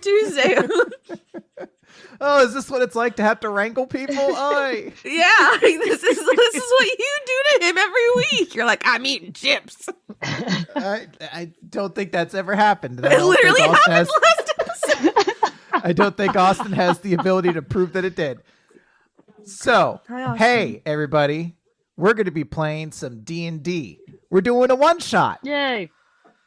Tuesday. Oh, is this what it's like to have to wrangle people? Oy. Yeah, this is what you do to him every week. You're like, I'm eating chips. I don't think that's ever happened. It literally happened last episode. I don't think Austin has the ability to prove that it did. So, hey, everybody. We're going to be playing some D&D. We're doing a one-shot. Yay.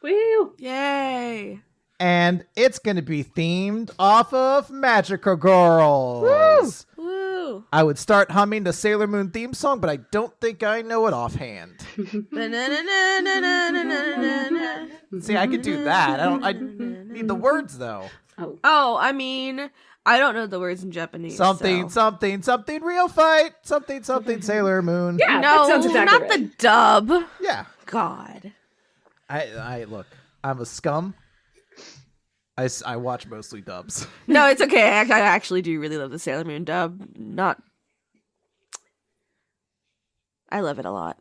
Woo. Yay. And it's going to be themed off of Magical Girls. Woo. Woo. I would start humming the Sailor Moon theme song, but I don't think I know it offhand. See, I could do that. I need the words, though. Oh, I mean, I don't know the words in Japanese. Something, real fight. Something, Sailor Moon. Yeah, no, that sounds exactly not right. the dub. Yeah. God. I look, I'm a scum. I watch mostly dubs. No, it's okay. I actually do really love the Sailor Moon dub. I love it a lot.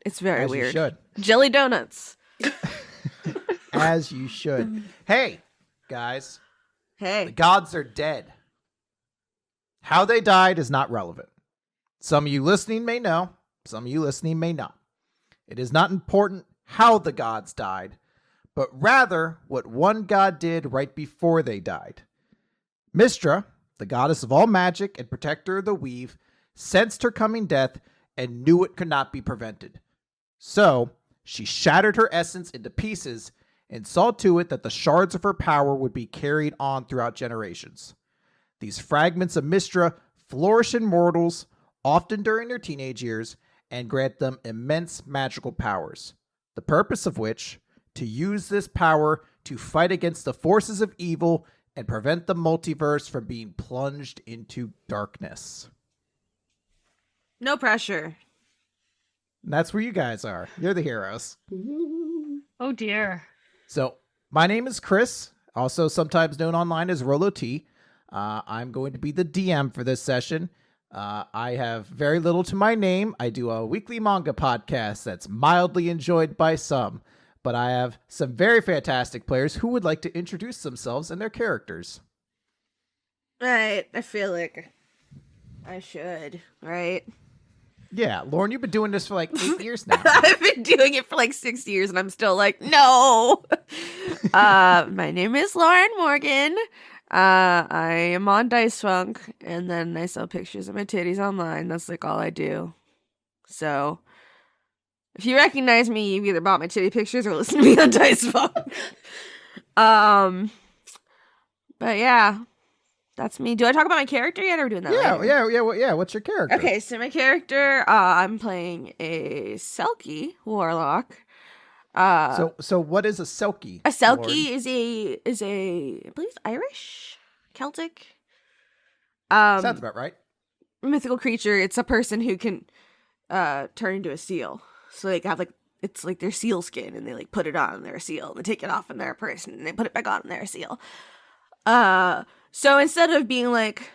It's very As weird. You should. Jelly donuts. As you should. Hey, guys. Hey. The gods are dead. How they died is not relevant. Some of you listening may know. Some of you listening may not. It is not important how the gods died, but rather what one god did right before they died. Mystra, the goddess of all magic and protector of the weave, sensed her coming death and knew it could not be prevented. So, she shattered her essence into pieces and saw to it that the shards of her power would be carried on throughout generations. These fragments of Mystra flourish in mortals, often during their teenage years, and grant them immense magical powers. The purpose of which, to use this power to fight against the forces of evil and prevent the multiverse from being plunged into darkness. No pressure. And that's where you guys are. You're the heroes. Oh dear. So, my name is Chris, also sometimes known online as RolloT. I'm going to be the DM for this session. I have very little to my name. I do a weekly manga podcast that's mildly enjoyed by some, but I have some very fantastic players who would like to introduce themselves and their characters. Right. I feel like I should, right? Yeah, Lauren, you've been doing this for like 8 years now. I've been doing it for like 6 years and I'm still like, no. My name is Lauren Morgan. I am on Dice Funk, and then I sell pictures of my titties online. That's like all I do. So, if you recognize me, you've either bought my titty pictures or listened to me on Dice Funk. But yeah, that's me. Do I talk about my character yet, or are we doing that later? Yeah. What's your character? Okay, so my character, I'm playing a Selkie Warlock. So what is a Selkie? A Selkie is a I believe Irish, Celtic. Sounds about right. Mythical creature. It's a person who can turn into a seal. So they have it's like their seal skin, and they like put it on and they're a seal, and they take it off and they're a person, and they put it back on and they're a seal. So instead of being like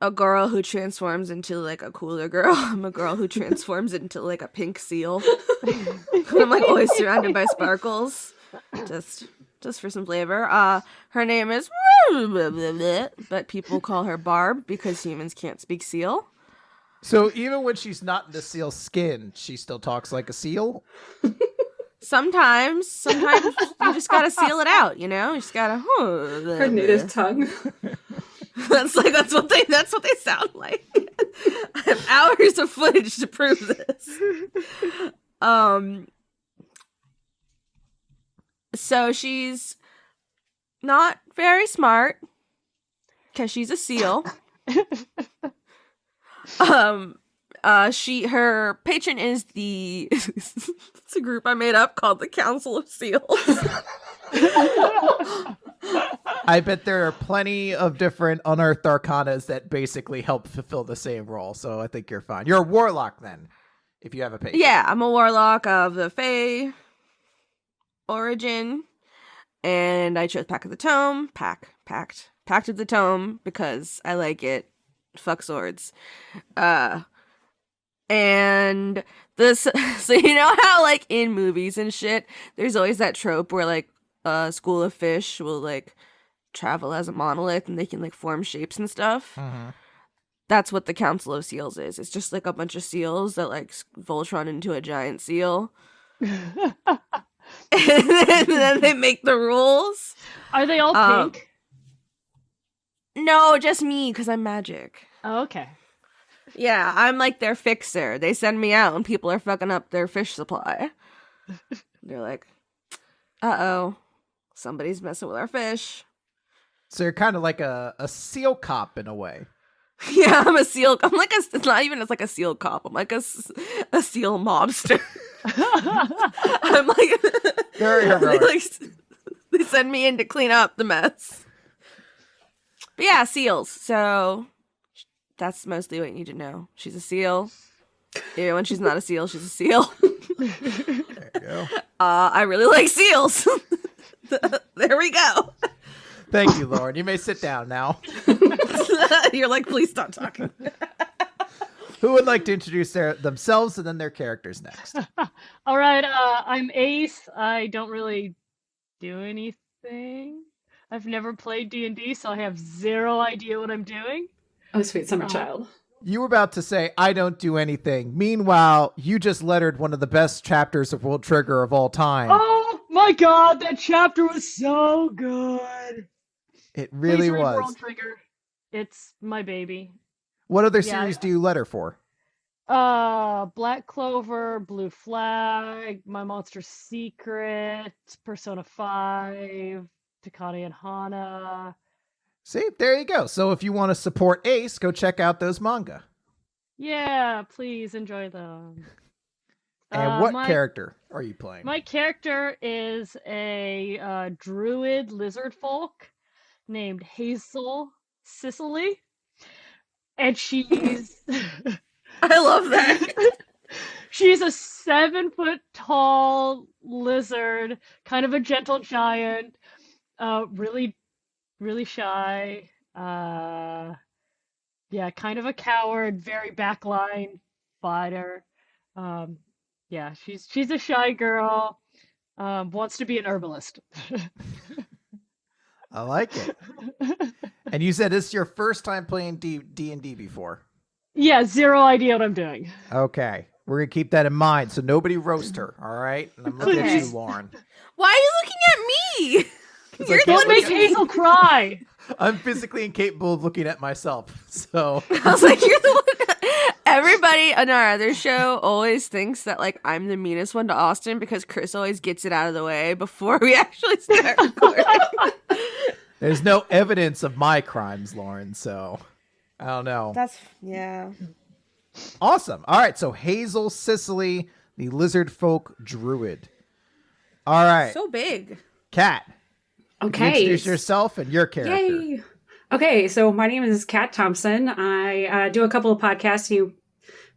a girl who transforms into like a cooler girl, I'm a girl who transforms into like a pink seal. I'm like always surrounded by sparkles, just for some flavor. Her name is, but people call her Barb because humans can't speak seal. So even when she's not in the seal skin, she still talks like a seal? Sometimes you just gotta seal it out, you know? You just gotta Her native tongue. That's what they sound like. I have hours of footage to prove this. So she's not very smart because she's a seal. Her patron is it's a group I made up called the Council of Seals. I bet there are plenty of different unearthed arcanas that basically help fulfill the same role, so I think you're fine. You're a warlock then, if you have a patron. Yeah, I'm a warlock of the Fae origin, and I chose Pact of the Tome, Pact of the Tome, because I like it. Fuck swords. And this, so you know how like in movies and shit, there's always that trope where like school of fish will like travel as a monolith and they can like form shapes and stuff. That's what the Council of Seals is. It's just like a bunch of seals that like Voltron into a giant seal. And then they make the rules. Are they all pink? No, just me, because I'm magic. Oh, okay. Yeah, I'm like their fixer. They send me out and people are fucking up their fish supply. They're like, uh-oh, somebody's messing with our fish. So you're kind of like a seal cop in a way. Yeah, I'm a seal. I'm like it's not even as like a seal cop. I'm like a seal mobster. I'm like very heroic. They send me in to clean up the mess. But yeah, seals. So that's mostly what you need to know. She's a seal. Even when she's not a seal, she's a seal. There you go. I really like seals. There we go. Thank you, Lauren. You may sit down now. You're like, please stop talking. Who would like to introduce themselves and then their characters next? All right, I'm Ace. I don't really do anything. I've never played D&D, so I have zero idea what I'm doing. Oh, sweet summer child. You were about to say, I don't do anything. Meanwhile, you just lettered one of the best chapters of World Trigger of all time. Oh my god, that chapter was so good. It really Please read was. World Trigger. It's my baby. What other series do you letter for? Black Clover, Blue Flag, My Monster Secret, Persona 5, Takane and Hana. See, there you go. So if you want to support Ace, go check out those manga. Yeah, please enjoy them. And what character are you playing? My character is a druid lizardfolk named Hazel Sicily. And she's... I love that. She's a 7-foot tall lizard, kind of a gentle giant, really, really shy. Yeah, kind of a coward, very backline fighter. Yeah, she's a shy girl. Wants to be an herbalist. I like it. And you said this is your first time playing D&D before. Yeah, zero idea what I'm doing. Okay. We're going to keep that in mind so nobody roast her, all right? And I'm looking at you, Lauren. Why are you looking at me? You're Don't make Hazel cry. I'm physically incapable of looking at myself, so... I was like, you're the one... Everybody on our other show always thinks that, like, I'm the meanest one to Austin because Chris always gets it out of the way before we actually start recording. There's no evidence of my crimes, Lauren, so... I don't know. Yeah. Awesome. All right, so Hazel Sicily, the Lizardfolk Druid. All right. So big. Kat. Okay. Introduce yourself and your character. Yay. Okay, so my name is Kat Thompson. I do a couple of podcasts you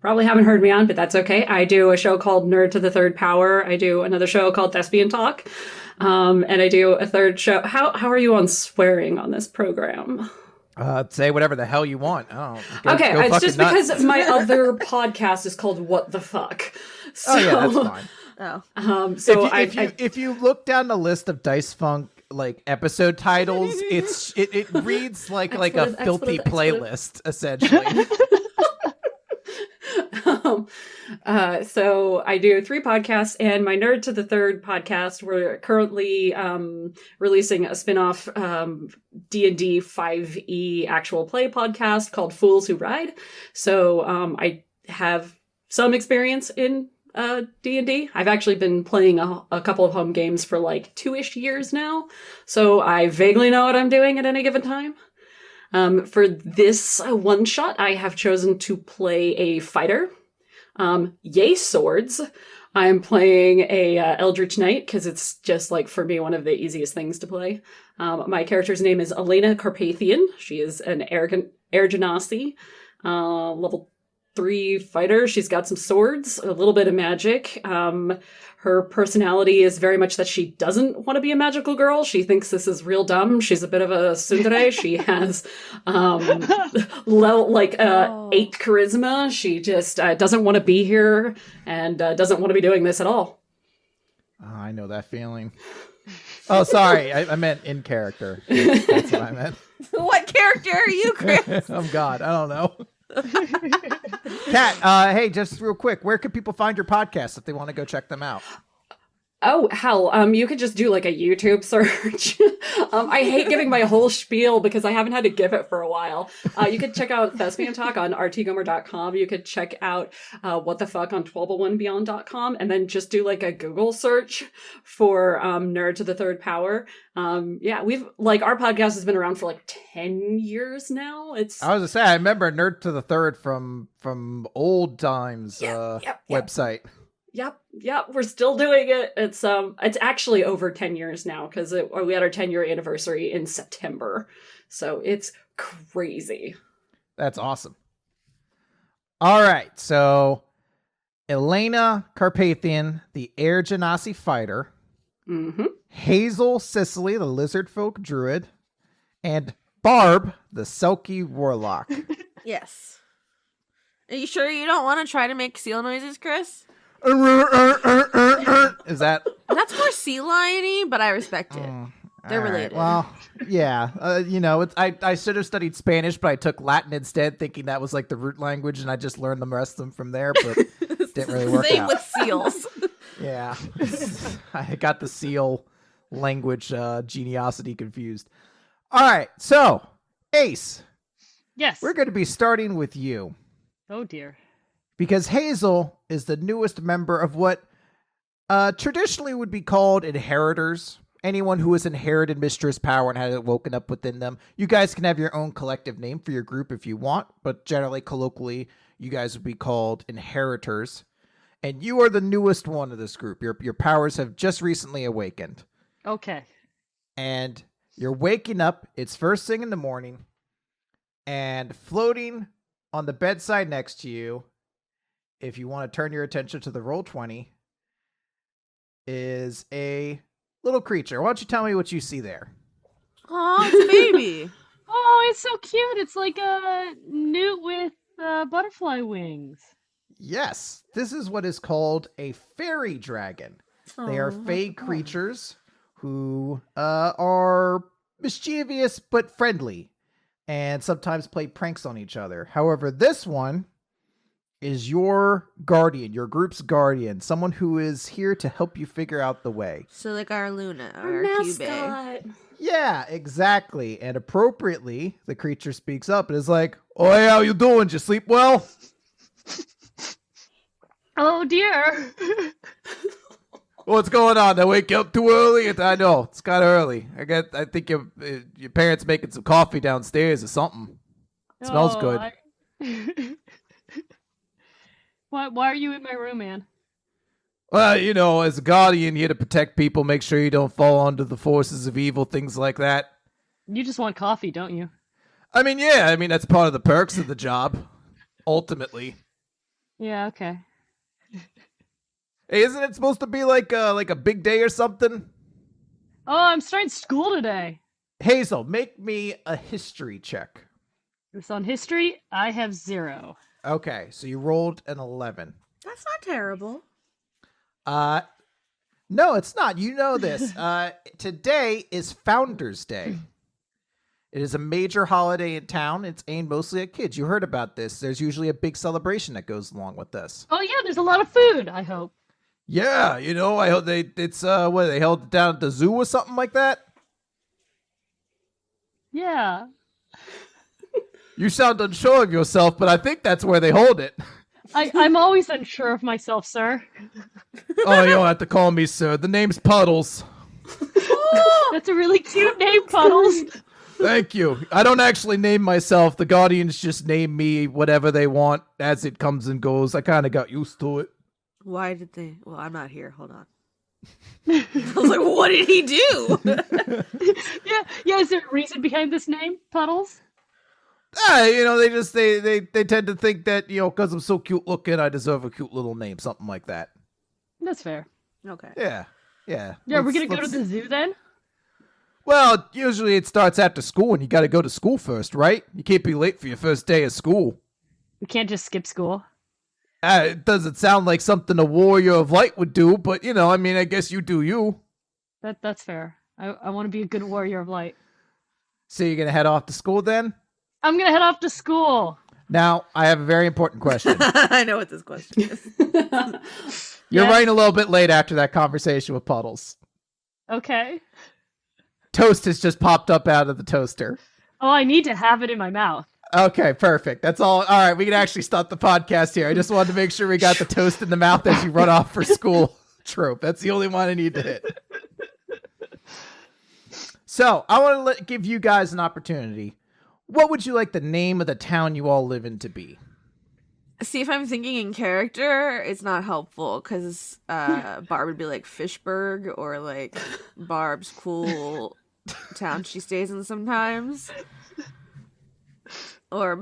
probably haven't heard me on, but that's okay. I do a show called Nerd to the Third Power. I do another show called Thespian Talk. And I do a third show. How are you on swearing on this program? Say whatever the hell you want. Go it's just nuts. because my other podcast is called What the Fuck. So, oh yeah, that's fine. Oh. If you look down the list of Dice Funk like episode titles, it reads like a filthy playlist essentially. So I do 3 podcasts, and my Nerd to the Third podcast, we're currently releasing a spin-off D&D 5e actual play podcast called Fools Who Ride. So I have some experience in D&D. I've actually been playing a couple of home games for like 2-ish years now, so I vaguely know what I'm doing at any given time. For this one shot, I have chosen to play a fighter. Yay swords. I'm playing a Eldritch Knight because it's just like for me one of the easiest things to play. My character's name is Elena Carpathian. She is an Air Genasi, level 3 fighter. She's got some swords, a little bit of magic. Her personality is very much that she doesn't want to be a magical girl. She thinks this is real dumb. She's a bit of a tsundere. She has 8 charisma. She just doesn't want to be here and doesn't want to be doing this at all. Oh, I know that feeling. Oh, sorry. I meant in character. That's what I meant. What character are you, Chris? Oh, God. I don't know. Kat, hey, just real quick, where can people find your podcast if they want to go check them out? Oh, hell, you could just do like a YouTube search. I hate giving my whole spiel because I haven't had to give it for a while. You could check out Thespian Talk on rtgomer.com. You could check out What the Fuck on 1201beyond.com, and then just do like a Google search for Nerd to the Third Power. Yeah, our podcast has been around for like 10 years now. I was gonna say, I remember Nerd to the Third from old times website. Yep, we're still doing it. It's actually over 10 years now because we had our 10-year anniversary in September. So it's crazy. That's awesome. All right, so Elena Carpathian, the Air Genasi Fighter. Mm-hmm. Hazel Sicily, the Lizardfolk Druid. And Barb, the Selkie Warlock. Yes. Are you sure you don't want to try to make seal noises, Chris? Is that? That's more sea lion-y, but I respect it. They're related. Well, yeah. I should have studied Spanish, but I took Latin instead, thinking that was like the root language, and I just learned the rest of them from there, but didn't really work Same out. with seals. Yeah. I got the seal language geniosity confused. All right, so, Ace. Yes. We're going to be starting with you. Oh, dear. Because Hazel is the newest member of what traditionally would be called Inheritors. Anyone who has inherited Mistress Power and had it woken up within them. You guys can have your own collective name for your group if you want, but generally, colloquially, you guys would be called Inheritors. And you are the newest one of this group. Your powers have just recently awakened. Okay. And you're waking up. It's first thing in the morning. And floating on the bedside next to you, if you want to turn your attention to the Roll20, is a little creature. Why don't you tell me what you see there? Aw, it's a baby. Oh, it's so cute. It's like a newt with butterfly wings. Yes, this is what is called a fairy dragon. They are fey creatures who are mischievous but friendly and sometimes play pranks on each other. However, this one is your guardian, your group's guardian, someone who is here to help you figure out the way. So like our Luna, Our our mascot. Cube. Yeah, exactly. And appropriately, the creature speaks up and is like, "Oh, hey, how you doing? Did you sleep well?" Oh, dear. What's going on? Did I wake you up too early? I know, it's kind of early. I think your parents making some coffee downstairs or something. It smells good. Why are you in my room, man? Well, as a guardian, here to protect people, make sure you don't fall under the forces of evil, things like that. You just want coffee, don't you? Yeah. That's part of the perks of the job, ultimately. Yeah, okay. Hey, isn't it supposed to be like a big day or something? Oh, I'm starting school today. Hazel, make me a history check. It's on history. I have 0. Okay, so you rolled an 11. That's not terrible. No, it's not. You know this. Today is Founders Day. It is a major holiday in town. It's aimed mostly at kids. You heard about this. There's usually a big celebration that goes along with this. Oh, yeah, there's a lot of food, I hope. Yeah, I hope they held it down at the zoo or something like that? Yeah. You sound unsure of yourself, but I think that's where they hold it. I'm always unsure of myself, sir. Oh, you don't have to call me sir. The name's Puddles. That's a really cute name, Puddles. Thank you. I don't actually name myself. The Guardians just name me whatever they want as it comes and goes. I kind of got used to it. Why did they? Well, I'm not here. Hold on. I was like, what did he do? Yeah. Is there a reason behind this name, Puddles? They tend to think that, because I'm so cute looking, I deserve a cute little name, something like that. That's fair. Okay. Yeah. Yeah, we're gonna go to the zoo then? Well, usually it starts after school, and you got to go to school first, right? You can't be late for your first day of school. We can't just skip school. It doesn't sound like something a warrior of light would do, but, I guess you do you. That's fair. I want to be a good warrior of light. So you're going to head off to school then? I'm gonna head off to school. Now, I have a very important question. I know what this question is. You're Yes. running a little bit late after that conversation with Puddles. Okay. Toast has just popped up out of the toaster. Oh, I need to have it in my mouth. Okay, perfect. That's all. All right, we can actually stop the podcast here. I just wanted to make sure we got the toast in the mouth as you run off for school trope. That's the only one I need to hit. So, I want to give you guys an opportunity. What would you like the name of the town you all live in to be? See, if I'm thinking in character, it's not helpful because Barb would be like Fishburg or like Barb's cool town she stays in sometimes. Or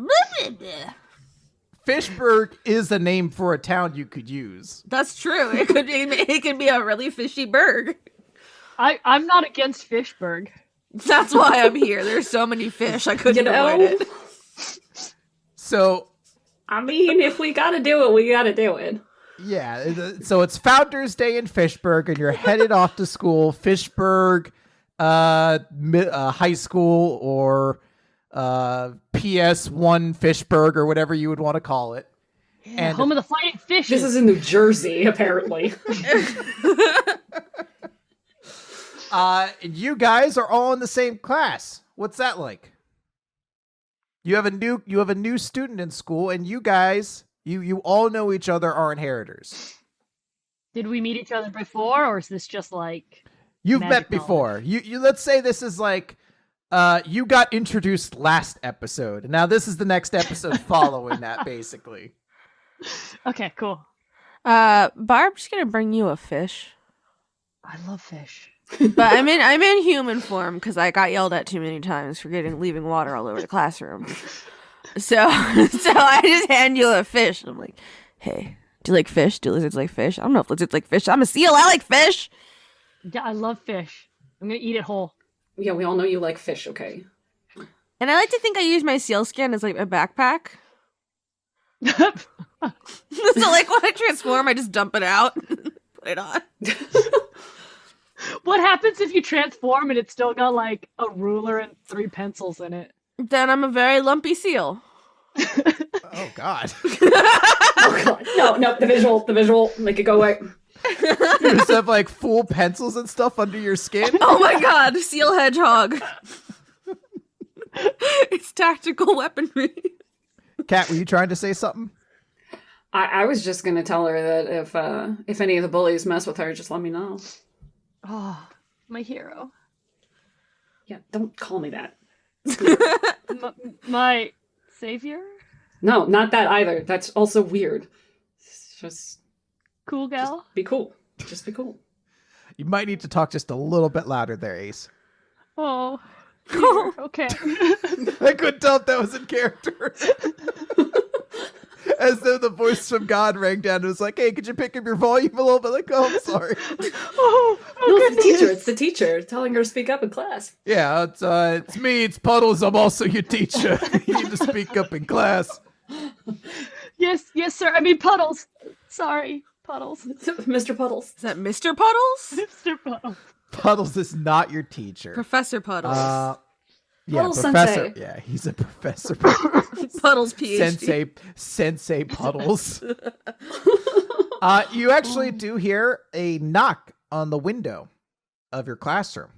Fishburg is a name for a town you could use. that's true. It could be a really fishy burg. I'm not against Fishburg. That's why I'm here. There's so many fish. I couldn't avoid it. So, I mean, if we gotta do it, we gotta do it. yeah. So it's Founders Day in Fishburg, and you're headed off to school. Fishburg High School or PS1 Fishburg or whatever you would want to call it. Yeah, And home of the fighting fishes. This is in New Jersey, apparently. you guys are all in the same class. What's that like? You have a new student in school, and you guys, you all know each other are Inheritors. Did we meet each other before, or is this just like You've magic met before. You let's say this is like you got introduced last episode, and now this is the next episode following that, basically. Okay, cool. Barb's gonna bring you a fish. I love fish. But I'm in human form because I got yelled at too many times for leaving water all over the classroom. So I just hand you a fish. I'm like, hey, do you like fish? Do lizards like fish? I don't know if lizards like fish. I'm a seal. I like fish. Yeah, I love fish. I'm gonna eat it whole. Yeah, we all know you like fish, okay? And I like to think I use my seal skin as like a backpack. So like when I transform, I just dump it out, put it on. What happens if you transform and it's still got like a ruler and 3 pencils in it? Then I'm a very lumpy seal. Oh God! Oh god. No, the visual, make it go away. You just have like full pencils and stuff under your skin. Oh my God, seal hedgehog. It's tactical weaponry. Kat, were you trying to say something? I was just gonna tell her that if any of the bullies mess with her, just let me know. Oh, my hero. Yeah, don't call me that. My savior? No, not that either. That's also weird. Just Cool gal? be cool. Just be cool. You might need to talk just a little bit louder there, Ace. Oh. Dear. Okay. I couldn't tell if that was in character. As though the voice from God rang down and was like, hey, could you pick up your volume a little bit? Like, oh, I'm sorry. Oh, No, it's the teacher. It's the teacher telling her to speak up in class. Yeah, it's me, it's Puddles. I'm also your teacher. You need to speak up in class. yes, sir. I mean Puddles. Sorry, Puddles. Mr. Puddles. Is that Mr. Puddles? Mr. Puddles. Puddles is not your teacher. Professor Puddles. Yeah, Puddles professor. sensei. Yeah, he's a professor. Puddles PhD. Sensei Puddles. You actually do hear a knock on the window of your classroom.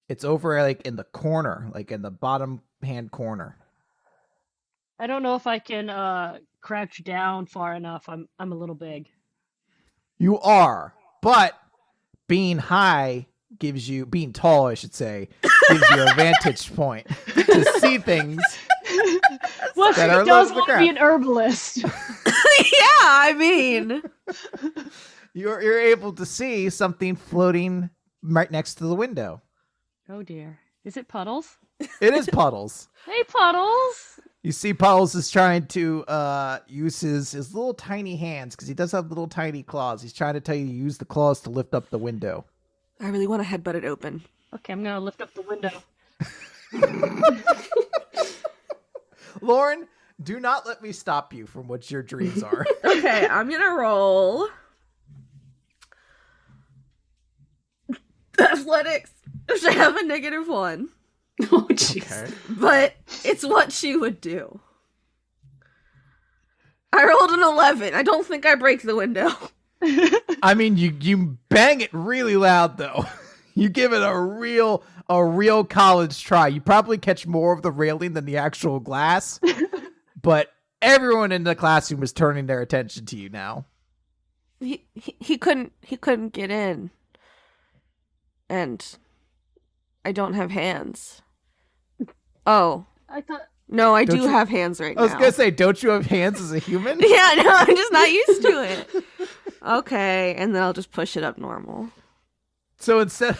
It's over like in the corner, like in the bottom hand corner. I don't know if I can crouch down far enough. I'm a little big. You are, but being tall, I should say, gives you a vantage point to see things. Well, that are he does low to the want to ground. be an herbalist. Yeah, I mean. You're able to see something floating right next to the window. Oh dear. Is it Puddles? It is Puddles. Hey, Puddles. You see Puddles is trying to use his little tiny hands, because he does have little tiny claws. He's trying to tell you to use the claws to lift up the window. I really want to headbutt it open. Okay, I'm gonna lift up the window. Lauren, do not let me stop you from what your dreams are. Okay, I'm gonna roll. athletics, which I have a -1. Oh, jeez. Okay. But it's what she would do. I rolled an 11. I don't think I break the window. I mean, you bang it really loud though. You give it a real college try. You probably catch more of the railing than the actual glass, but everyone in the classroom is turning their attention to you now. He couldn't get in, and I don't have hands. Oh I thought. no, I Don't do you- have hands right now. I was gonna say, don't you have hands as a human? Yeah, no, I'm just not used to it. Okay, and then I'll just push it up normal. So instead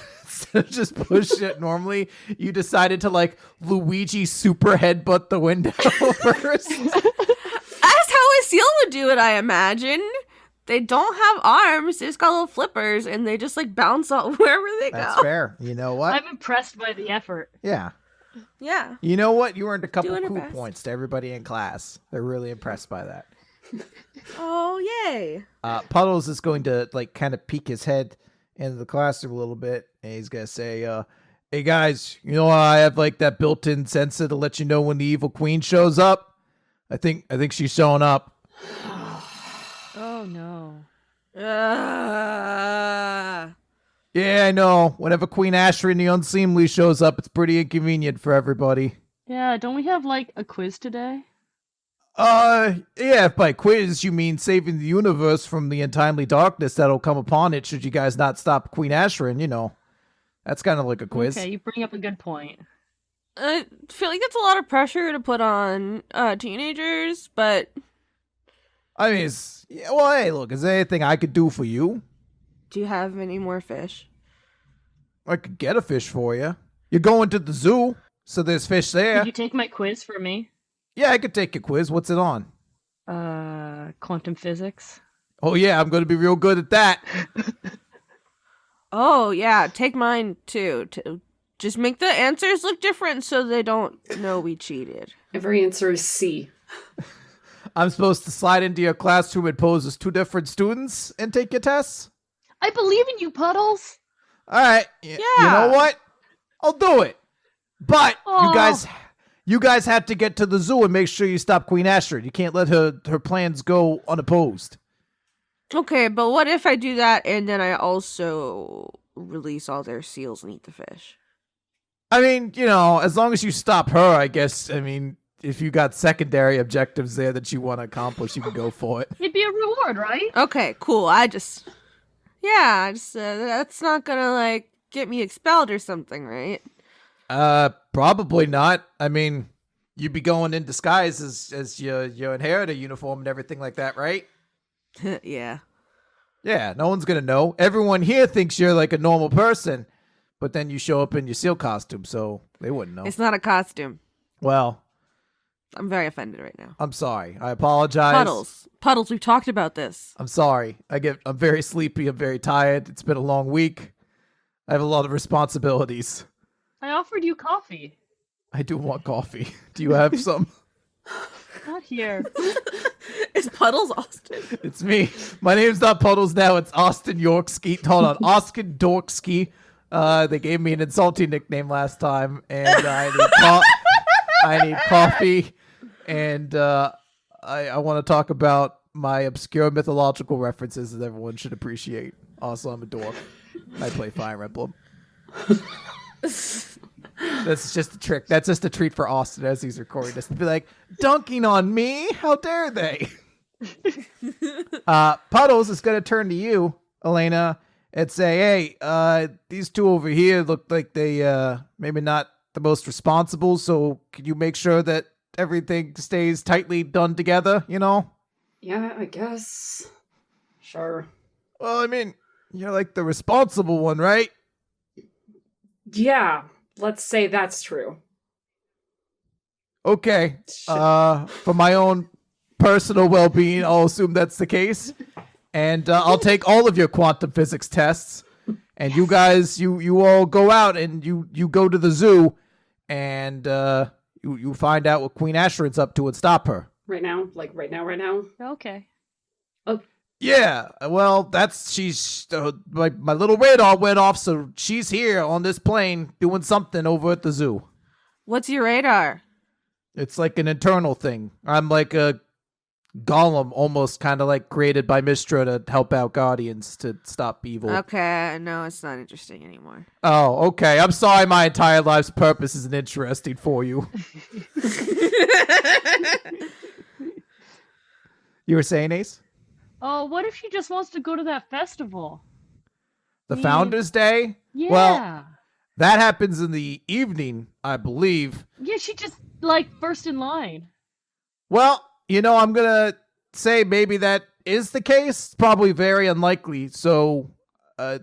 of just pushing it normally, you decided to like Luigi super headbutt the window first. That's how a seal would do it, I imagine. They don't have arms, they just got little flippers, and they just like bounce off wherever they That's go. fair. You know what? I'm impressed by the effort. Yeah. Yeah. You know what? You earned a couple Doing her cool best. points to everybody in class. They're really impressed by that. Oh, yay. Puddles is going to like kind of peek his head into the classroom a little bit, and he's gonna say, "Hey guys, you know how I have like that built-in sensor to let you know when the evil queen shows up? I think she's showing up." Oh no. Yeah, I know. Whenever Queen Ashrin the Unseemly shows up, it's pretty inconvenient for everybody. Yeah, don't we have like a quiz today? Yeah, if by quiz you mean saving the universe from the untimely darkness that'll come upon it should you guys not stop Queen Ashrin, you know. That's kind of like a quiz. Okay, you bring up a good point. I feel like that's a lot of pressure to put on teenagers, but I mean, well, hey, look, is there anything I could do for you? do you have any more fish? I could get a fish for you. You're going to the zoo, so there's fish there. Could you take my quiz for me? Yeah, I could take your quiz. What's it on? Quantum physics. Oh, yeah, I'm going to be real good at that. Oh, yeah, take mine too. Just make the answers look different so they don't know we cheated. Every answer is C. I'm supposed to slide into your classroom and pose as two different students and take your tests? I believe in you, Puddles. All right. You know what? I'll do it. But Aw. you guys have to get to the zoo and make sure you stop Queen Ashrid. You can't let her plans go unopposed. Okay, but what if I do that and then I also release all their seals and eat the fish? I mean, you know, as long as you stop her, I guess. I mean, if you got secondary objectives there that you want to accomplish, you can go for it. It'd be a reward, right? Okay, cool. That's not gonna like get me expelled or something, right? Probably not. I mean, you'd be going in disguise as your inheritor uniform and everything like that, right? Yeah. Yeah, no one's gonna know. Everyone here thinks you're like a normal person, but then you show up in your seal costume, so they wouldn't know. It's not a costume. Well, I'm very offended right now. I'm sorry. I apologize. Puddles, we've talked about this. I'm sorry. I'm very sleepy. I'm very tired. It's been a long week. I have a lot of responsibilities. I offered you coffee. I do want coffee. Do you have some? Not here. Is Puddles Austin? It's me. My name's not Puddles now. It's Austin Yorksky. Hold on. Austin Dorksky. They gave me an insulting nickname last time, and I need coffee, and I want to talk about my obscure mythological references that everyone should appreciate. Also, I'm a dork. I play Fire Emblem. That's just a trick. That's just a treat for Austin as he's recording this. To be like, dunking on me? How dare they? Puddles is going to turn to you, Elena, and say, hey, these two over here look like they maybe not the most responsible, so can you make sure that everything stays tightly done together, you know? Yeah, I guess. Sure. Well, I mean, you're like the responsible one, right? Yeah, let's say that's true. Okay. For my own personal well-being, I'll assume that's the case. And I'll take all of your quantum physics tests. And you guys, you all go out and you go to the zoo and you find out what Queen Ashrid's up to and stop her. Right now? Like right now? Okay. Yeah, well, she's my little radar went off, so she's here on this plane doing something over at the zoo. What's your radar? It's like an internal thing. I'm like a golem, almost kind of like created by Mistra to help out Guardians to stop evil. Okay, no, it's not interesting anymore. Oh, okay. I'm sorry my entire life's purpose isn't interesting for you. You were saying, Ace? Oh, what if she just wants to go to that festival? The Founders Day? Yeah. Well, that happens in the evening, I believe. Yeah, she just, like, first in line. Well, I'm going to say maybe that is the case. It's probably very unlikely. So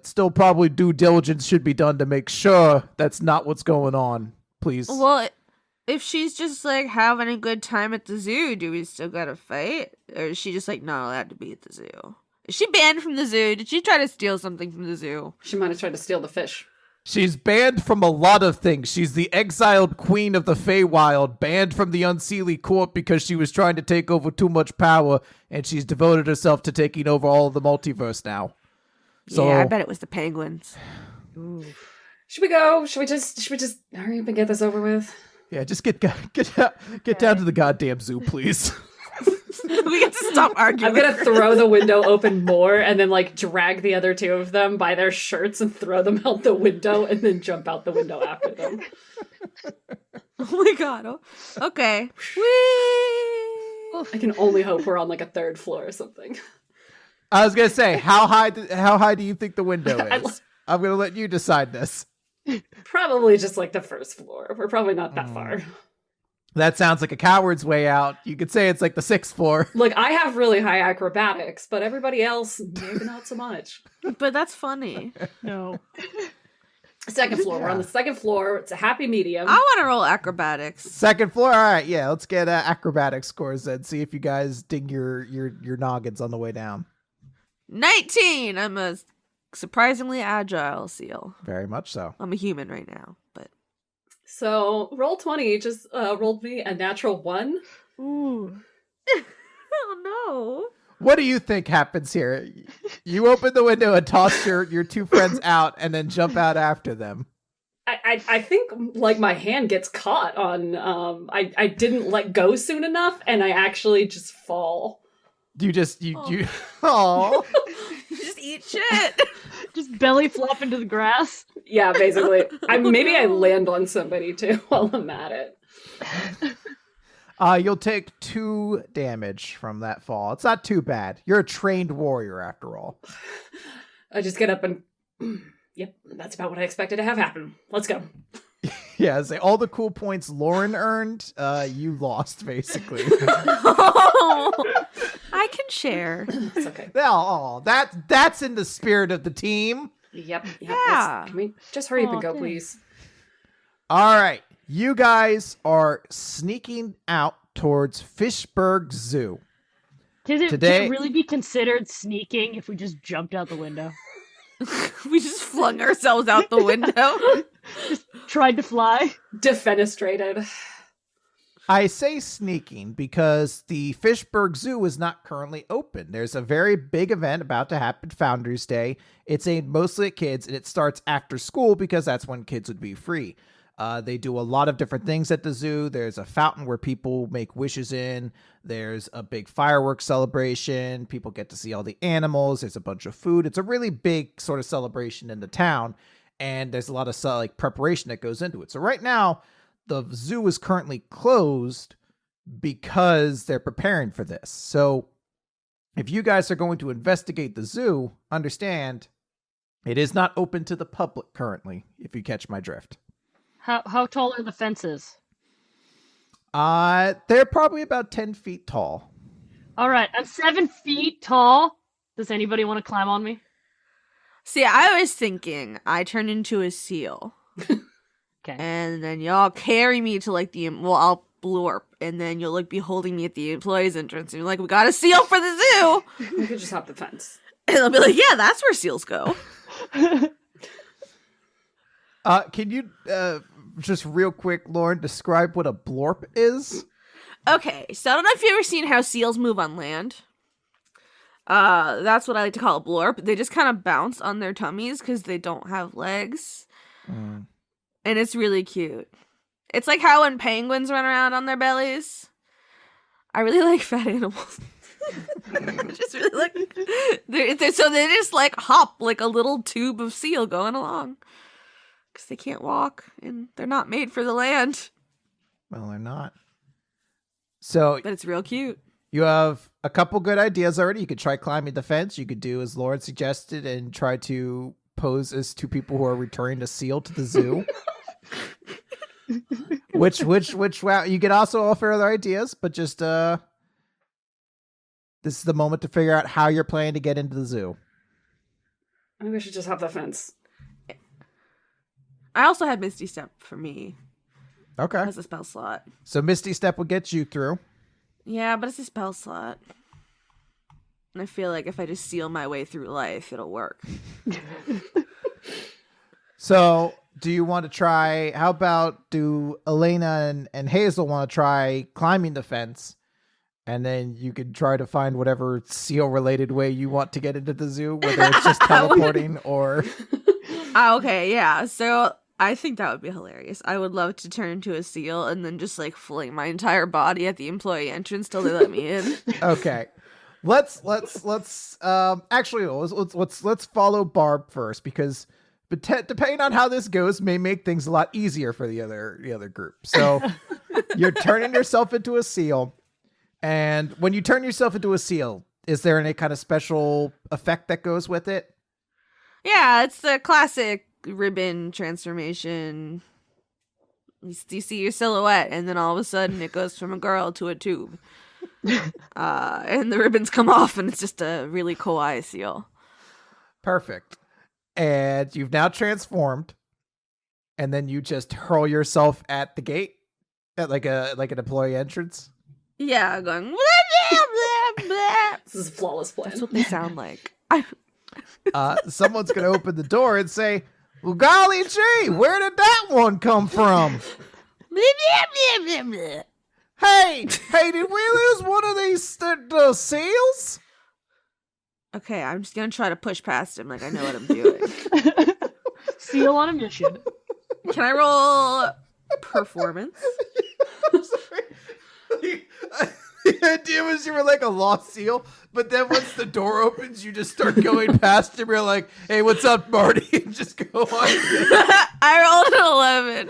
still probably due diligence should be done to make sure that's not what's going on. Please. Well, if she's just, like, having a good time at the zoo, do we still gotta fight? Or is she just, like, not allowed to be at the zoo? Is she banned from the zoo? Did she try to steal something from the zoo? She might have tried to steal the fish. She's banned from a lot of things. She's the exiled queen of the Feywild, banned from the Unseelie court because she was trying to take over too much power, and she's devoted herself to taking over all of the multiverse now. So, yeah, I bet it was the penguins. Ooh. Should we go? Should we just hurry up and get this over with? Yeah, just get down to the goddamn zoo, please. We get to stop arguing. I'm gonna throw the window open more and then like drag the other two of them by their shirts and throw them out the window and then jump out the window after them. Oh my god. Oh, okay. Whee! I can only hope we're on like a third floor or something. I was gonna say, how high do you think the window is? I'm gonna let you decide this. Probably just like the first floor. We're probably not that far. That sounds like a coward's way out. You could say it's like the 6th floor. Look, I have really high acrobatics, but everybody else, maybe not so much. But that's funny. No. Second floor. We're on the second floor. It's a happy medium. I want to roll acrobatics. 2nd floor? All right, yeah, let's get acrobatic scores then. See if you guys ding your noggins on the way down. 19! I'm a surprisingly agile seal. Very much so. I'm a human right now, but... So, Roll20 just rolled me a natural 1. Ooh. Oh no. What do you think happens here? You open the window and toss your two friends out and then jump out after them. I think like my hand gets caught on I didn't let go soon enough and I actually just fall. You oh. You just eat shit. Just belly flop into the grass. Yeah, basically. Maybe I land on somebody too while I'm at it. You'll take 2 damage from that fall. It's not too bad. You're a trained warrior after all. I just get up and yep, that's about what I expected to have happen. Let's go. Yeah, say all the cool points Lauren earned, you lost basically. I can share. It's okay. Well, that's in the spirit of the team. Yep. Yeah. Can we just hurry up and go, thanks. please? All right. You guys are sneaking out towards Fishburg Zoo. Can it Today- really be considered sneaking if we just jumped out the window? We just flung ourselves out the window. Tried to fly? Defenestrated. I say sneaking because the Fishburg Zoo is not currently open. There's a very big event about to happen, Founders Day. It's aimed mostly at kids, and it starts after school because that's when kids would be free. They do a lot of different things at the zoo. There's a fountain where people make wishes in. There's a big fireworks celebration. People get to see all the animals. There's a bunch of food. It's a really big sort of celebration in the town, and there's a lot of preparation that goes into it. So right now, the zoo is currently closed because they're preparing for this. So if you guys are going to investigate the zoo, understand it is not open to the public currently, if you catch my drift. How tall are the fences? They're probably about 10 feet tall. All right, I'm 7 feet tall. Does anybody want to climb on me? See, I was thinking I turn into a seal. Okay. And then y'all carry me to like I'll blorp, and then you'll like be holding me at the employees entrance, and you're like, we got a seal for the zoo. We could just hop the fence. And they'll be like, yeah, that's where seals go. Can you just real quick, Lauren, describe what a blorp is? Okay, so I don't know if you've ever seen how seals move on land. That's what I like to call a blorp. They just kind of bounce on their tummies because they don't have legs. Mm. And it's really cute. It's like how when penguins run around on their bellies. I really like fat animals. Just really like so they just like hop like a little tube of seal going along because they can't walk and they're not made for the land. Well, they're not. So, but it's real cute. You have a couple good ideas already. You could try climbing the fence. You could do as Lauren suggested and try to pose as two people who are returning a seal to the zoo. which wow, you could also offer other ideas, but just this is the moment to figure out how you're planning to get into the zoo. I think we should just have the fence. I also had Misty Step for me. Okay. As a spell slot. So Misty Step will get you through. Yeah, but it's a spell slot. And I feel like if I just seal my way through life, it'll work. So, do you want to try, how about do Elena and Hazel want to try climbing the fence? And then you could try to find whatever seal-related way you want to get into the zoo, whether it's just teleporting or... Okay, yeah. So I think that would be hilarious. I would love to turn into a seal and then just like fling my entire body at the employee entrance till they let me in. Okay. Let's follow Barb first, because depending on how this goes may make things a lot easier for the other group. So you're turning yourself into a seal, and when you turn yourself into a seal, is there any kind of special effect that goes with it? Yeah, it's the classic ribbon transformation. You see your silhouette, and then all of a sudden it goes from a girl to a tube. And the ribbons come off, and it's just a really kawaii seal. Perfect. And you've now transformed, and then you just hurl yourself at the gate, at like an employee entrance. Yeah, going blah, blah, blah, blah. This is a flawless plan. That's what they sound like. Someone's gonna open the door and say, "Well, golly gee, where did that one come from?" Blah, blah, blah, blah, blah. Hey, did we lose one of these seals? Okay, I'm just gonna try to push past him like I know what I'm doing. Seal on a mission. Can I roll performance? The idea was you were like a lost seal, but then once the door opens, you just start going past him. You're like, "Hey, what's up, Marty?" And just go on. I rolled an 11.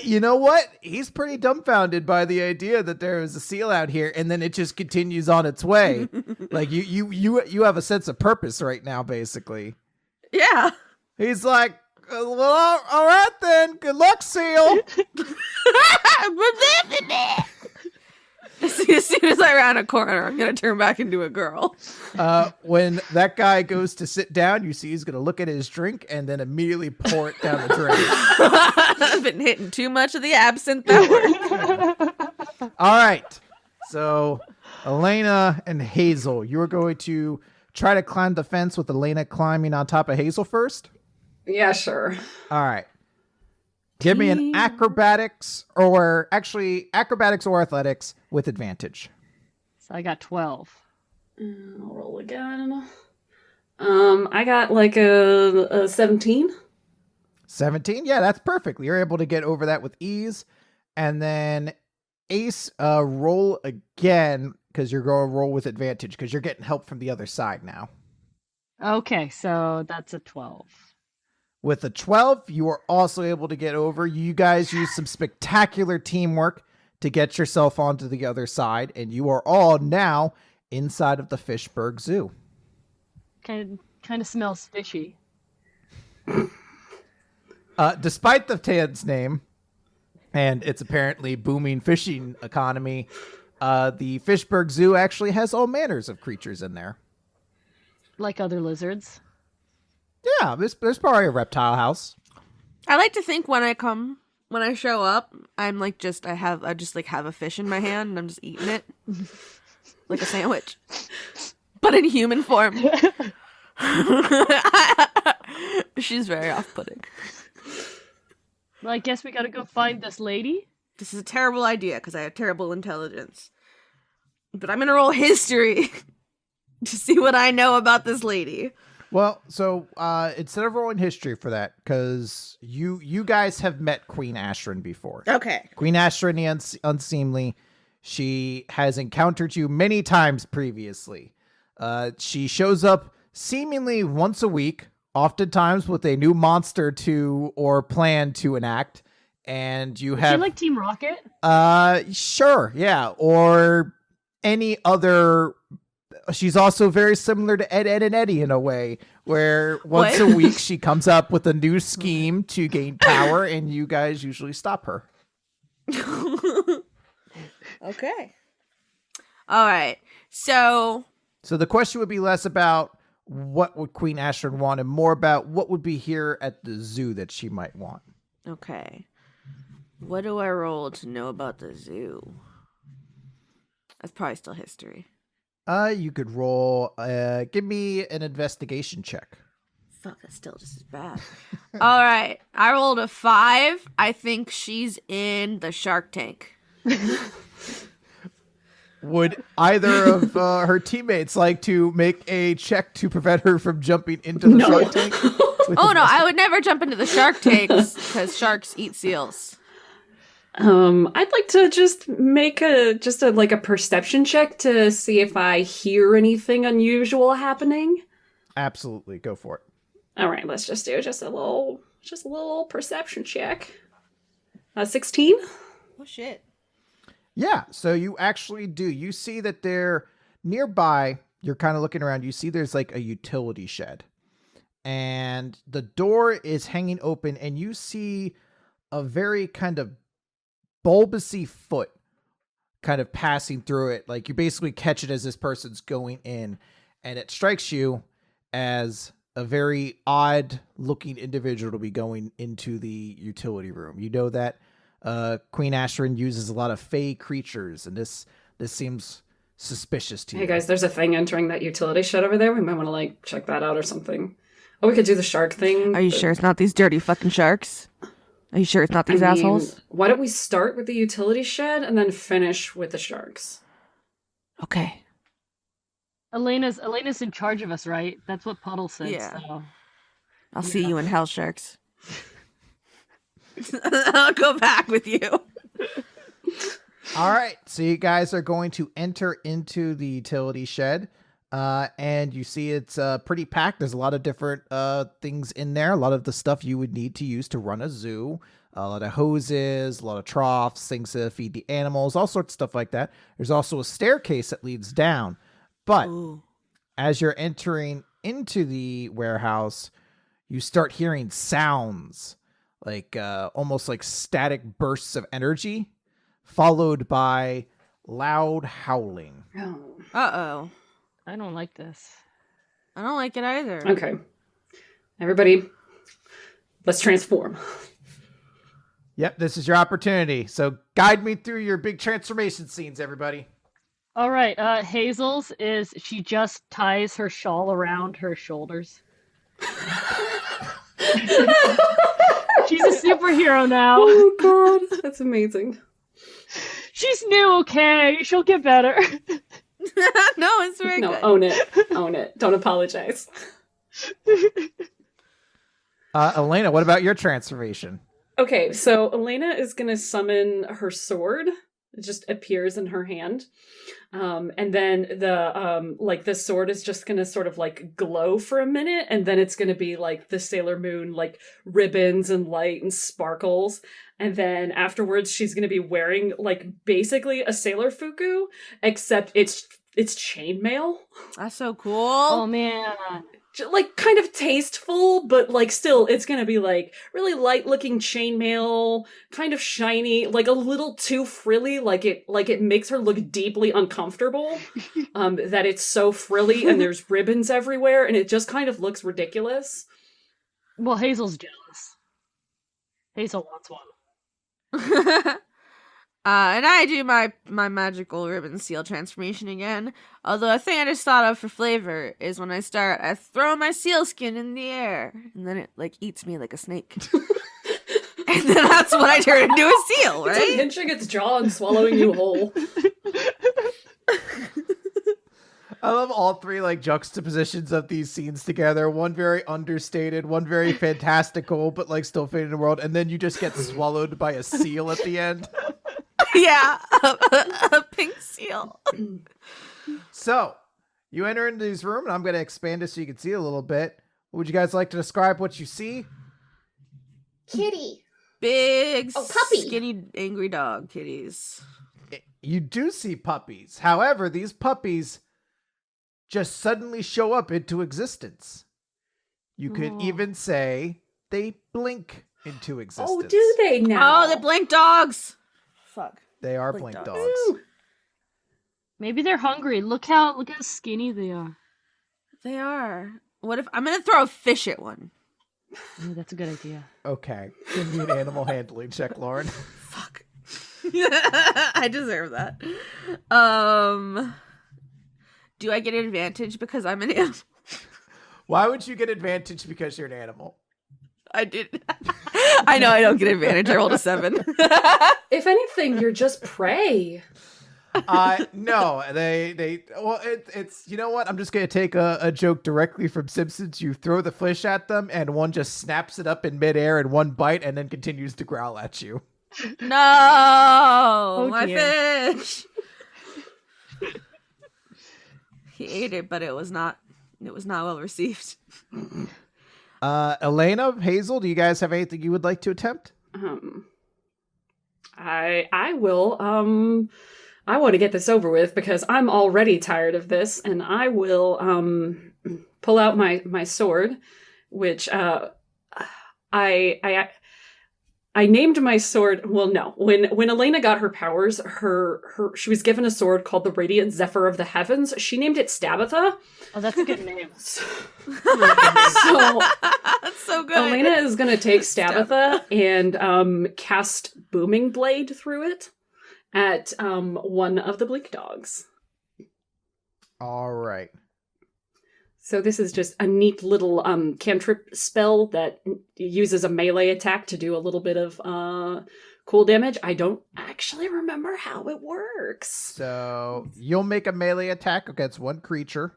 You know what? He's pretty dumbfounded by the idea that there is a seal out here, and then it just continues on its way. Like you have a sense of purpose right now, basically. Yeah. He's like, "Well, all right then. Good luck, seal." As soon as I round a corner, I'm gonna turn back into a girl. When that guy goes to sit down, you see he's gonna look at his drink and then immediately pour it down the drain. I've been hitting too much of the absinthe that work. All right. So, Elena and Hazel, you are going to try to climb the fence with Elena climbing on top of Hazel first? Yeah, sure. All right. Give me an acrobatics or athletics with advantage. So I got 12. I'll roll again. I got like a 17. 17? Yeah, that's perfect. You're able to get over that with ease. And then Ace, roll again, because you're going to roll with advantage, because you're getting help from the other side now. Okay, so that's a 12. With a 12, you are also able to get over. You guys use some spectacular teamwork to get yourself onto the other side, and you are all now inside of the Fishburg Zoo. Kind of smells fishy. Despite the Ted's name and its apparently booming fishing economy, the Fishburg Zoo actually has all manners of creatures in there. Like other lizards. Yeah, there's probably a reptile house. I like to think when I show up, I'm like I just have a fish in my hand and I'm just eating it like a sandwich, but in human form. She's very off-putting. Well, I guess we gotta go find this lady. This is a terrible idea because I have terrible intelligence. But I'm gonna roll history. to see what I know about this lady. Well, so instead of rolling history for that, because you guys have met Queen Ashrin before. Okay. Queen Ashrin the Unseemly, she has encountered you many times previously. She shows up seemingly once a week, oftentimes with a new monster or plan to enact. And you have... Is she like Team Rocket? Sure, yeah. Or any other... She's also very similar to Ed, and Eddie in a way, where once a week she comes up with a new scheme to gain power, and you guys usually stop her. Okay. All right. So the question would be less about what would Queen Ashrin want and more about what would be here at the zoo that she might want. Okay. What do I roll to know about the zoo? That's probably still history. You could roll, give me an investigation check. Fuck, that's still just as bad. All right. I rolled a 5. I think she's in the Shark Tank. Would either of her teammates like to make a check to prevent her from jumping into the Shark Tank? Oh, no, I would never jump into the Shark Tanks because sharks eat seals. I'd like to just make a perception check to see if I hear anything unusual happening. Absolutely, go for it. All right, let's just do just a little perception check. 16. Oh shit. Yeah, so you actually do. You see that they're nearby. You're kind of looking around. You see there's like a utility shed. And the door is hanging open, and you see a very kind of bulbousy foot kind of passing through it. Like you basically catch it as this person's going in, and it strikes you as a very odd looking individual to be going into the utility room. You know that Queen Ashrin uses a lot of fey creatures, and this seems suspicious to you. Hey guys, there's a thing entering that utility shed over there. We might want to check that out or something. Oh, we could do the shark thing. Are you sure it's not these dirty fucking sharks? Are you sure it's not these assholes? Why don't we start with the utility shed and then finish with the sharks? Okay. Elena's in charge of us, right? That's what Puddle said. Yeah. So. I'll see you in hell, sharks. I'll go back with you. All right, so you guys are going to enter into the utility shed, and you see it's pretty packed. There's a lot of different things in there, a lot of the stuff you would need to use to run a zoo, a lot of hoses, a lot of troughs, things to feed the animals, all sorts of stuff like that. There's also a staircase that leads down, but as you're entering into the warehouse, you start hearing sounds like almost like static bursts of energy, followed by loud howling. Oh. Uh-oh. I don't like this. I don't like it either. Okay. Everybody, let's transform. Yep, this is your opportunity. So guide me through your big transformation scenes, everybody. All right. Hazel's is she just ties her shawl around her shoulders. She's a superhero now. Oh god, that's amazing. She's new, okay? She'll get better. No, it's very good. Own it. Own it. Don't apologize. Elena, what about your transformation? Okay, so Elena is going to summon her sword. It just appears in her hand. And then the sword is just going to sort of glow for a minute. And then it's going to be like the Sailor Moon, ribbons and light and sparkles. And then afterwards she's going to be wearing basically a Sailor Fuku, except it's chainmail. That's so cool. Oh, man. Kind of tasteful, but still it's gonna be really light looking chainmail, kind of shiny, a little too frilly, it makes her look deeply uncomfortable. That it's so frilly and there's ribbons everywhere and it just kind of looks ridiculous. Well, Hazel's jealous. Hazel wants one. And I do my magical ribbon seal transformation again. Although a thing I just thought of for flavor is when I start, I throw my seal skin in the air, and then it eats me like a snake. And then that's when I turn into a seal, right? It's pinching its jaw and swallowing you whole. I love all three like juxtapositions of these scenes together. One very understated, one very fantastical, but like still fading in the world, and then you just get swallowed by a seal at the end. Yeah, a pink seal. So you enter into this room, and I'm going to expand it so you can see a little bit. Would you guys like to describe what you see? Kitty. Big, puppy. skinny, angry dog kitties. You do see puppies. However, these puppies just suddenly show up into existence. You could even say they blink into existence. Oh, do they now? Oh, they're blink dogs. Fuck. They are blink dogs. Ooh. Maybe they're hungry. Look how skinny they are. They are. What if I'm gonna throw a fish at one? Ooh, that's a good idea. Okay. Give me an animal handling check, Lauren. Fuck. I deserve that. Do I get an advantage because I'm an animal? Why would you get advantage because you're an animal? I did. I know I don't get advantage. I rolled a 7. If anything, you're just prey. No, it's you know what? I'm just gonna take a joke directly from Simpsons. You throw the fish at them, and one just snaps it up in midair in one bite, and then continues to growl at you. No, my dear. fish. He ate it, but it was not well received. Elena, Hazel, do you guys have anything you would like to attempt? I will. I want to get this over with because I'm already tired of this, and I will pull out my sword, which I named my sword. Well, no, when Elena got her powers, she was given a sword called the Radiant Zephyr of the Heavens. She named it Stabatha. Oh, that's a good name. So That's so good. Elena is going to take Stabatha and cast Booming Blade through it at one of the Bleak Dogs. All right. So this is just a neat little cantrip spell that uses a melee attack to do a little bit of cool damage. I don't actually remember how it works. So you'll make a melee attack against one creature,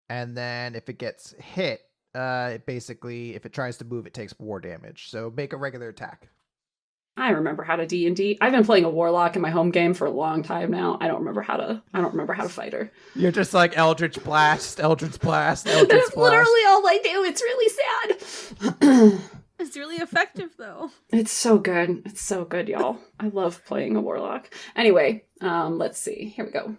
and then if it gets hit, it basically, if it tries to move, it takes more damage. So make a regular attack. I remember how to D&D. I've been playing a warlock in my home game for a long time now. I don't remember how to fight her. You're just like Eldritch Blast, Eldritch Blast, Eldritch That's Blast. literally all I do. It's really sad. It's really effective, though. It's so good. It's so good, y'all. I love playing a warlock. Anyway, let's see. Here we go.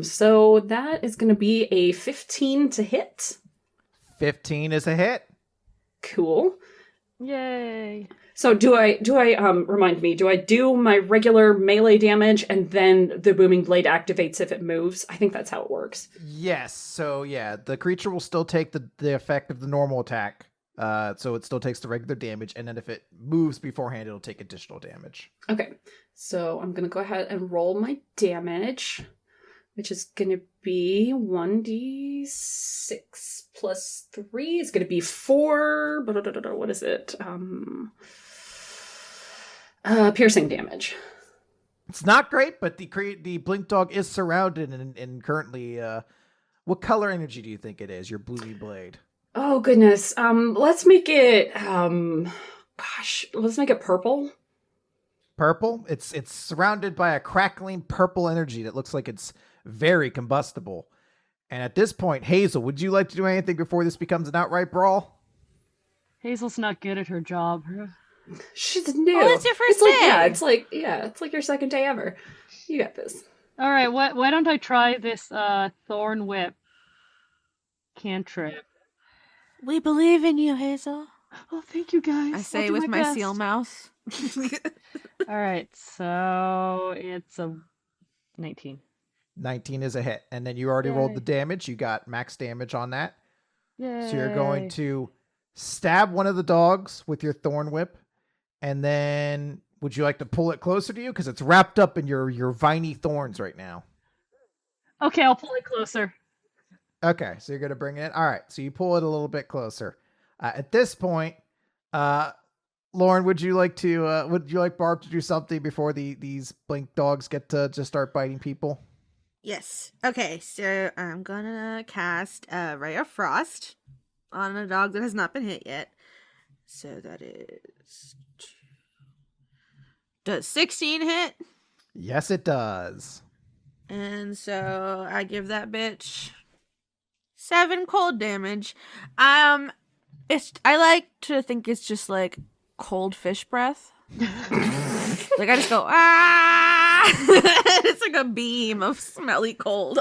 So that is going to be a 15 to hit. 15 is a hit. Cool. Yay. So do I remind me, do I do my regular melee damage and then the booming blade activates if it moves? I think that's how it works. Yes. So yeah, the creature will still take the effect of the normal attack. So it still takes the regular damage, and then if it moves beforehand, it'll take additional damage. Okay. So I'm going to go ahead and roll my damage, which is going to be 1d6 plus 3. It's going to be 4. What is it? Piercing damage. It's not great, but the blink dog is surrounded and currently. What color energy do you think it is? Your bluey blade. Oh goodness. Let's make it. Let's make it purple. Purple. It's surrounded by a crackling purple energy that looks like it's very combustible. And at this point, Hazel, would you like to do anything before this becomes an outright brawl? Hazel's not good at her job. She's new. Oh, it's your first It's like, day. it's like your second day ever. You got this. All right, why don't I try this thorn whip cantrip? We believe in you, Hazel. Oh, thank you guys. I say I'll do with my best. seal mouse. All right, so it's a 19. 19 is a hit. And then you already rolled Yay. the damage. You got max damage on that. Yay. So you're going to stab one of the dogs with your thorn whip. And then would you like to pull it closer to you? Because it's wrapped up in your viney thorns right now. Okay, I'll pull it closer. Okay, so you're going to bring it in. All right, so you pull it a little bit closer. At this point, Lauren, would you like Barb to do something before these blink dogs get to just start biting people? Yes. Okay, so I'm gonna cast Ray of Frost on a dog that has not been hit yet. So that is... Does 16 hit? Yes, it does. And so I give that bitch 7 cold damage. I like to think it's just like cold fish breath. Like I just go it's like a beam of smelly cold.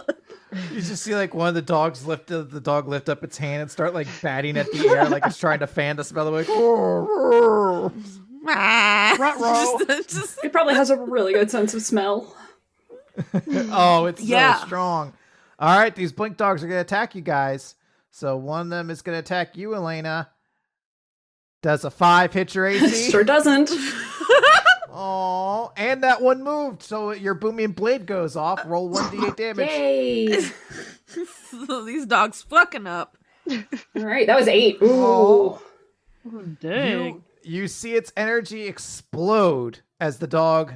You just see like one of the dogs lift up its hand and start like batting at the air like it's trying to fan the smell of like. It probably has a really good sense of smell. Oh, it's so strong. All right, these blink dogs are going to attack you guys. So one of them is going to attack you, Elena. Does a 5 hit your AC? Sure doesn't. Oh, and that one moved. So your booming blade goes off. Roll 1d8 damage. Yay. So these dogs fucking up. All right, that was 8. Ooh. Oh. Oh, dang. You see its energy explode as the dog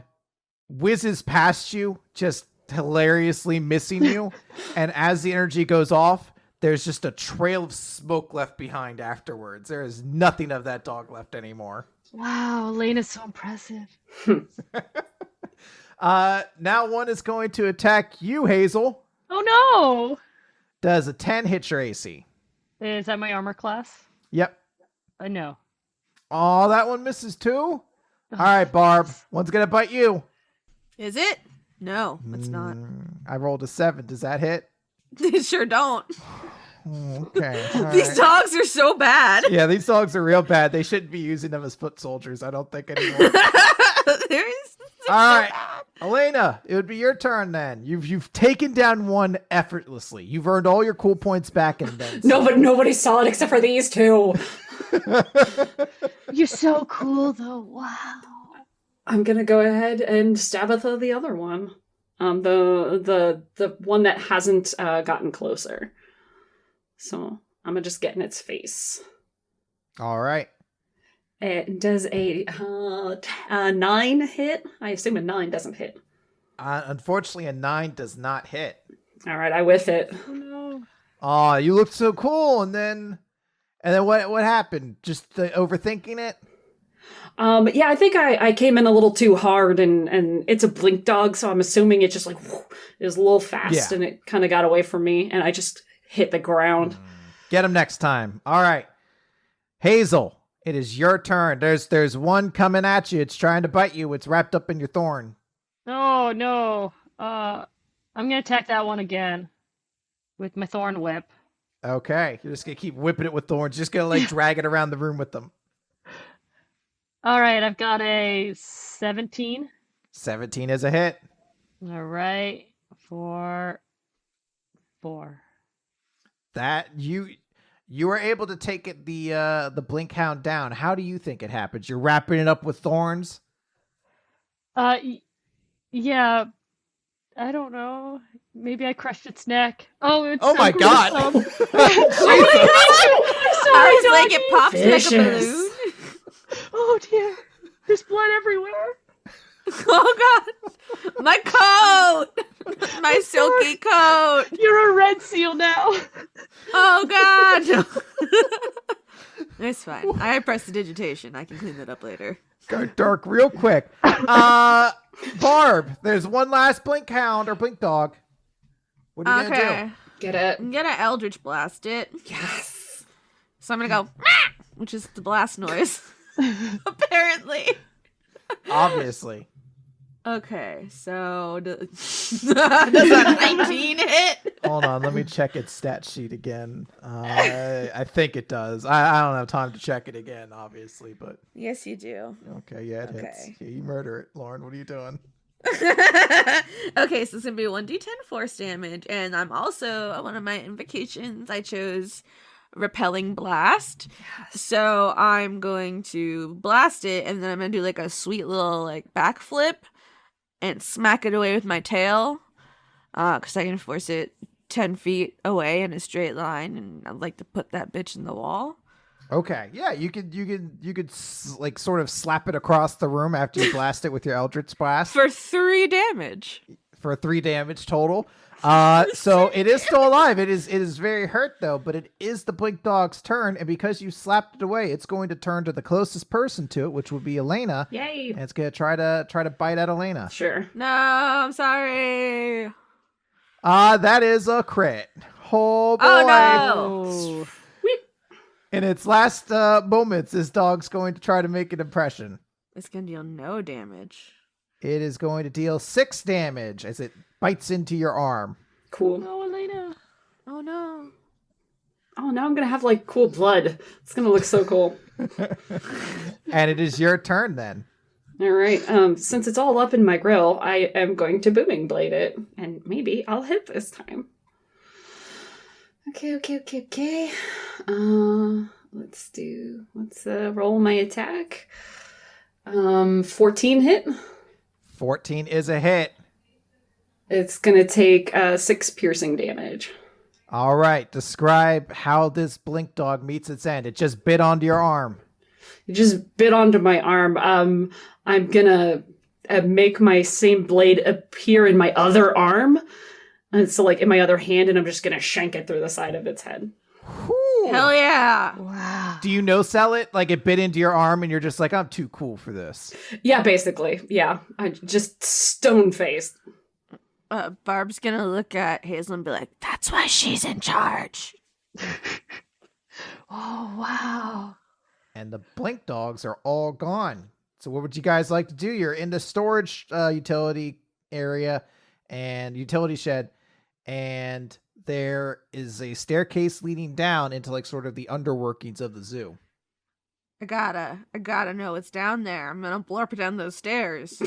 whizzes past you, just hilariously missing you. And as the energy goes off, there's just a trail of smoke left behind afterwards. There is nothing of that dog left anymore. Wow, Elena's so impressive. Now one is going to attack you, Hazel. Oh Does a 10 hit your AC? no! Is that my armor class? Yep. No. Oh, that one misses too? All right, Barb. One's going to bite you. Is it? No, it's not. I rolled a 7. Does that hit? They sure don't. Okay. All These right. dogs are so bad. Yeah, these dogs are real bad. They shouldn't be using them as foot soldiers, I don't think, anymore. They're All right, so bad. Elena, it would be your turn then. You've taken down one effortlessly. You've earned all your cool points back and then some. No, but nobody saw it except for these two. You're so cool, though. Wow. I'm gonna go ahead and stab at the other one. The one that hasn't gotten closer. So I'm gonna just get in its face. All right. It does a 9 hit. I assume a 9 doesn't hit. Unfortunately, a 9 does not hit. All right, I whiff it. Oh no. Oh, you looked so cool, and then what happened? Just overthinking it? Yeah, I think I came in a little too hard, and it's a blink dog, so I'm assuming it just like it was a little fast, Yeah. and it kind of got away from me, and I just hit the ground. Get him next time. All right, Hazel, it is your turn. There's one coming at you. It's trying to bite you. It's wrapped up in your thorn. Oh no. I'm gonna attack that one again with my thorn whip. Okay, you're just gonna keep whipping it with thorns. Just gonna like drag it around the room with them. All right, I've got a 17. 17 is a hit. All right, for 4. That you were able to take it the blink hound down. How do you think it happens? You're wrapping it up with thorns. Yeah, I don't know. Maybe I crushed its neck. Oh, it's Oh so my God. gruesome. I was like, it pops like a Vicious. balloon. Oh dear, there's blood everywhere. Oh God, my coat, my silky coat. You're a red seal now. Oh God. It's fine. I have prestidigitation. I can clean that up later. Go dark real quick. Barb, there's one last blink hound or blink dog. What are you gonna Okay, Get it? I'm gonna Eldritch blast it. Yes. So I'm gonna go, "Mah!" which is the blast noise. Apparently. do? Obviously. Okay, so does a 19 hit? Hold on, let me check its stat sheet again. I think it does. I don't have time to check it again, obviously, but Yes, you do. okay, yeah, it hits. Okay. Yeah, you murder it, Lauren. What are you doing? Okay, so it's gonna be 1d10 force damage, and I'm also one of my invocations. I chose repelling blast, so I'm going to blast it, and then I'm gonna do like a sweet little like backflip and smack it away with my tail, because I can force it 10 feet away in a straight line, and I'd like to put that bitch in the wall. Okay, yeah, you could like sort of slap it across the room after you blast it with your Eldritch Blast For 3 damage. for 3 damage total. So it is still alive. It is very hurt though, but it is the blink dog's turn, and because you slapped it away, it's going to turn to the closest person to it, which would be Elena. Yay! And it's gonna try to bite at Elena. Sure. No, I'm sorry. That is a crit. Oh boy. Oh no. In its last moments, this dog's going to try to make an impression. It's gonna deal no damage. It is going to deal 6 damage as it bites into your arm. Cool. No, Elena. Oh no. Oh, now I'm gonna have like cool blood. It's gonna look so cool. And it is your turn then. All right. Since it's all up in my grill, I am going to booming blade it, and maybe I'll hit this time. Okay. Let's roll my attack. 14 hit. 14 is a hit. It's gonna take 6 piercing damage. All right. Describe how this blink dog meets its end. It just bit onto your arm. It just bit onto my arm. I'm gonna make my same blade appear in my other arm. And so like in my other hand, and I'm just gonna shank it through the side of its head. Whew. Hell yeah. Wow. Do you no-sell it? Like it bit into your arm and you're just like, I'm too cool for this. Yeah, basically. Yeah. I just stone-faced. Barb's gonna look at Hazel and be like, "That's why she's in charge." Oh, wow. And the blink dogs are all gone. So what would you guys like to do? You're in the storage utility area and utility shed, and there is a staircase leading down into like sort of the underworkings of the zoo. I gotta know what's down there. I'm gonna blorp down those stairs.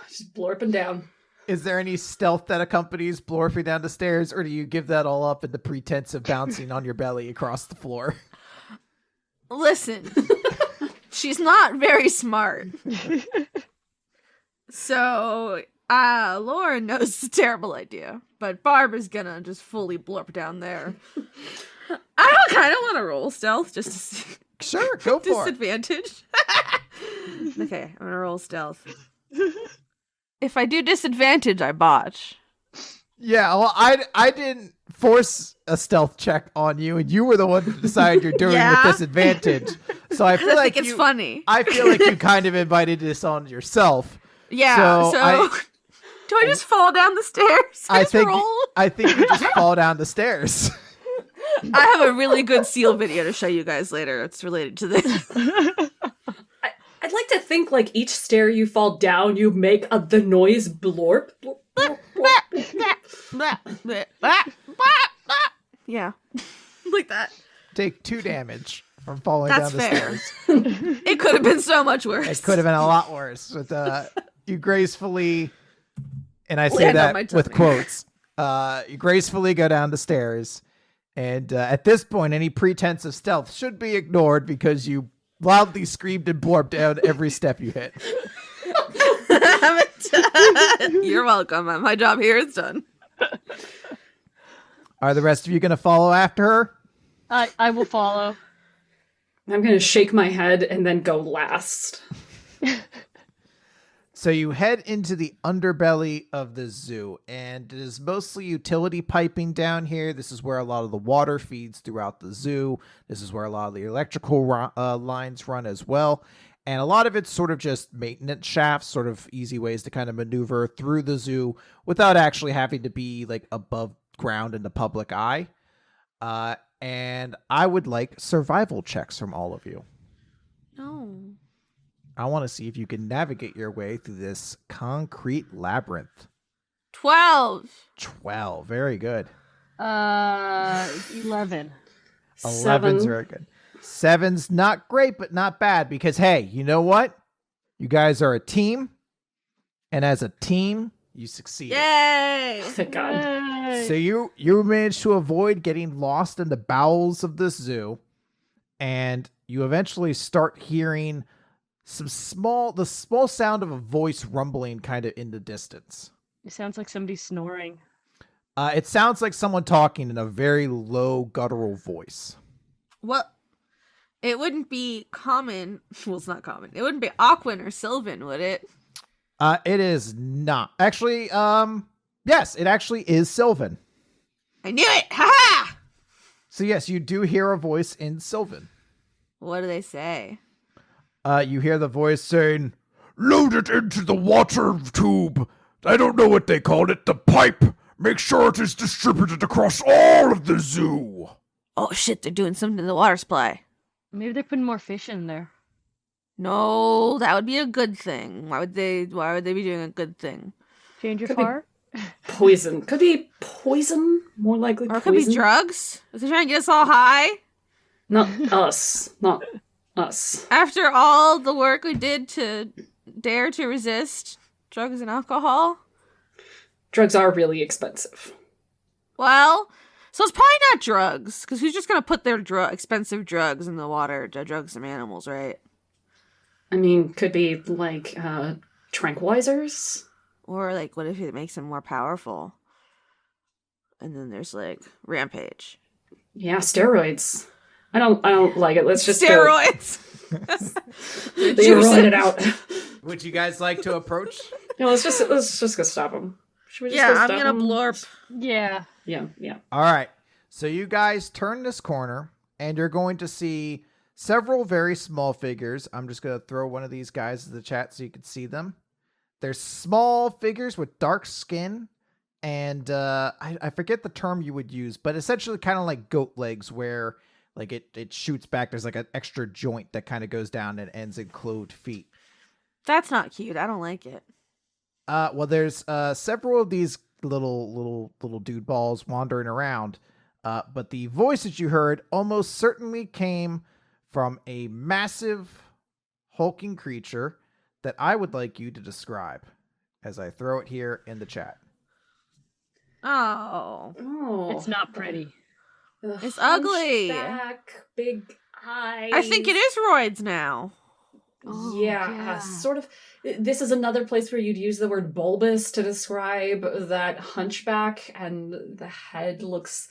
Just blorping down. Is there any stealth that accompanies blorping down the stairs, or do you give that all up in the pretense of bouncing on your belly across the floor? Listen, she's not very smart. So, Lauren knows it's a terrible idea, but Barb is gonna just fully blorp down there. I don't kind of want to roll stealth just to see. Sure, go for it. Disadvantage. Okay, I'm gonna roll stealth. If I do disadvantage, I botch. Yeah, well, I didn't force a stealth check on you, and you were the one to decide you're doing Yeah? with disadvantage. So I feel I like think it's you, funny. I feel like you kind of invited this on yourself. Yeah, So do I just fall down the stairs? I Just think roll? I think you just fall down the stairs. I have a really good seal video to show you guys later. It's related to this. I'd like to think like each stair you fall down, you make the noise blorp. Blorp, blorp, blorp. Yeah, like that. Take 2 damage from falling That's down the fair. stairs. It could have been so much worse. It could have been a lot worse. But you gracefully, and I say Land on my that with tummy. quotes, you gracefully go down the stairs. And at this point, any pretense of stealth should be ignored because you loudly screamed and blorped down every step you hit. You're welcome. My job here is done. Are the rest of you going to follow after her? I will follow. I'm gonna shake my head and then go last. So you head into the underbelly of the zoo, and it is mostly utility piping down here. This is where a lot of the water feeds throughout the zoo. This is where a lot of the electrical lines run as well. And a lot of it's sort of just maintenance shafts, sort of easy ways to kind of maneuver through the zoo without actually having to be like above ground in the public eye. And I would like survival checks from all of you. No. I want to see if you can navigate your way through this concrete labyrinth. 12. 12. Very good. 11. 11's very good. 7's not great, but not bad because, hey, you know what? You guys are a team. And as a team, you succeed. Yay! Thank God. Yay. So you managed to avoid getting lost in the bowels of this zoo. And you eventually start hearing the small sound of a voice rumbling kind of in the distance. It sounds like somebody's snoring. It sounds like someone talking in a very low guttural voice. Well, it wouldn't be common. Well, it's not common. It wouldn't be Aquan or Sylvan, would it? It is not. Actually, yes, it actually is Sylvan. I knew it! Ha-ha! So yes, you do hear a voice in Sylvan. What do they say? You hear the voice saying, "Load it into the water tube. I don't know what they called it. The pipe. Make sure it is distributed across all of the zoo." Oh shit, they're doing something to the water supply. Maybe they're putting more fish in there. No, that would be a good thing. Why would they be doing a good thing? Change your Could be- heart? Poison. Could be poison. More likely Or it poison. could be drugs? Is they trying to get us all high? Not us. Not us. After all the work we did to dare to resist drugs and alcohol? Drugs are really expensive. Well, so it's probably not drugs, because who's just going to put their expensive drugs in the water to drug some animals, right? I mean, could be like tranquilizers. Or, like, what if it makes them more powerful? And then there's, like, rampage. Yeah, steroids. I don't like it. Let's just Steroids! Go. They rolled it out. Would you guys like to approach? Yeah, let's just go stop them. Should we just Yeah, go I'm stop gonna 'em? blorp. Yeah. Yeah. All right. So you guys turn this corner, and you're going to see several very small figures. I'm just going to throw one of these guys in the chat so you can see them. They're small figures with dark skin, and I forget the term you would use, but essentially kind of like goat legs, where like it shoots back. There's like an extra joint that kind of goes down and ends in clothed feet. That's not cute. I don't like it. Well, there's several of these little dude balls wandering around, but the voice that you heard almost certainly came from a massive hulking creature that I would like you to describe as I throw it here in the chat. Oh. Oh, It's not pretty. It's ugly. Hunchback, big eyes. I think it is roids now. Oh, Yeah, yeah. sort of. This is another place where you'd use the word bulbous to describe that hunchback, and the head looks.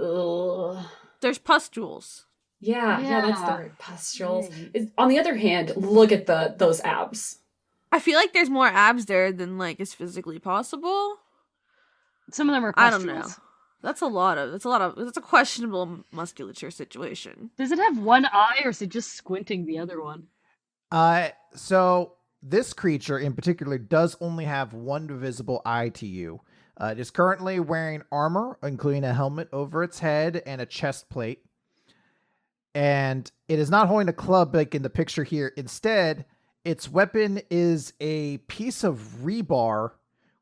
Ugh. There's pustules. Yeah, that's the Yeah. word. Pustules. Right. On the other hand, look at those abs. I feel like there's more abs there than like is physically possible. Some of them are I don't know. pustules. That's a questionable musculature situation. Does it have one eye, or is it just squinting the other one? So this creature in particular does only have one visible eye to you. It is currently wearing armor, including a helmet over its head and a chest plate. And it is not holding a club like in the picture here. Instead, its weapon is a piece of rebar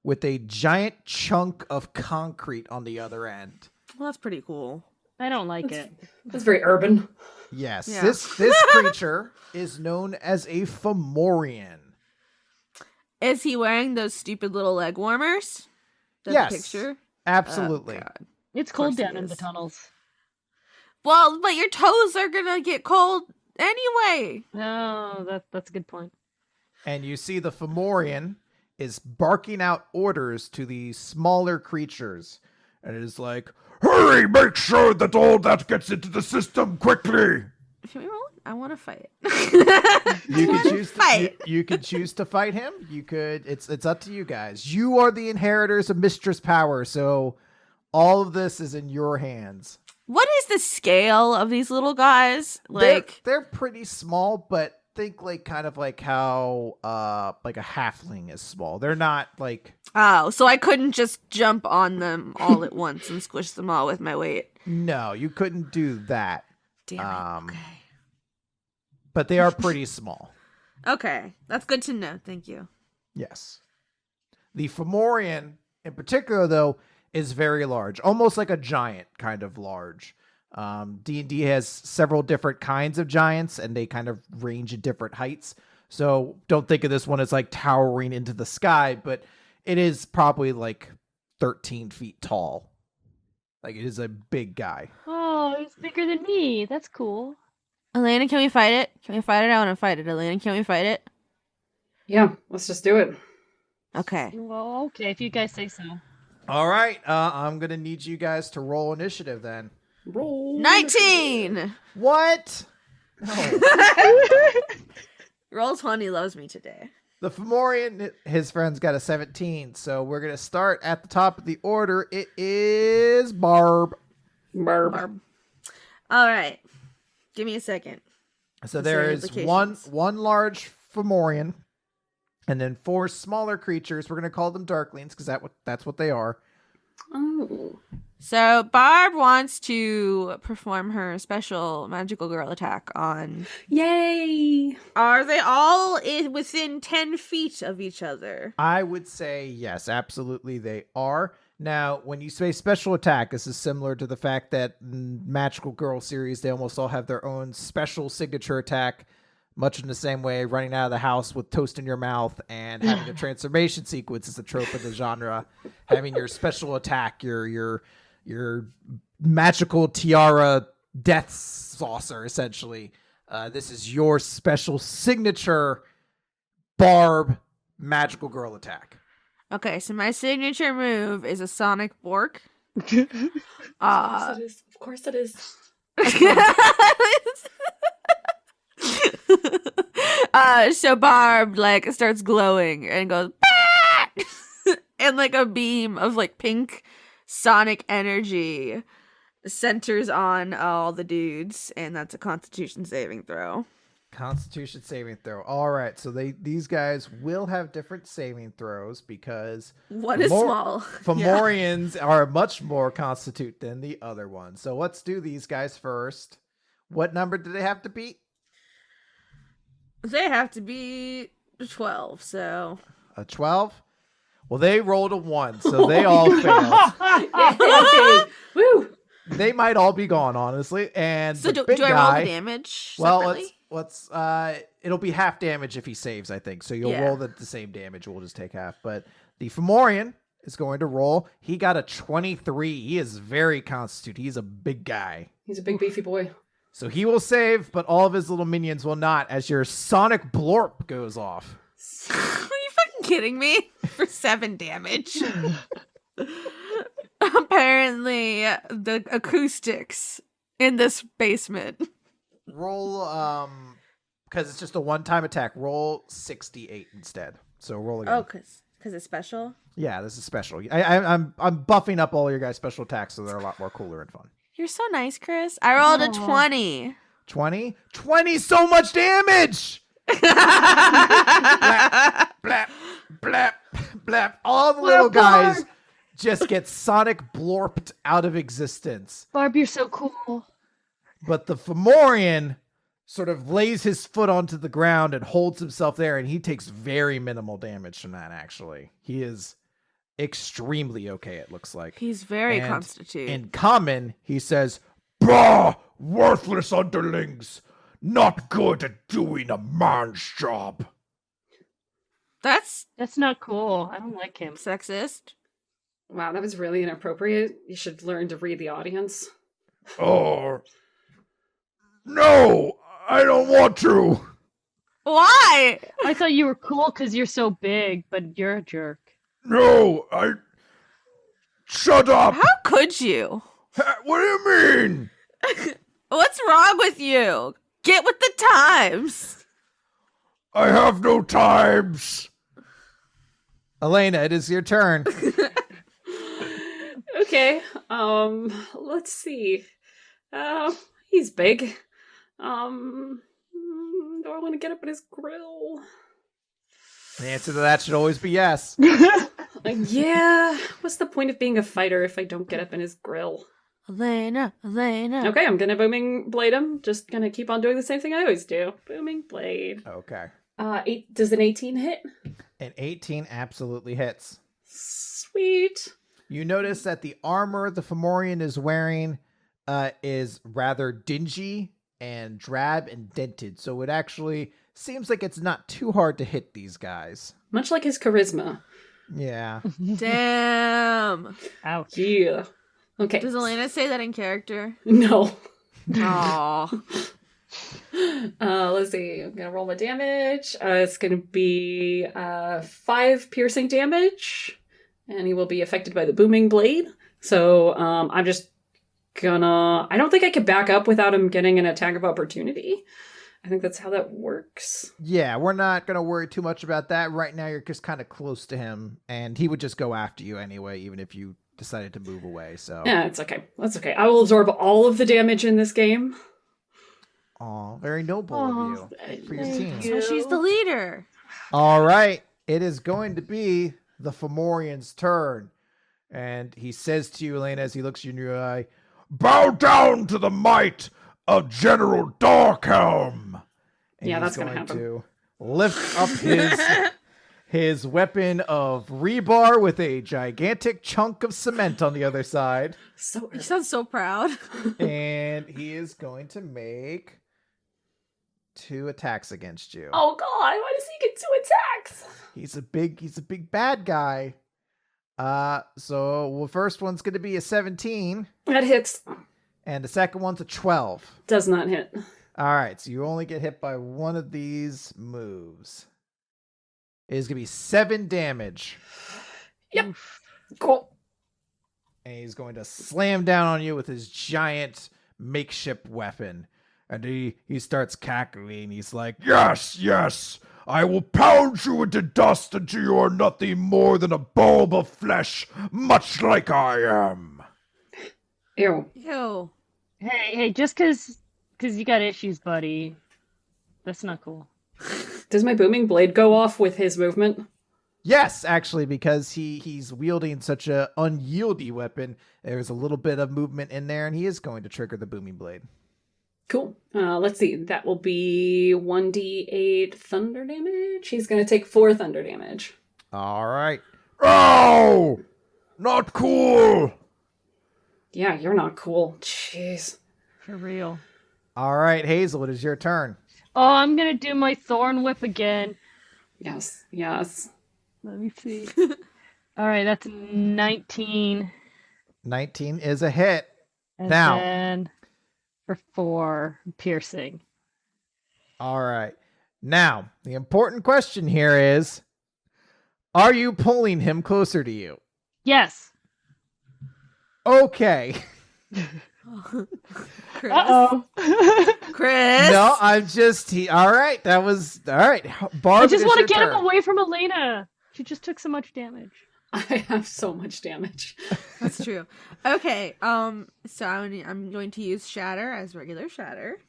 with a giant chunk of concrete on the other end. Well, that's pretty cool. I don't like it. That's very urban. Yes, Yeah. this creature is known as a Fomorian. Is he wearing those stupid little leg warmers? Is that Yes. the picture? Absolutely. Oh, God. It's cold course it down in the is. tunnels. Well, but your toes are gonna get cold anyway. Oh, that's a good point. And you see the Fomorian is barking out orders to the smaller creatures. And it is like, "Hurry, make sure that all that gets into the system quickly." Can we roll? I want to fight. You can choose to fight. you can choose to fight him. You could it's up to you guys. You are the inheritors of Mistress Power, so all of this is in your hands. What is the scale of these little guys? Like, they're pretty small, but think like kind of like how like a halfling is small. They're not like oh, so I couldn't just jump on them all at once and squish them all with my weight. no, you couldn't do that. Damn it. But they are pretty small. Okay, that's good to know. Thank you. Yes. The Fomorian in particular though is very large, almost like a giant kind of large. D&D has several different kinds of giants and they kind of range at different heights. So don't think of this one as like towering into the sky, but it is probably like 13 feet tall. Like it is a big guy. Oh, it's bigger than me. That's cool. Elena, can we fight it? Can we fight it? I want to fight it. Elena, can we fight it? Yeah, let's just do it. Okay. Well, okay, if you guys say so. All right. I'm going to need you guys to roll initiative then. Roll. 19! What? No. Roll 20 loves me today. The Fomorian, his friends got a 17, so we're going to start at the top of the order. It is Barb. Barb. All right. Give me a second. So there is one large Fomorian, and then 4 smaller creatures. We're going to call them Darklings, because that's what they are. Oh. So Barb wants to perform her special magical girl attack on... Yay! Are they all within 10 feet of each other? I would say yes, absolutely they are. Now, when you say special attack, this is similar to the fact that in Magical Girl series, they almost all have their own special signature attack, much in the same way running out of the house with toast in your mouth and having a transformation sequence is a trope in the genre. Having your special attack, your magical tiara death saucer, essentially. This is your special signature Barb Magical Girl attack. Okay, so my signature move is a sonic bork. Of course it is. Of course it is. So Barb like starts glowing and goes bah! And like a beam of like pink sonic energy centers on all the dudes, and that's a Constitution saving throw. Constitution saving throw. All right, so these guys will have different saving throws because One is small. Fomorians are much more constitute than the other one. So let's do these guys first. What number do they have to beat? They have to be 12, so... A 12? Well, they rolled a 1, so they all failed. Yay! Woo! They might all be gone, honestly. And So the do big I roll guy, the damage well, separately? let's it'll be half damage if he saves, I think. So you'll Yeah. roll the same damage. We'll just take half. But the Fomorian is going to roll. He got a 23. He is very constitute. He's a big guy. He's a big beefy boy. So he will save, but all of his little minions will not, as your sonic blorp goes off. Are you fucking kidding me? For 7 damage. Apparently, the acoustics in this basement. Roll, because it's just a one-time attack. Roll 68 instead. So roll again. Oh, because it's special? Yeah, this is special. I'm buffing up all your guys' special attacks so they're a lot more cooler and fun. You're so nice, Chris. I rolled a 20. 20? 20 so much damage! Blap, blap, blap. All the little guys just get sonic blorped out of existence. Barb, you're so cool. But the Fomorian sort of lays his foot onto the ground and holds himself there, and he takes very minimal damage from that, actually. He is extremely okay, it looks like. He's very And constitute. In common, he says, "Bah, worthless underlings, not good at doing a man's job." That's That's not cool. I don't like him. sexist. Wow, that was really inappropriate. You should learn to read the audience. Oh, no, I don't want to. Why? I thought you were cool because you're so big, but you're a jerk. No, shut up. How could you? What do you mean? What's wrong with you? Get with the times. I have no times. Elena, it is your turn. Okay, let's see. He's big. Do I want to get up in his grill? The answer to that should always be yes. Yeah. What's the point of being a fighter if I don't get up in his grill? Elena. Okay, I'm gonna booming blade him. Just gonna keep on doing the same thing I always do. Booming blade. Okay. 8. Does an 18 hit? An 18 absolutely hits. Sweet. You notice that the armor the Fomorian is wearing is rather dingy and drab and dented, so it actually seems like it's not too hard to hit these guys. Much like his charisma. Yeah. Damn. Ouch. Yeah. Okay. Does Elena say that in character? No. Oh. Let's see. I'm gonna roll my damage. It's gonna be 5 piercing damage, and he will be affected by the booming blade. So I'm just gonna. I don't think I could back up without him getting an attack of opportunity. I think that's how that works. Yeah, we're not going to worry too much about that. Right now, you're just kind of close to him, and he would just go after you anyway, even if you decided to move away. So, Yeah, it's okay. That's okay. I will absorb all of the damage in this game. aw, very noble of you for your team. So she's the leader. All right, it is going to be the Fomorian's turn. And he says to you, Elena, as he looks you in your eye, bow down to the might of General Darkhelm. And Yeah, that's going gonna happen. to lift up his weapon of rebar with a gigantic chunk of cement on the other side. So You sound so proud. And he is going to make 2 attacks against you. Oh God! Why does he get 2 attacks? He's a big bad guy. So the first one's going to be a 17, That hits. and the second one's a 12. Does not hit. All right, so you only get hit by one of these moves. It is going to be 7 damage, Yep. Cool. and he's going to slam down on you with his giant makeshift weapon. And he starts cackling. He's like, yes, yes, I will pound you into dust until you are nothing more than a bulb of flesh, much like I am. Ew. Ew. Hey, just because you got issues, buddy, that's not cool. Does my booming blade go off with his movement? Yes, actually, because he's wielding such a unyieldy weapon, there's a little bit of movement in there, and he is going to trigger the booming blade. Cool. Let's see. That will be 1d8 thunder damage. He's going to take 4 thunder damage. All right. Oh, not cool. Yeah, you're not cool. Jeez. For real. All right, Hazel, it is your turn. Oh, I'm gonna do my Thorn Whip again. Yes. Yes. Let me see. All right, that's 19. 19 is a hit. And Now. then for 4 piercing. All right. Now, the important question here is, are you pulling him closer to you? Yes. Okay. Chris. Uh-oh. Chris. No, I'm just all right. That was all right. Barb, I just want want to get him away from Elena. She just took so much damage. I have so much damage. That's true. Okay. So I'm going to use Shatter as regular Shatter.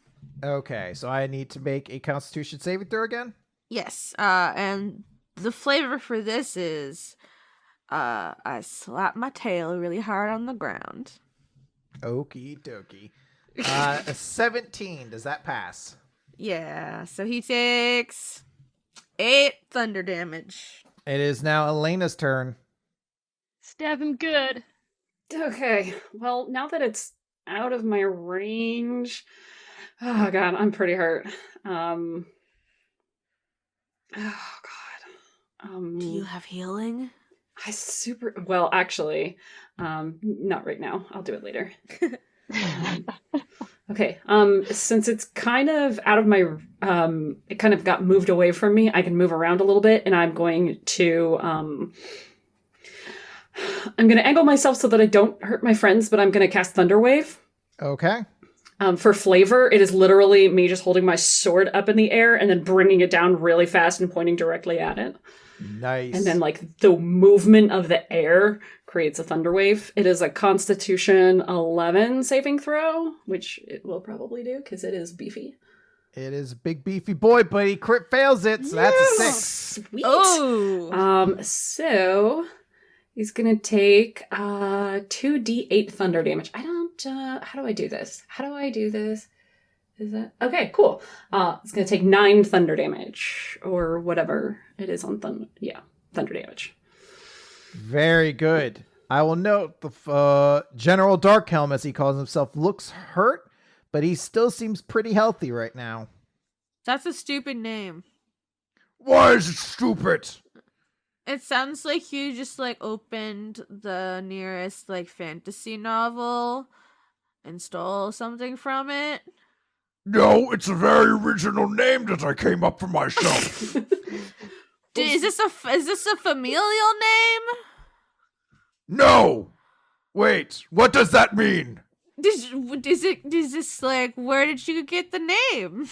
Okay, so I need to make a Constitution saving throw again. Yes. And the flavor for this is, I slap my tail really hard on the ground. Okie dokie. A 17. Does that pass? Yeah. So he takes 8 thunder damage. It is now Elena's turn. Stab him good. Okay. Well, now that it's out of my range, oh God, I'm pretty hurt. Oh God. Do you have healing? Well, actually, not right now. I'll do it later. Okay. Since it's kind of out of my, it kind of got moved away from me. I can move around a little bit, and I'm going to, I'm going to angle myself so that I don't hurt my friends, but I'm going to cast Thunder Wave. Okay. For flavor, it is literally me just holding my sword up in the air and then bringing it down really fast and pointing directly at it. Nice. And then, like, the movement of the air creates a thunder wave. It is a Constitution 11 saving throw, which it will probably do because it is beefy. It is a big beefy boy, but he crit fails it, so that's a 6. Sweet. Oh. So he's gonna take 2d8 thunder damage. I don't. How do I do this? Is that okay? Cool. It's gonna take 9 thunder damage or whatever it is on thunder. Yeah, thunder damage. Very good. I will note the General Darkhelm, as he calls himself, looks hurt, but he still seems pretty healthy right now. That's a stupid name. Why is it stupid? It sounds like you just like opened the nearest like fantasy novel and stole something from it. No, it's a very original name that I came up for myself. Is this a familial name? No! Wait, what does that mean? Is this like, where did you get the name?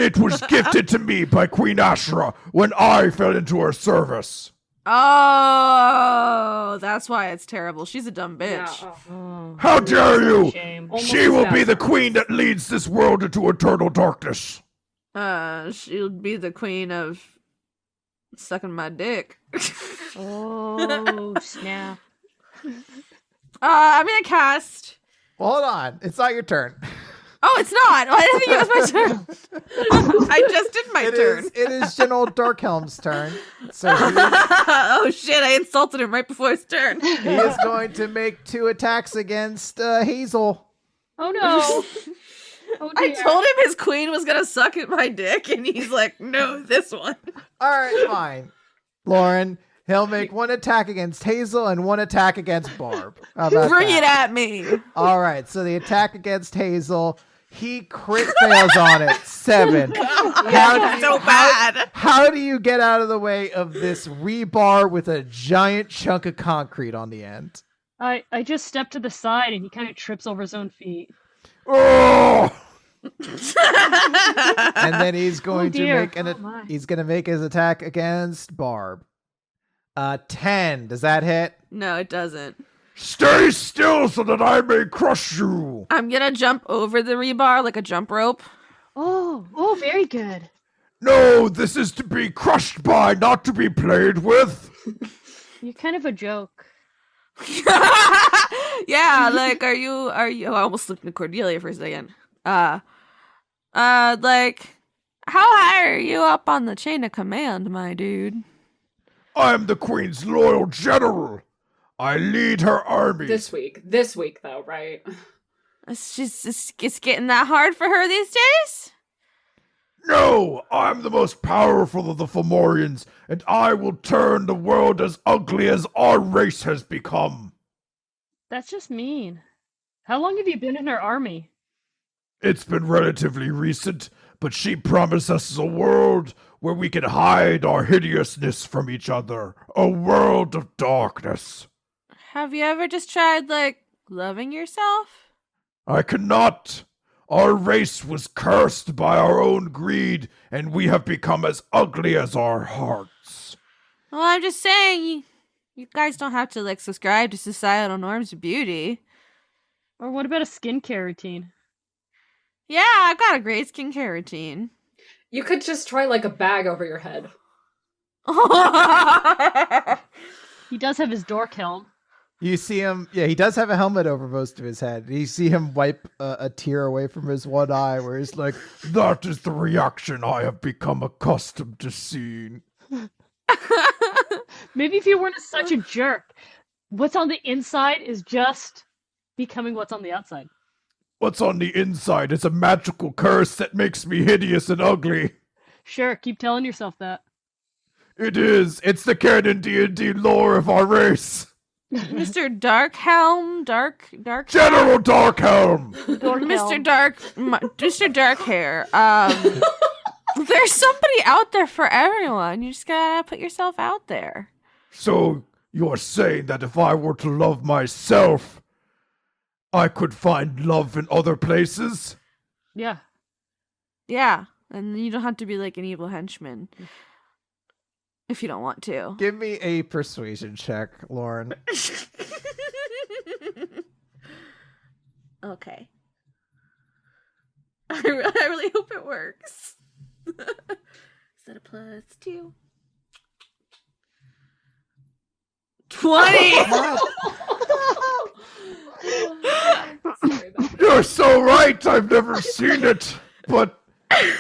It was gifted to me by Queen Ashra when I fell into her service. Oh, that's why it's terrible. She's a dumb bitch. Yeah, Oh, How dare such a you! shame. Almost She as will bad be the as queen that leads this world into eternal darkness. She'll be the queen of sucking my dick. Oh, snap. I'm gonna cast. Well, hold on. It's not your turn. Oh, it's not. Oh, I didn't think it was my turn. I just did my turn. It is General Darkhelm's turn. So Oh shit! I insulted him right before his turn. he is going to make 2 attacks against Hazel. Oh no. Oh I dear. told him his queen was gonna suck at my dick, and he's like, "No, this one." All right, fine. Lauren, he'll make 1 attack against Hazel and 1 attack against Barb. How about Bring that? it at me. All right, so the attack against Hazel, he crit fails on it. 7. So bad. How do you get out of the way of this rebar with a giant chunk of concrete on the end? I just stepped to the side and he kind of trips over his own feet. Oh! And then he's going to dear. make Oh, my. he's going to make his attack against Barb. 10. Does that hit? No, it doesn't. Stay still so that I may crush you. I'm gonna jump over the rebar like a jump rope. Oh, very good. No, this is to be crushed by, not to be played with. You're kind of a joke. Yeah, like, are you? Oh, I almost looked at Cordelia for a second. Like, how high are you up on the chain of command, my dude? I am the Queen's loyal general. I lead her army. This week, though, right? It's getting that hard for her these days? No, I'm the most powerful of the Fomorians, and I will turn the world as ugly as our race has become. That's just mean. How long have you been in her army? It's been relatively recent, but she promised us a world where we can hide our hideousness from each other. A world of darkness. Have you ever just tried, like, loving yourself? I cannot. Our race was cursed by our own greed, and we have become as ugly as our hearts. Well, I'm just saying, you guys don't have to, like, subscribe to societal norms of beauty. Or what about a skincare routine? Yeah, I've got a great skincare routine. You could just try like a bag over your head. He does have his dork helm. You see him, yeah, he does have a helmet over most of his head. You see him wipe a tear away from his one eye where he's like, that is the reaction I have become accustomed to seeing. Maybe if you weren't such a jerk, what's on the inside is just becoming what's on the outside. What's on the inside is a magical curse that makes me hideous and ugly. Sure, keep telling yourself that. It is. It's the canon D&D lore of our race. Mr. Darkhelm, Dark General Darkhelm! Dork Mr. helm. Mr. Darkhair. There's somebody out there for everyone. You just gotta put yourself out there. So, you're saying that if I were to love myself, I could find love in other places? Yeah. Yeah, and you don't have to be like an evil henchman if you don't want to. Give me a persuasion check, Lauren. Okay. I really hope it works. Is that a +2? 20! You're so right, I've never seen it. But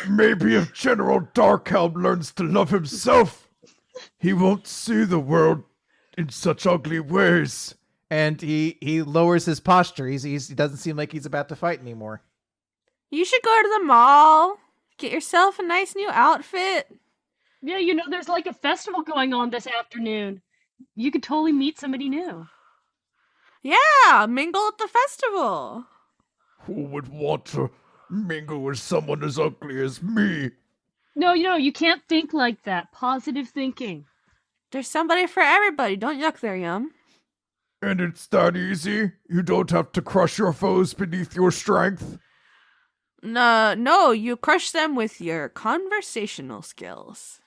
maybe if General Darkhelm learns to love himself, he won't see the world in such ugly ways. And he lowers his posture. He doesn't seem like he's about to fight anymore. You should go to the mall. Get yourself a nice new outfit. Yeah, you know, there's like a festival going on this afternoon. You could totally meet somebody new. Yeah, mingle at the festival. Who would want to mingle with someone as ugly as me? No, you can't think like that. Positive thinking. There's somebody for everybody. Don't yuck their yum. And it's that easy? You don't have to crush your foes beneath your strength? No, you crush them with your conversational skills.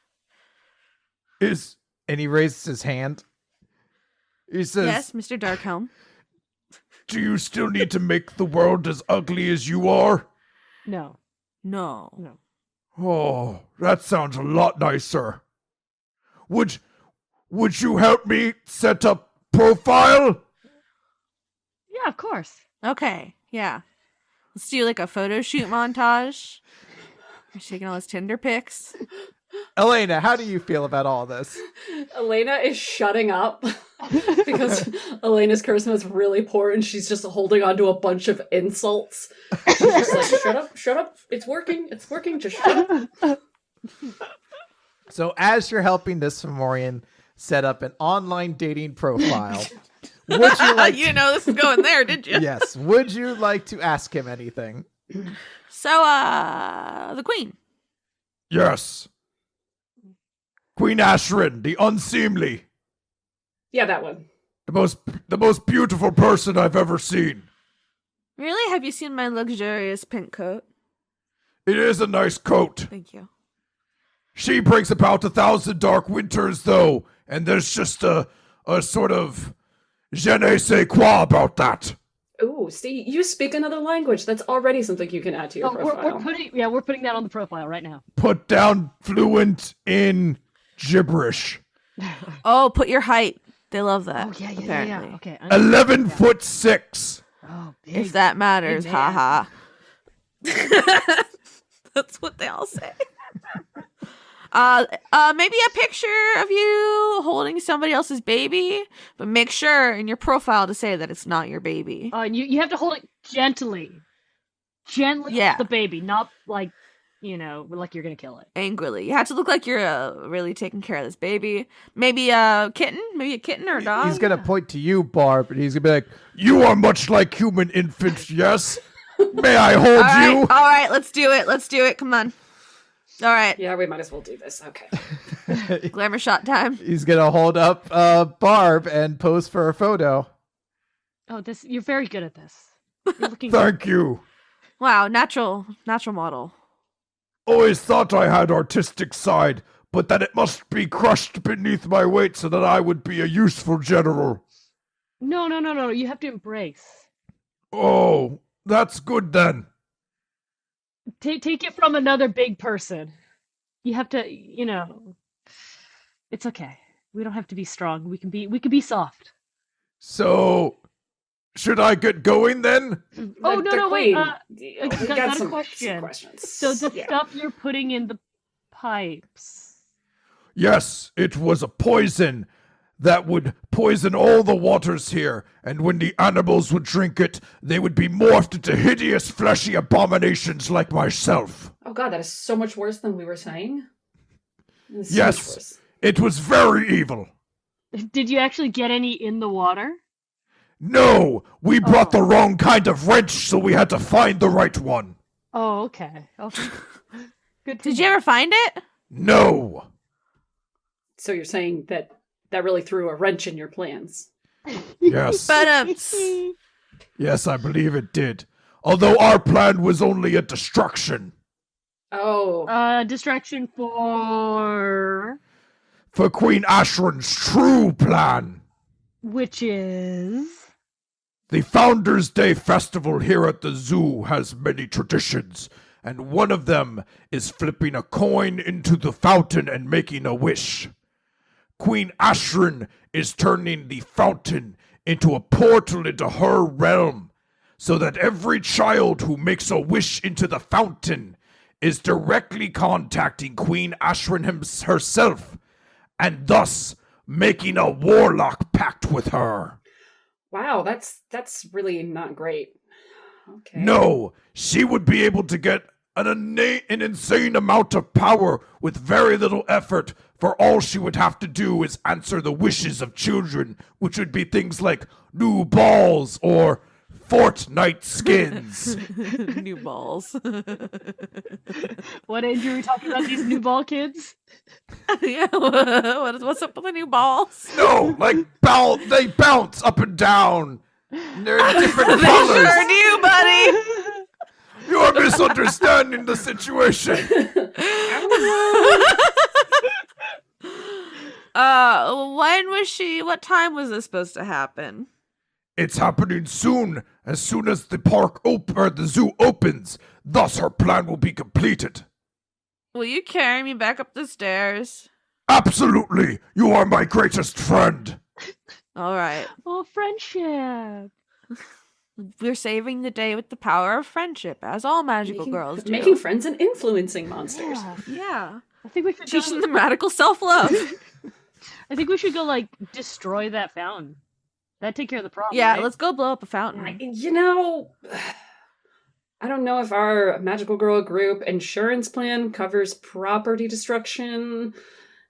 And he raises his hand. He says, Yes, Mr. Darkhelm. do you still need to make the world as ugly as you are? No. No. Oh, that sounds a lot nicer. Would you help me set up profile? Yeah, of course. Okay, yeah. Let's do like a photo shoot montage. We're taking all his Tinder pics. Elena, how do you feel about all this? Elena is shutting up because Elena's charisma is really poor and she's just holding on to a bunch of insults. She's just like, shut up, it's working, just shut up. So as you're helping this Fomorian set up an online dating profile, would you like You didn't know this was going there, did you? Yes, would you like to ask him anything? So, the queen. Yes. Queen Ashrin, the unseemly. Yeah, that one. The most beautiful person I've ever seen. Really? Have you seen my luxurious pink coat? It is a nice coat. Thank you. She brings about 1,000 dark winters, though, and there's just a sort of je ne sais quoi about that. Ooh, see, you speak another language. That's already something you can add to your profile. We're putting that on the profile right now. Put down fluent in gibberish. Oh, put your height. They love that. Oh yeah. apparently. Okay. 11'6". Oh, big. If that matters, Big man. haha. That's what they all say. Maybe a picture of you holding somebody else's baby, but make sure in your profile to say that it's not your baby. You have to hold it gently. Yeah. The baby, not like, like you're gonna kill it. Angrily. You have to look like you're really taking care of this baby. Maybe a kitten or a dog. He's going to point to you, Barb, and he's going to be like, you are much like human infants, yes? May I hold you? All right, let's do it. Come on. All right. Yeah, we might as well do this. Okay. Glamour shot time. He's going to hold up Barb and pose for a photo. Oh, you're very good at this. You're looking Thank you. Wow, natural model. Always thought I had artistic side, but that it must be crushed beneath my weight so that I would be a useful general. No. You have to embrace. Oh, that's good then. Take it from another big person. You have to, it's okay. We don't have to be strong. We can be soft. So, should I get going then? Oh no, wait. We Got a some question. questions. So the stuff you're putting in the pipes. Yes, it was a poison that would poison all the waters here, and when the animals would drink it, they would be morphed into hideous fleshy abominations like myself. Oh god, that is so much worse than we were saying. It's so much Yes, worse. it was very evil. Did you actually get any in the water? No, we brought the wrong kind of wrench, so we had to find the right one. Oh, okay. Good. Did you ever find it? No. So you're saying that really threw a wrench in your plans? Yes. But Yes, I believe it did. Although our plan was only a distraction. Oh. Distraction for Queen Ashrin's true plan. which is The Founders' Day festival here at the zoo has many traditions, and one of them is flipping a coin into the fountain and making a wish. Queen Ashrin is turning the fountain into a portal into her realm, so that every child who makes a wish into the fountain is directly contacting Queen Ashrin herself, and thus making a warlock pact with her. Wow, that's really not great. Okay. No, she would be able to get an insane amount of power with very little effort, for all she would have to do is answer the wishes of children, which would be things like new balls or Fortnite skins. new balls. what age are we talking about? These new ball kids? Yeah, what's up with the new balls? No, like they bounce up and down. And they're in different They colors. sure do, buddy. You're misunderstanding the situation. What time was this supposed to happen? It's happening soon as the the zoo opens. Thus, her plan will be completed. Will you carry me back up the stairs? Absolutely. You are my greatest friend. All right. Oh, friendship. We're saving the day with the power of friendship, as all magical girls do. Making friends and influencing monsters. Yeah. I think we should Teaching them radical self-love. I think we should go, like, destroy that fountain. That'd take care of the problem, Yeah, right? let's go blow up a fountain. You know, I don't know if our magical girl group insurance plan covers property destruction.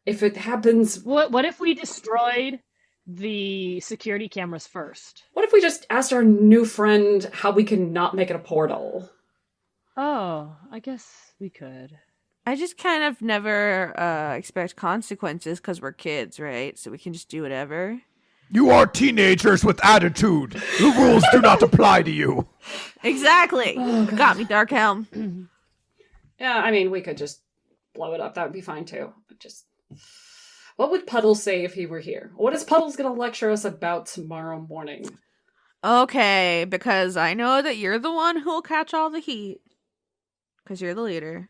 If it happens... What if we destroyed the security cameras first? What if we just asked our new friend how we can not make it a portal? Oh, I guess we could. I just kind of never expect consequences because we're kids, right? So we can just do whatever. You are teenagers with attitude. The rules do not apply to you. Exactly. Oh, God. Got me, Darkhelm. Yeah, I mean, we could just blow it up. That would be fine, too. Just... What would Puddles say if he were here? What is Puddles going to lecture us about tomorrow morning? Okay, because I know that you're the one who'll catch all the heat. Because you're the leader.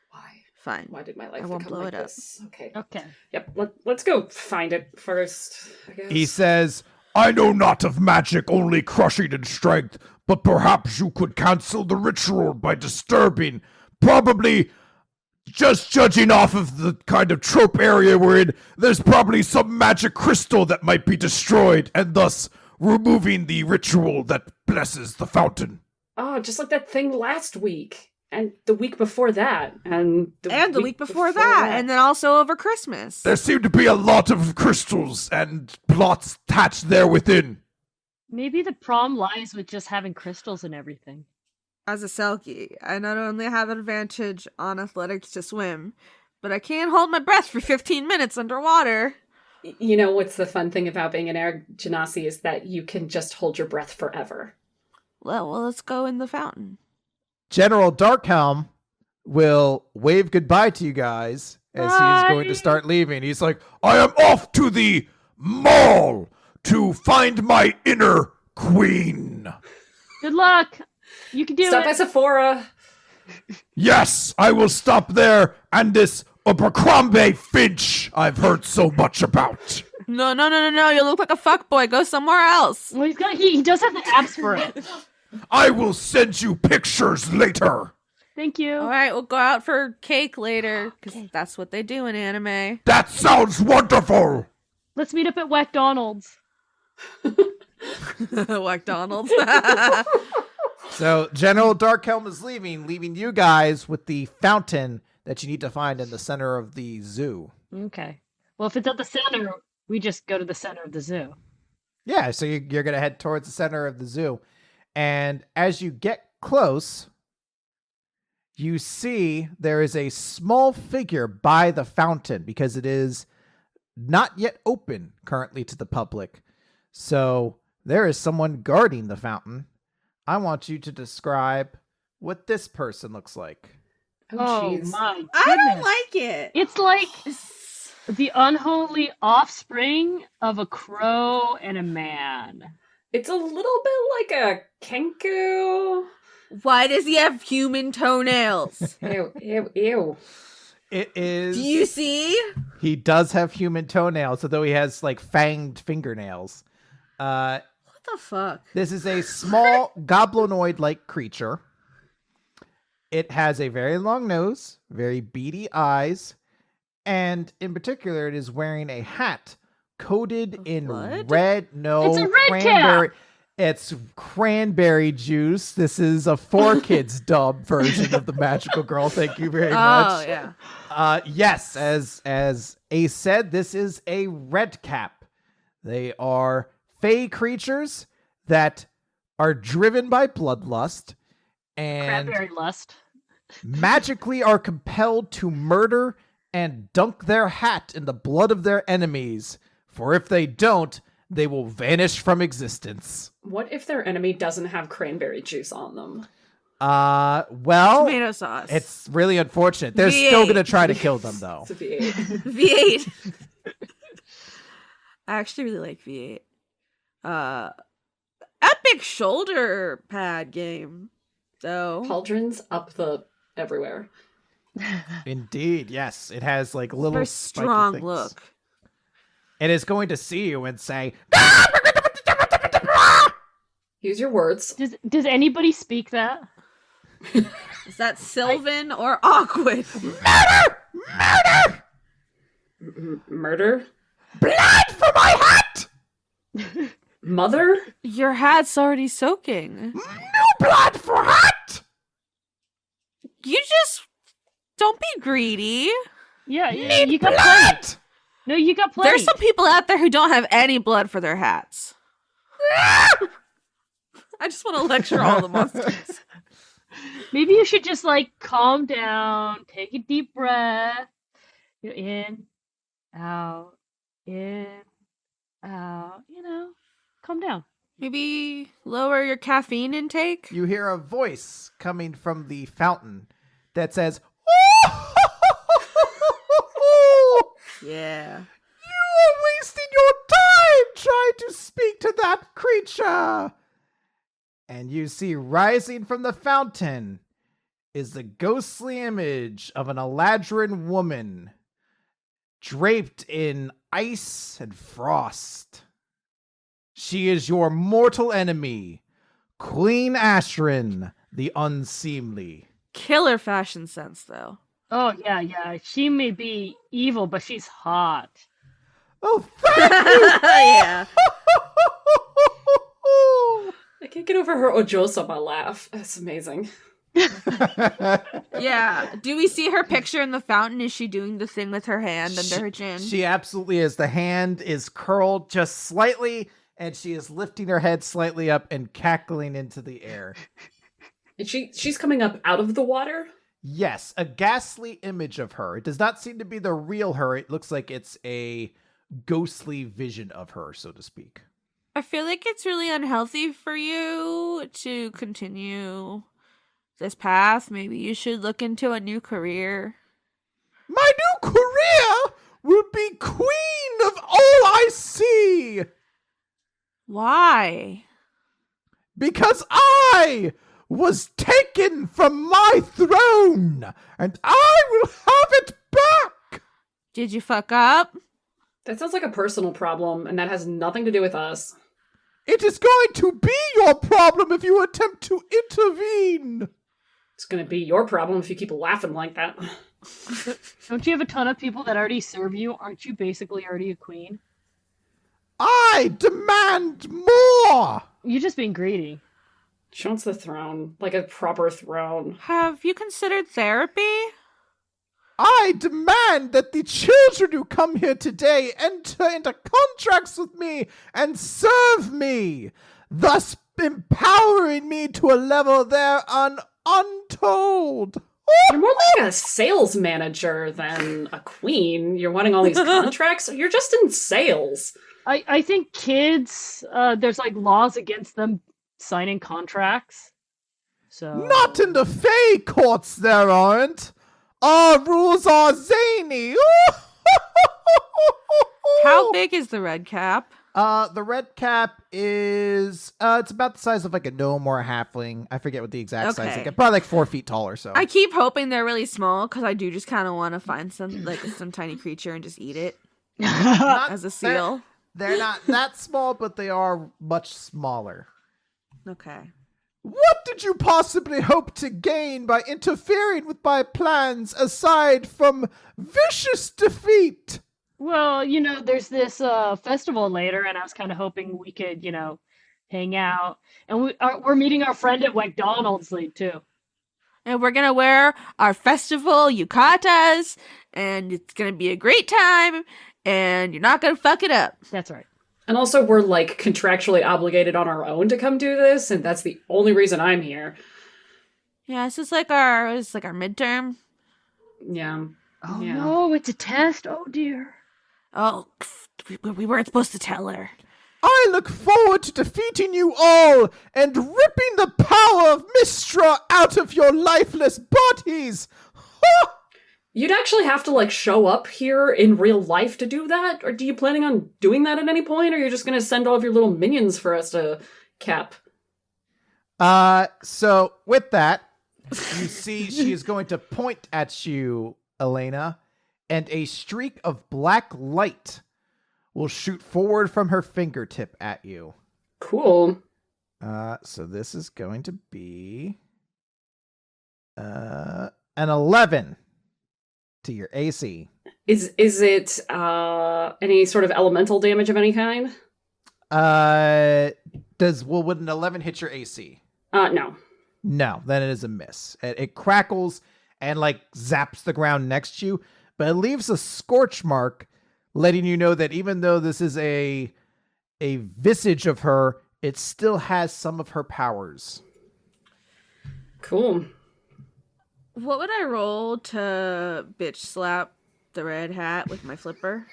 Why? Fine. Why did my life I won't become blow like it up. this? Okay. Okay. Yep, let's go find it first, I guess. He says, I know not of magic, only crushing in strength, but perhaps you could cancel the ritual by disturbing. Probably, just judging off of the kind of trope area we're in, there's probably some magic crystal that might be destroyed, and thus removing the ritual that blesses the fountain. Oh, just like that thing last week. And the week before that. And the week before that. And then also over Christmas. There seem to be a lot of crystals and plots hatched there within. Maybe the problem lies with just having crystals and everything. As a Selkie, I not only have an advantage on athletics to swim, but I can't hold my breath for 15 minutes underwater. You know what's the fun thing about being an air genasi is that you can just hold your breath forever. Well, let's go in the fountain. General Darkhelm will wave goodbye to you guys as he's going to start leaving. He's like, I am off to the mall to find my inner queen. Good luck. You can do Stop it. by Sephora. Yes, I will stop there and this Abercrombie Finch I've heard so much about. No. You look like a fuckboy. Go somewhere else. Well, he does have the apps for it. I will send you pictures later. Thank you. All right, we'll go out for cake later, because that's what they do in anime. That sounds wonderful. Let's meet up at McDonald's. McDonald's. So General Darkhelm is leaving you guys with the fountain that you need to find in the center of the zoo. Okay. Well, if it's at the center, we just go to the center of the zoo. Yeah, so you're going to head towards the center of the zoo. And as you get close, you see there is a small figure by the fountain because it is not yet open currently to the public. So there is someone guarding the fountain. I want you to describe what this person looks like. Oh, jeez. my goodness. I don't like it. It's like the unholy offspring of a crow and a man. It's a little bit like a kenku. Why does he have human toenails? Ew. It is... Do you see? He does have human toenails, although he has like fanged fingernails. What the fuck? This is a small goblinoid-like creature. It has a very long nose, very beady eyes, and in particular, it is wearing a hat coated in blood? red. No, It's a red cranberry. It's cranberry juice. This is a 4Kids dub version of the Magical Girl. Thank you very much. Oh, yeah. Yes, as Ace said, this is a red cap. They are fey creatures that are driven by bloodlust and Cranberry lust. magically are compelled to murder and dunk their hat in the blood of their enemies. For if they don't, they will vanish from existence. What if their enemy doesn't have cranberry juice on them? Well, Tomato sauce. it's really unfortunate. They're still V8. going to try to kill them, though. It's a V8. V8. I actually really like V8. Epic shoulder pad game, though. Pauldrons up the everywhere. Indeed, yes. It has like little Very spiky strong things. look. It is going to see you and say, Use your words. Does anybody speak that? Is that Sylvan or Awkward? Murder? blood for my hat! Mother? Your hat's already soaking. New blood for hat! You just don't be greedy. Yeah, Need you got blood! plenty. No, you got plenty. There's some people out there who don't have any blood for their hats. I just want to lecture all the monsters. Maybe you should just like calm down, take a deep breath. You're in, out, in, out. You know, calm down. Maybe lower your caffeine intake. You hear a voice coming from the fountain that says, Yeah. You are wasting your time trying to speak to that creature. And you see rising from the fountain is the ghostly image of an Eladrin woman draped in ice and frost. She is your mortal enemy, Queen Ashrin, the Unseemly. Killer fashion sense, though. Oh yeah. She may be evil, but she's hot. Oh, thank you! Yeah. I can't get over her Ojo-sama laugh. That's amazing. Yeah. Do we see her picture in the fountain? Is she doing the thing with her hand under her chin? She absolutely is. The hand is curled just slightly, and she is lifting her head slightly up and cackling into the air. And she's coming up out of the water? Yes, a ghastly image of her. It does not seem to be the real her. It looks like it's a ghostly vision of her, so to speak. I feel like it's really unhealthy for you to continue this path. Maybe you should look into a new career. My new career will be queen of all I see, Why? because I was taken from my throne, and I will have it back. Did you fuck up? That sounds like a personal problem, and that has nothing to do with us. It is going to be your problem if you attempt to intervene. It's gonna be your problem if you keep laughing like that. Don't you have a ton of people that already serve you? Aren't you basically already a queen? I demand more. You're just being greedy. She wants the throne, like a proper throne. Have you considered therapy? I demand that the children who come here today enter into contracts with me and serve me, thus empowering me to a level they're untold. You're more like a sales manager than a queen. You're wanting all these contracts. You're just in sales. I think kids, there's like laws against them signing contracts. So Not in the Fey courts there aren't. Our rules are zany. How big is the red cap? The red cap is it's about the size of like a gnome or a halfling. I forget what the exact size Okay. is. Probably like 4 feet tall or so. I keep hoping they're really small because I do just kind of want to find some tiny creature and just eat it Not- as a seal. They're not that small, but they are much smaller. Okay. What did you possibly hope to gain by interfering with my plans aside from vicious defeat? well, there's this festival later, and I was kind of hoping we could, hang out. And we're meeting our friend at McDonald's too. And we're gonna wear our festival yukatas, and it's gonna be a great time, and you're not gonna fuck it up. That's right. And also, we're like contractually obligated on our own to come do this, and that's the only reason I'm here. Yeah, this is like our midterm. Yeah. Oh Yeah. no, it's a test. Oh dear. Oh, we weren't supposed to tell her. I look forward to defeating you all and ripping the power of Mistra out of your lifeless bodies. Ha! You'd actually have to, like, show up here in real life to do that? Or do you planning on doing that at any point? Or are you just going to send all of your little minions for us to cap? So with that, you see she is going to point at you, Elena, and a streak of black light will shoot forward from her fingertip at you. Cool. So this is going to be an 11 to your AC. Is it any sort of elemental damage of any kind? Would an 11 hit your AC? No. No, then it is a miss. It crackles and like zaps the ground next to you, but it leaves a scorch mark, letting you know that even though this is a visage of her, it still has some of her powers. Cool. What would I roll to bitch slap the red hat with my flipper?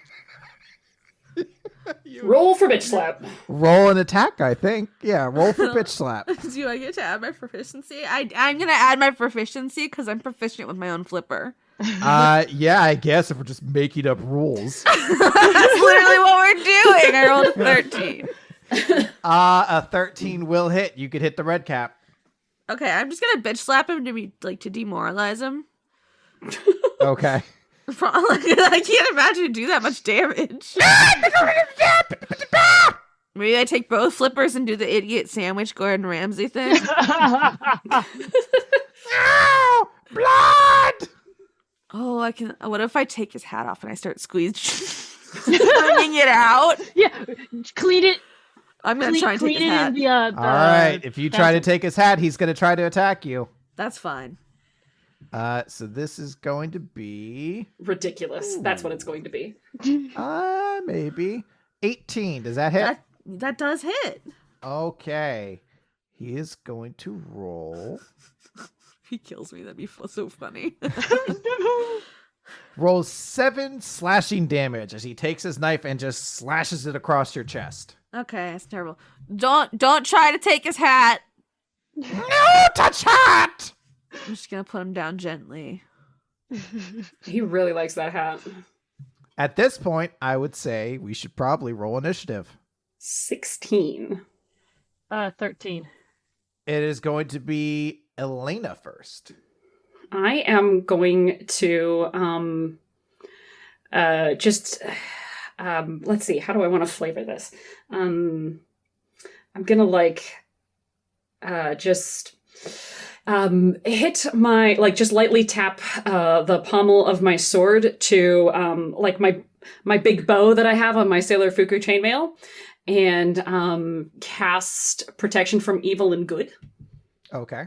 Roll for bitch slap. Roll an attack, I think. Yeah, roll for bitch slap. Do I get to add my proficiency? I'm going to add my proficiency because I'm proficient with my own flipper. Yeah, I guess if we're just making up rules. That's literally what we're doing. I rolled a 13. A 13 will hit. You could hit the red cap. Okay, I'm just going to bitch slap him to demoralize him. Okay. I can't imagine to do that much damage. Maybe I take both flippers and do the idiot sandwich Gordon Ramsay thing. Ow! Blood! Oh, I can. What if I take his hat off and I start squeezing it out? Yeah, clean it. I'm gonna try and take his hat. All right, if you try to take his hat, he's gonna try to attack you. That's fine. So this is going to be Ridiculous. That's what it's going to be. maybe 18. Does that hit? That does hit. Okay. He is going to roll. He kills me. That'd be so funny. Rolls 7 slashing damage as he takes his knife and just slashes it across your chest. Okay, that's terrible. Don't try to take his hat. No touch hat! I'm just gonna put him down gently. He really likes that hat. At this point, I would say we should probably roll initiative. 16. 13. It is going to be Elena first. I am going to let's see, how do I want to flavor this? I'm gonna hit my, just lightly tap the pommel of my sword to my big bow that I have on my Sailor Fuku chainmail, and cast protection from evil and good. Okay.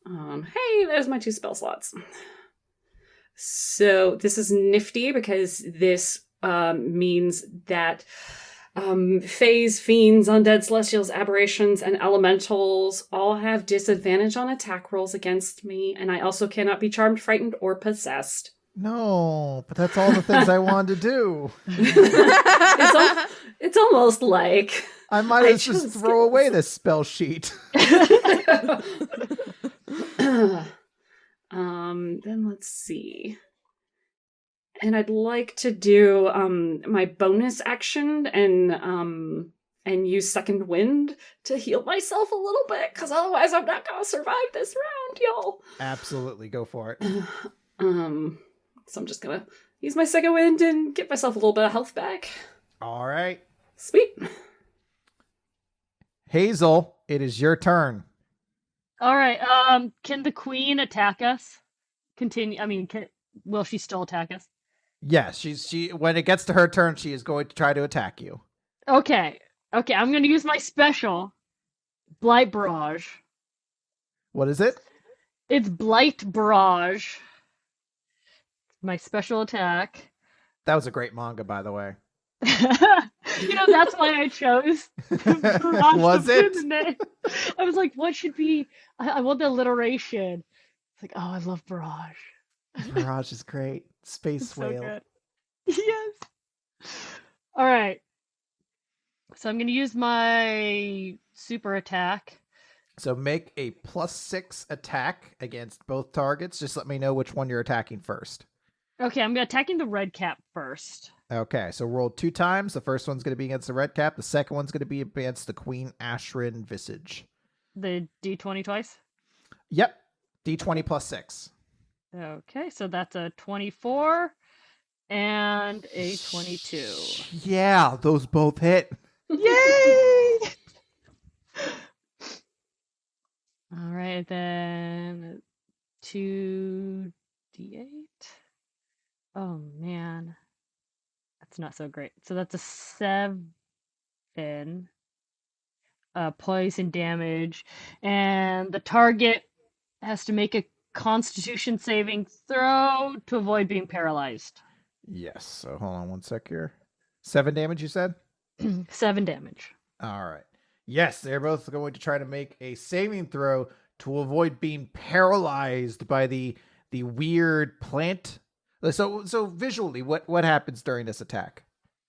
Hey, there's my 2 spell slots. So this is nifty because this means that fays, fiends, undead, celestials, aberrations, and elementals all have disadvantage on attack rolls against me, and I also cannot be charmed, frightened, or possessed. No, but that's all the things I wanted to do. It's almost like I might as well just throw away this spell sheet. Then let's see. And I'd like to do my bonus action and use second wind to heal myself a little bit, because otherwise I'm not gonna survive this round, y'all. Absolutely, go for it. So I'm just gonna use my second wind and get myself a little bit of health back. All right. Sweet. Hazel, it is your turn. All right. Can the queen attack us? Continue. I mean, will she still attack us? Yes, she. When it gets to her turn, she is going to try to attack you. Okay. I'm going to use my special, Blight Barrage. What is it? It's Blight Barrage. My special attack. That was a great manga, by the way. That's why I chose. Was it? I was like, what should be? I want the alliteration. It's like, oh, I love Barrage. Barrage is great. Space It's so whale. good. Yes. All right. So I'm going to use my super attack. So make a +6 attack against both targets. Just let me know which one you're attacking first. Okay, I'm attacking the red cap first. Okay, so roll 2 times. The first one's going to be against the red cap. The second one's going to be against the Queen Ashrin Visage. The D20 twice? Yep. D20 +6. Okay, so that's a 24 and a 22. Yeah, those both hit. Yay! All right, then 2d8. Oh man, that's not so great. So that's a 7 poison damage, and the target has to make a Constitution saving throw to avoid being paralyzed. Yes. So hold on one sec here. 7 damage, you said? 7 damage. All right. Yes, they're both going to try to make a saving throw to avoid being paralyzed by the weird plant. So visually, what happens during this attack?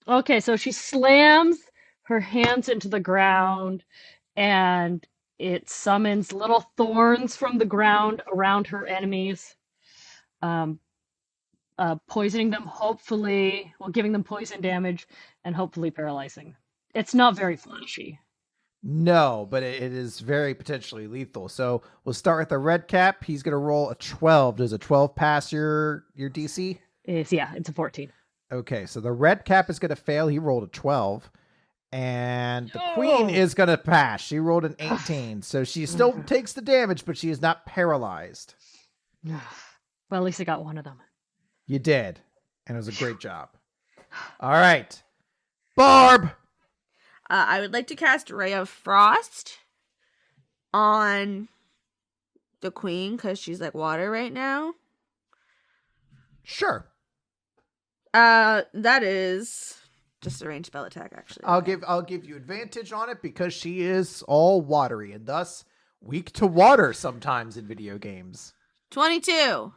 Okay, so she slams her hands into the ground, and it summons little thorns from the ground around her enemies, poisoning them, giving them poison damage, and hopefully paralyzing. It's not very flashy. No, but it is very potentially lethal. So we'll start with the red cap. He's going to roll a 12. Does a 12 pass your DC? It's a 14. Okay, so the red cap is going to fail. He rolled a 12. And the queen is going to pass. She rolled an 18. So she still takes the damage, but she is not paralyzed. Well, at least I got one of them. You did. And it was a great job. All right. Barb! I would like to cast Ray of Frost on the queen because she's like water right now. Sure. That is just a ranged spell attack, actually. I'll give you advantage on it because she is all watery and thus weak to water sometimes in video games. 22.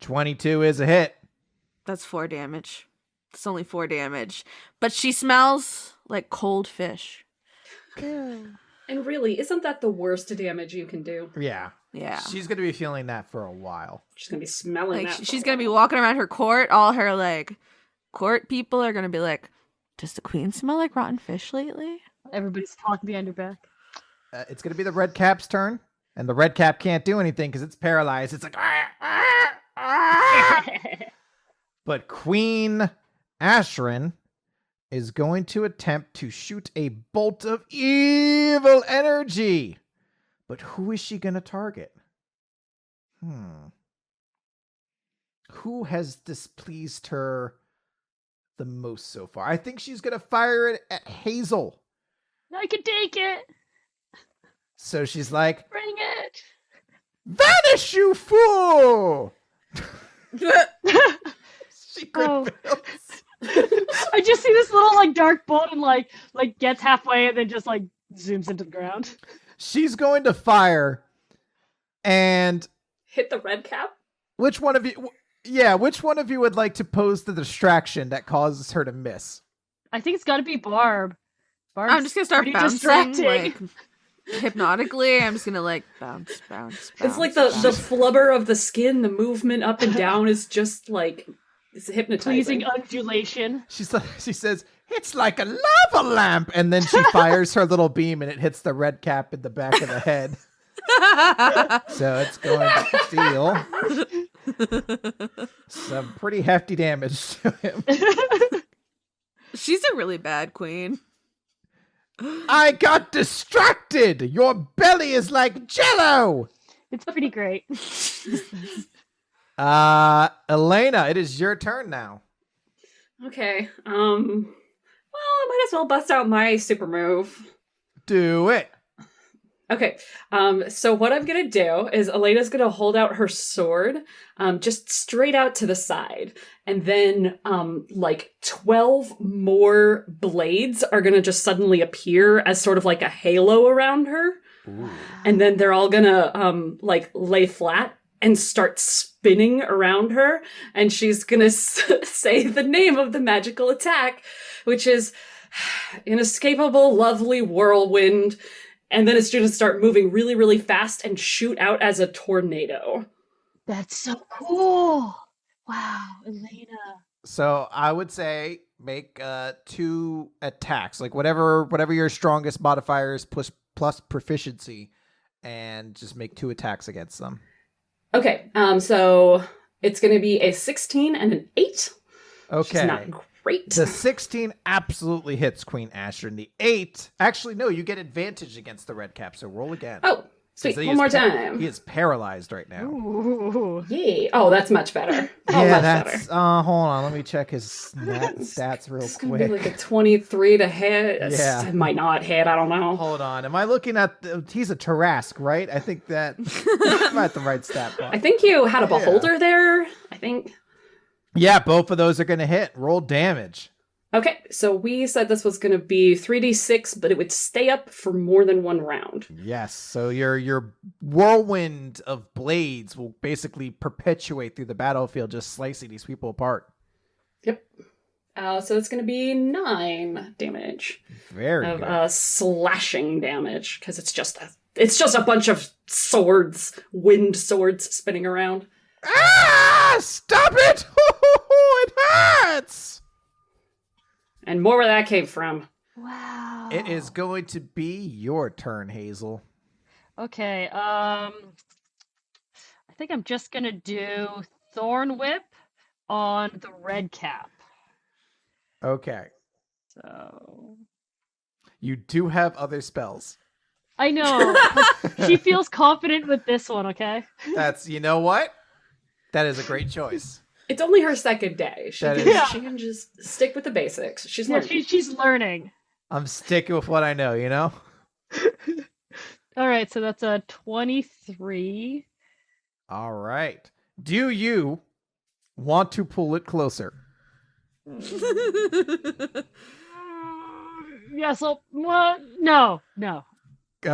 22 is a hit. That's 4 damage. It's only 4 damage. But she smells like cold fish. And really, isn't that the worst damage you can do? Yeah. Yeah. She's going to be feeling that for a while. She's going to be smelling Like, that. she's going to be walking around her court. All her, like, court people are going to be like, does the queen smell like rotten fish lately? Everybody's talking behind your back. It's going to be the red cap's turn. And the red cap can't do anything because it's paralyzed. It's like, But Queen Ashrin is going to attempt to shoot a bolt of evil energy. But who is she going to target? Who has displeased her the most so far? I think she's going to fire it at Hazel. I can take it. So she's like, Bring it. vanish, you fool! Secret bills. I just see this little like dark bolt and like gets halfway and then just like zooms into the ground. She's going to fire, and Hit the red cap? which one of you would like to pose the distraction that causes her to miss? I think it's got to be Barb. Barb's I'm just going to start pretty bouncing, distracting. like, hypnotically. I'm just going to, like, bounce. It's like the flubber of the skin, the movement up and down is just like, it's hypnotizing. Pleasing undulation. She says, it's like a lava lamp, and then she fires her little beam, and it hits the red cap in the back of the head. So it's going to deal some pretty hefty damage to him. She's a really bad queen. I got distracted. Your belly is like Jello. It's pretty great. Elena, it is your turn now. Okay. Well, I might as well bust out my super move. Do it. Okay, so what I'm gonna do is Elena's gonna hold out her sword, just straight out to the side, and then, like 12 more blades are gonna just suddenly appear as sort of like a halo around her. Ooh. And then they're all gonna, like, lay flat and start spinning around her, and she's gonna say the name of the magical attack, which is inescapable, lovely whirlwind, and then it's going to start moving really, really fast and shoot out as a tornado. That's so cool. Wow, Elena. So I would say make 2 attacks, like whatever your strongest modifier is plus proficiency, and just make 2 attacks against them. Okay, so it's going to be a 16 and an 8. Okay. Which is not great. The 16 absolutely hits Queen Asher, and the 8, actually no, you get advantage against the red cap, so roll again. Oh, sweet. So One more time. He is paralyzed right now. Ooh. Yay. Oh, that's much better. Yeah, that's hold on, let me check his stats real It's going to be quick. like a 23 to hit. Yeah. It might not hit. I don't know. Hold on, am I looking at he's a Tarask, right? I think that I'm at the right stat bar. I think you had a beholder there. I think. Yeah, both of those are going to hit. Roll damage. Okay, so we said this was going to be 3d6, but it would stay up for more than 1 round. Yes, so your whirlwind of blades will basically perpetuate through the battlefield, just slicing these people apart. Yep. So it's going to be 9 damage Very of good. slashing damage, because it's just a bunch of swords, wind swords spinning around. Ah! Stop it! It hurts! And more where that came from. Wow. It is going to be your turn, Hazel. Okay, I think I'm just gonna do Thorn Whip on the red cap. Okay. So You do have other spells. I know. But she feels confident with this one, okay? That's, you know what? That is a great choice. It's only her second day. She That can, is- she can just stick with the basics. She's Yeah, learning. she's learning. I'm sticking with what I know, you know? All right, so that's a 23. All right. Do you want to pull it closer? Yeah, so what? No. I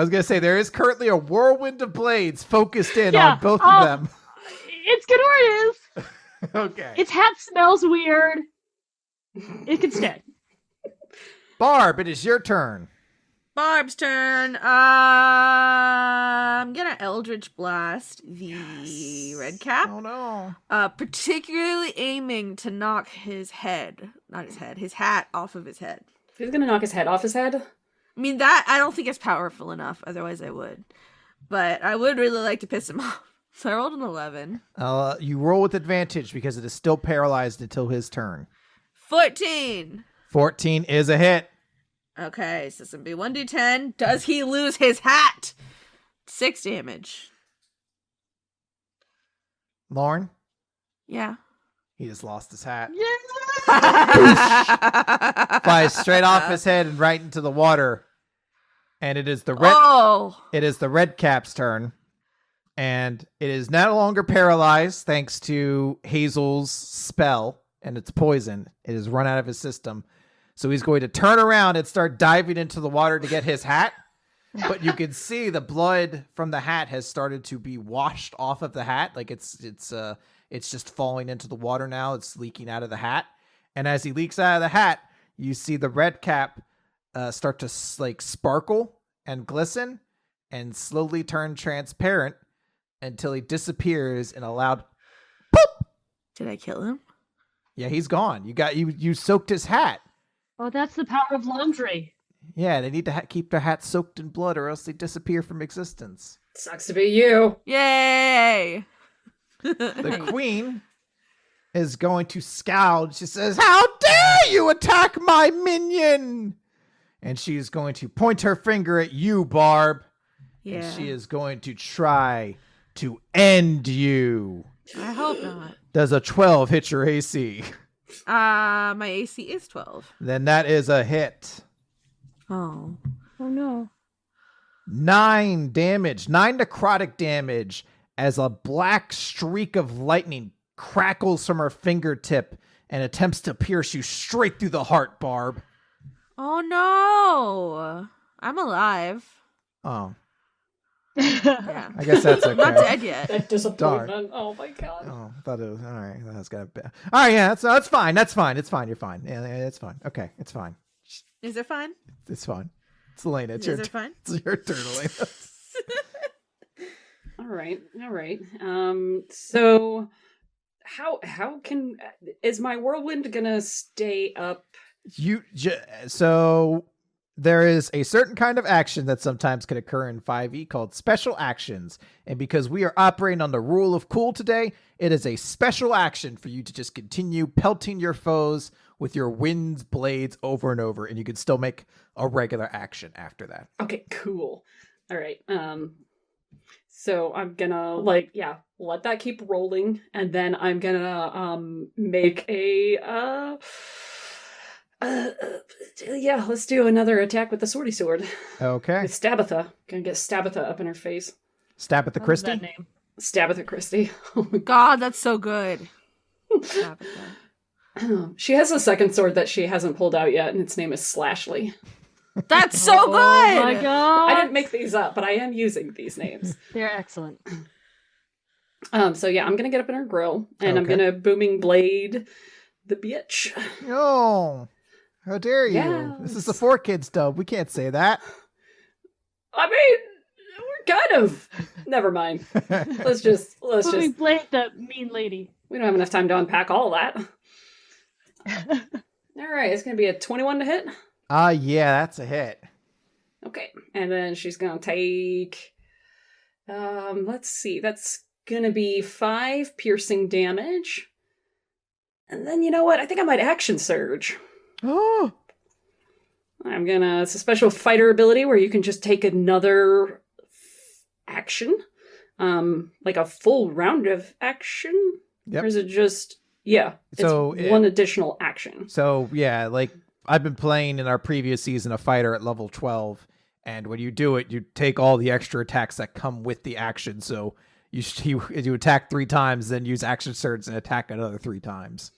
was going to say, there is currently a whirlwind of blades focused in Yeah, on both of them. It's good where it is. Okay. Its hat smells weird. It can stay. Barb, it is your turn. Barb's turn. I'm gonna Eldritch Blast the red cap. Oh, no. Particularly aiming to knock his hat off of his head. He's gonna knock his head off his head. I mean, that I don't think is powerful enough, otherwise I would. But I would really like to piss him off. So I rolled an 11. You roll with advantage because it is still paralyzed until his turn. 14! 14 is a hit. Okay, so it's gonna be 1d10. Does he lose his hat? 6 damage. Lauren, Yeah. he just lost his hat. Yeah. Flies straight off his head and right into the water. And it is the red cap's turn. And it is no longer paralyzed thanks to Hazel's spell and its poison. It has run out of his system. So he's going to turn around and start diving into the water to get his hat. But you can see the blood from the hat has started to be washed off of the hat. Like it's just falling into the water now. It's leaking out of the hat. And as he leaks out of the hat, you see the red cap start to like sparkle and glisten and slowly turn transparent until he disappears in a loud poop. Did I kill him? Yeah, he's gone. You soaked his hat. Oh, that's the power of laundry. Yeah, they need to keep their hat soaked in blood or else they disappear from existence. Sucks to be you. Yay! The queen is going to scowl. She says, "How dare you attack my minion!" And she's going to point her finger at you, Barb. Yeah. And she is going to try to end you. I hope not. Does a 12 hit your AC? My AC is 12. Then that is a hit. Oh. Oh no. 9 damage, 9 necrotic damage as a black streak of lightning crackles from her fingertip and attempts to pierce you straight through the heart, Barb. Oh no! I'm alive. Oh, Yeah. I guess that's okay. I'm not dead yet. That disappointment. Oh my god. Oh, I thought it was all right. That's gonna be all right. Yeah, that's fine. That's fine. It's fine. You're fine. Yeah, it's fine. Okay, it's fine. Is it fun? It's fine. It's Elena. It's Is your it fun? It's your turn, Elena. All right. So how can is my whirlwind gonna stay up? So there is a certain kind of action that sometimes can occur in 5e called special actions. And because we are operating on the rule of cool today, it is a special action for you to just continue pelting your foes with your wind's blades over and over. And you can still make a regular action after that. Okay, cool. All right. So I'm gonna let that keep rolling, and then I'm gonna make a let's do another attack with the swordy sword. Okay. With Stabitha. Gonna get Stabitha up in her face. Stab at the What was Christie? that name? Stabitha Christie. God, that's so good. Stop it, then. She has a second sword that she hasn't pulled out yet, and its name is Slashly. That's so good. Oh my god! I didn't make these up, but I am using these names. They're excellent. So yeah, I'm gonna get up in her grill, and I'm Okay. gonna booming blade the bitch. Oh, how dare you? Yes. This is the 4Kids dub. We can't say that. I mean, we're kind of. Never mind. Let's just. Moving blade, the mean lady. We don't have enough time to unpack all that. All right, it's gonna be a 21 to hit. Yeah, that's a hit. Okay, and then she's gonna take. Let's see. That's gonna be 5 piercing damage. And then you know what? I think I might action surge. Oh, It's a special fighter ability where you can just take another action. Like a full round of action? Yep. Or is it just, it's So one additional action. So yeah, like I've been playing in our previous season a fighter at level 12, and when you do it, you take all the extra attacks that come with the action. So you attack 3 times, then use action surge and attack another 3 times.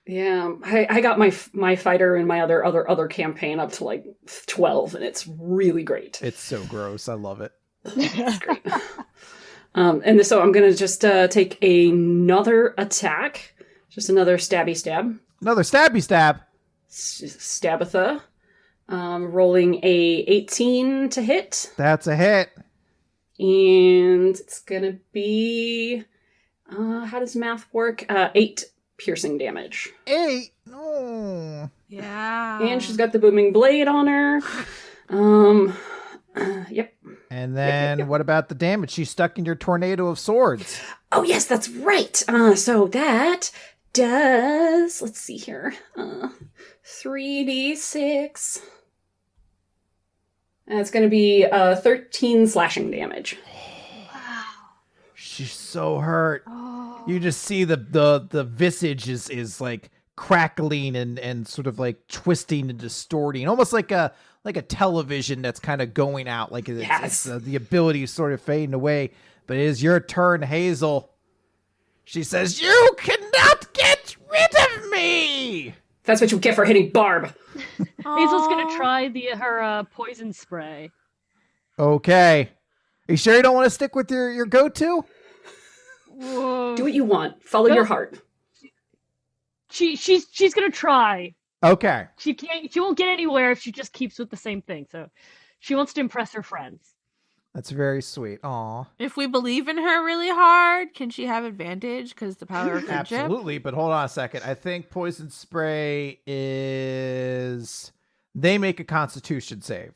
Yeah, I got my fighter in my other campaign up to like 12, and it's really great. It's so gross. I love it. It's great. And so I'm gonna just take another attack, just another stabby stab. Another stabby stab. Stabitha, rolling a 18 to hit, That's a hit. and it's gonna be how does math work? 8 piercing damage. 8. No. Yeah. And she's got the booming blade on her. Yep. And then what about the damage? She's stuck in your tornado of swords. Oh yes, that's right. So that does, let's see here, 3d6. And it's going to be 13 slashing damage. She's so hurt. Oh. You just see the visage is like crackling and sort of like twisting and distorting, almost like a television that's kind of going out, like it's the ability is sort of fading away. But it is your turn, Hazel. She says, "You cannot get rid of me." That's what you get for hitting Barb. Hazel's gonna try her poison spray. Okay. Are you sure you don't want to stick with your go-to? Whoa. Do what you want. Follow your heart. She's gonna try. Okay. She won't get anywhere if she just keeps with the same thing. So she wants to impress her friends. That's very sweet. Aw. If we believe in her really hard, can she have advantage because the power of friendship? Absolutely, but hold on a second. I think poison spray is they make a constitution save.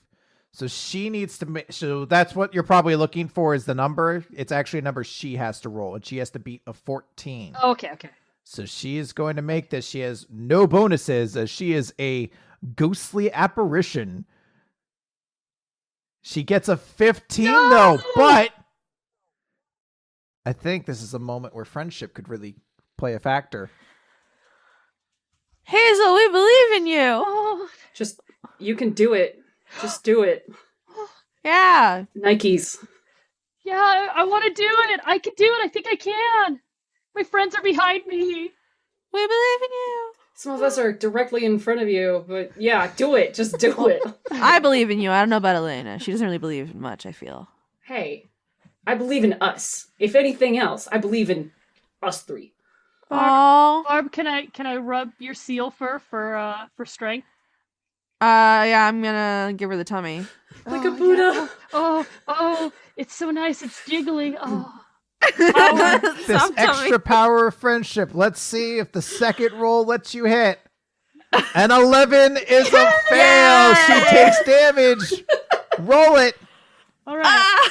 So she needs to make, so that's what you're probably looking for is the number. It's actually a number she has to roll, and she has to beat a 14. Okay. So she is going to make this. She has no bonuses as she is a ghostly apparition. She gets a 15 though, but I think this is a moment where friendship could really play a factor. Hazel, we believe in you. Oh, Just, you can do it. Just do it. Yeah. Nikes. yeah, I want to do it. I can do it. I think I can. My friends are behind me. We believe in you. Some of us are directly in front of you, but yeah, do it. Just do it. I believe in you. I don't know about Elena. She doesn't really believe in much, I feel. Hey, I believe in us. If anything else, I believe in us 3. Oh. Barb, can I rub your seal fur for strength? Yeah, I'm gonna give her the tummy. Like a Buddha. Yeah. Oh, it's so nice. It's jiggling. Oh. This Soft tummy. extra power of friendship. Let's see if the second roll lets you hit. An 11 is a fail. She takes damage. Roll it. All right.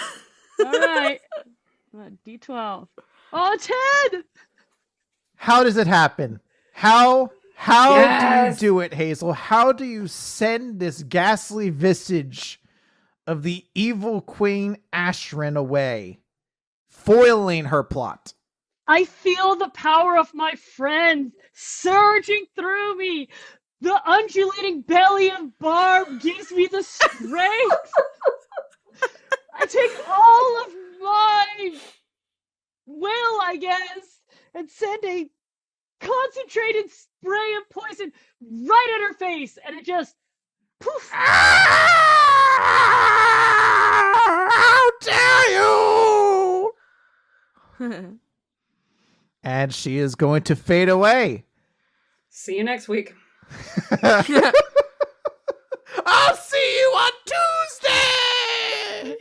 All right. D12. Oh, 10! How does it happen? How Yes. do you do it, Hazel? How do you send this ghastly visage of the evil Queen Ashrin away, foiling her plot? I feel the power of my friends surging through me. The undulating belly of Barb gives me the strength. I take all of my will, I guess, and send a concentrated spray of poison right at her face, and it just poof. How dare you! And she is going to fade away. See you next week. I'll see you on Tuesday!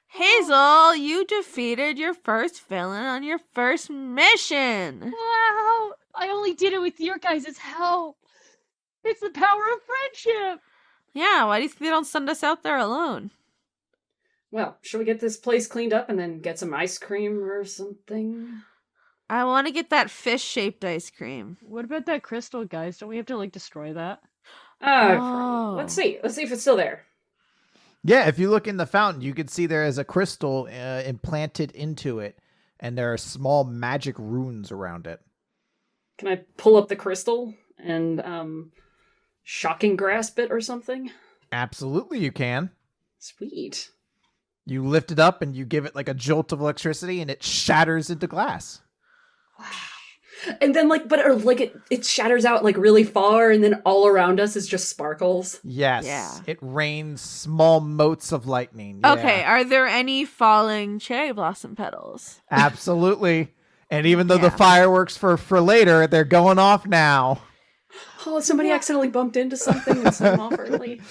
Hazel, you defeated your first villain on your first mission. Wow! I only did it with your guys' help. It's the power of friendship. Yeah, why do you think they don't send us out there alone? Well, should we get this place cleaned up and then get some ice cream or something? I want to get that fish-shaped ice cream. What about that crystal, guys? Don't we have to destroy that? Oh. Let's see. Let's see if it's still there. Yeah, if you look in the fountain, you can see there is a crystal implanted into it, and there are small magic runes around it. Can I pull up the crystal and shocking grasp it or something? Absolutely, you can. Sweet. You lift it up and you give it like a jolt of electricity, and it shatters into glass. And then it shatters out really far, and then all around us is just sparkles. Yes. Yeah. It rains small motes of lightning. Yeah. Okay, are there any falling cherry blossom petals? Absolutely. And even though Yeah. the fireworks for later, they're going off now. Oh, somebody accidentally bumped into something and set them off early.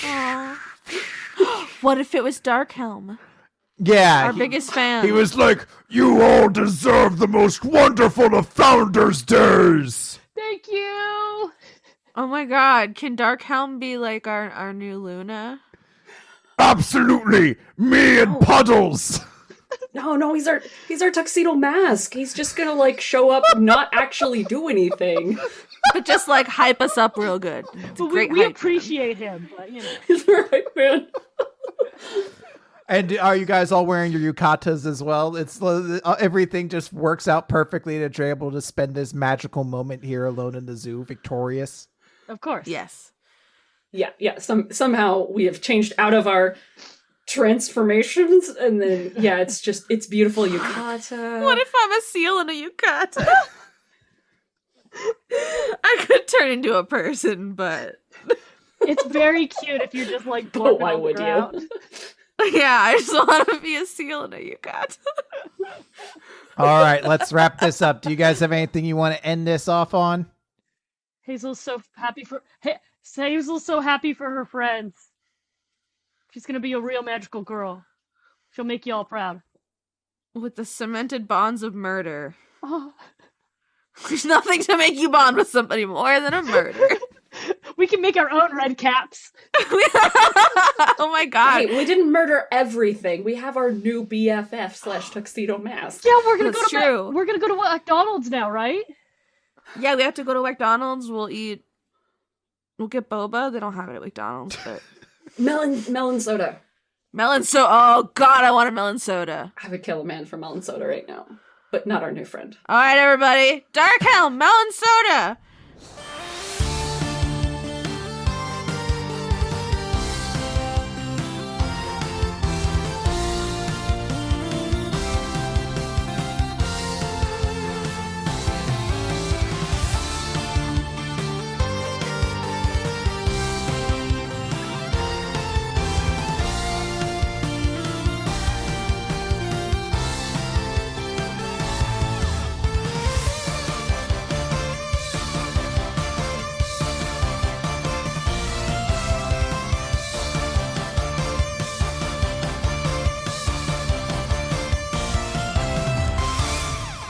Aw. What if it was Darkhelm, Yeah. our biggest fan? He was like, "You all deserve the most wonderful of Founders' Days." Thank you. Oh my god, can Darkhelm be like our new Luna? Absolutely. Me and Puddles. No, he's our tuxedo mask. He's just gonna show up, not actually do anything. But just hype us up real good. It's a But great we hype. appreciate him, but He's the right man. And are you guys all wearing your yukatas as well? It's everything just works out perfectly that you're able to spend this magical moment here alone in the zoo, victorious. of course. Yes. Yeah. Somehow we have changed out of our transformations, and then it's beautiful yukata. What if I'm a seal in a yukata? I could turn into a person, but It's very cute if you're just But blorping why on the would ground. you? yeah, I just want to be a seal in a yukata. All right, let's wrap this up. Do you guys have anything you want to end this off on? Hazel's so happy for her friends. She's gonna be a real magical girl. She'll make you all proud. With the cemented bonds of murder. Oh, There's nothing to make you bond with somebody more than a murder. we can make our own red caps. Oh my god. Hey, we didn't murder everything. We have our new BFF / tuxedo mask. Yeah, we're gonna That's go to true. we're gonna go to McDonald's now, right? Yeah, we have to go to McDonald's. We'll get boba. They don't have it at McDonald's, but Melon soda. melon soda. Oh god, I want a melon soda. I would kill a man for melon soda right now, but not our new friend. All right, everybody. Darkhelm, melon soda.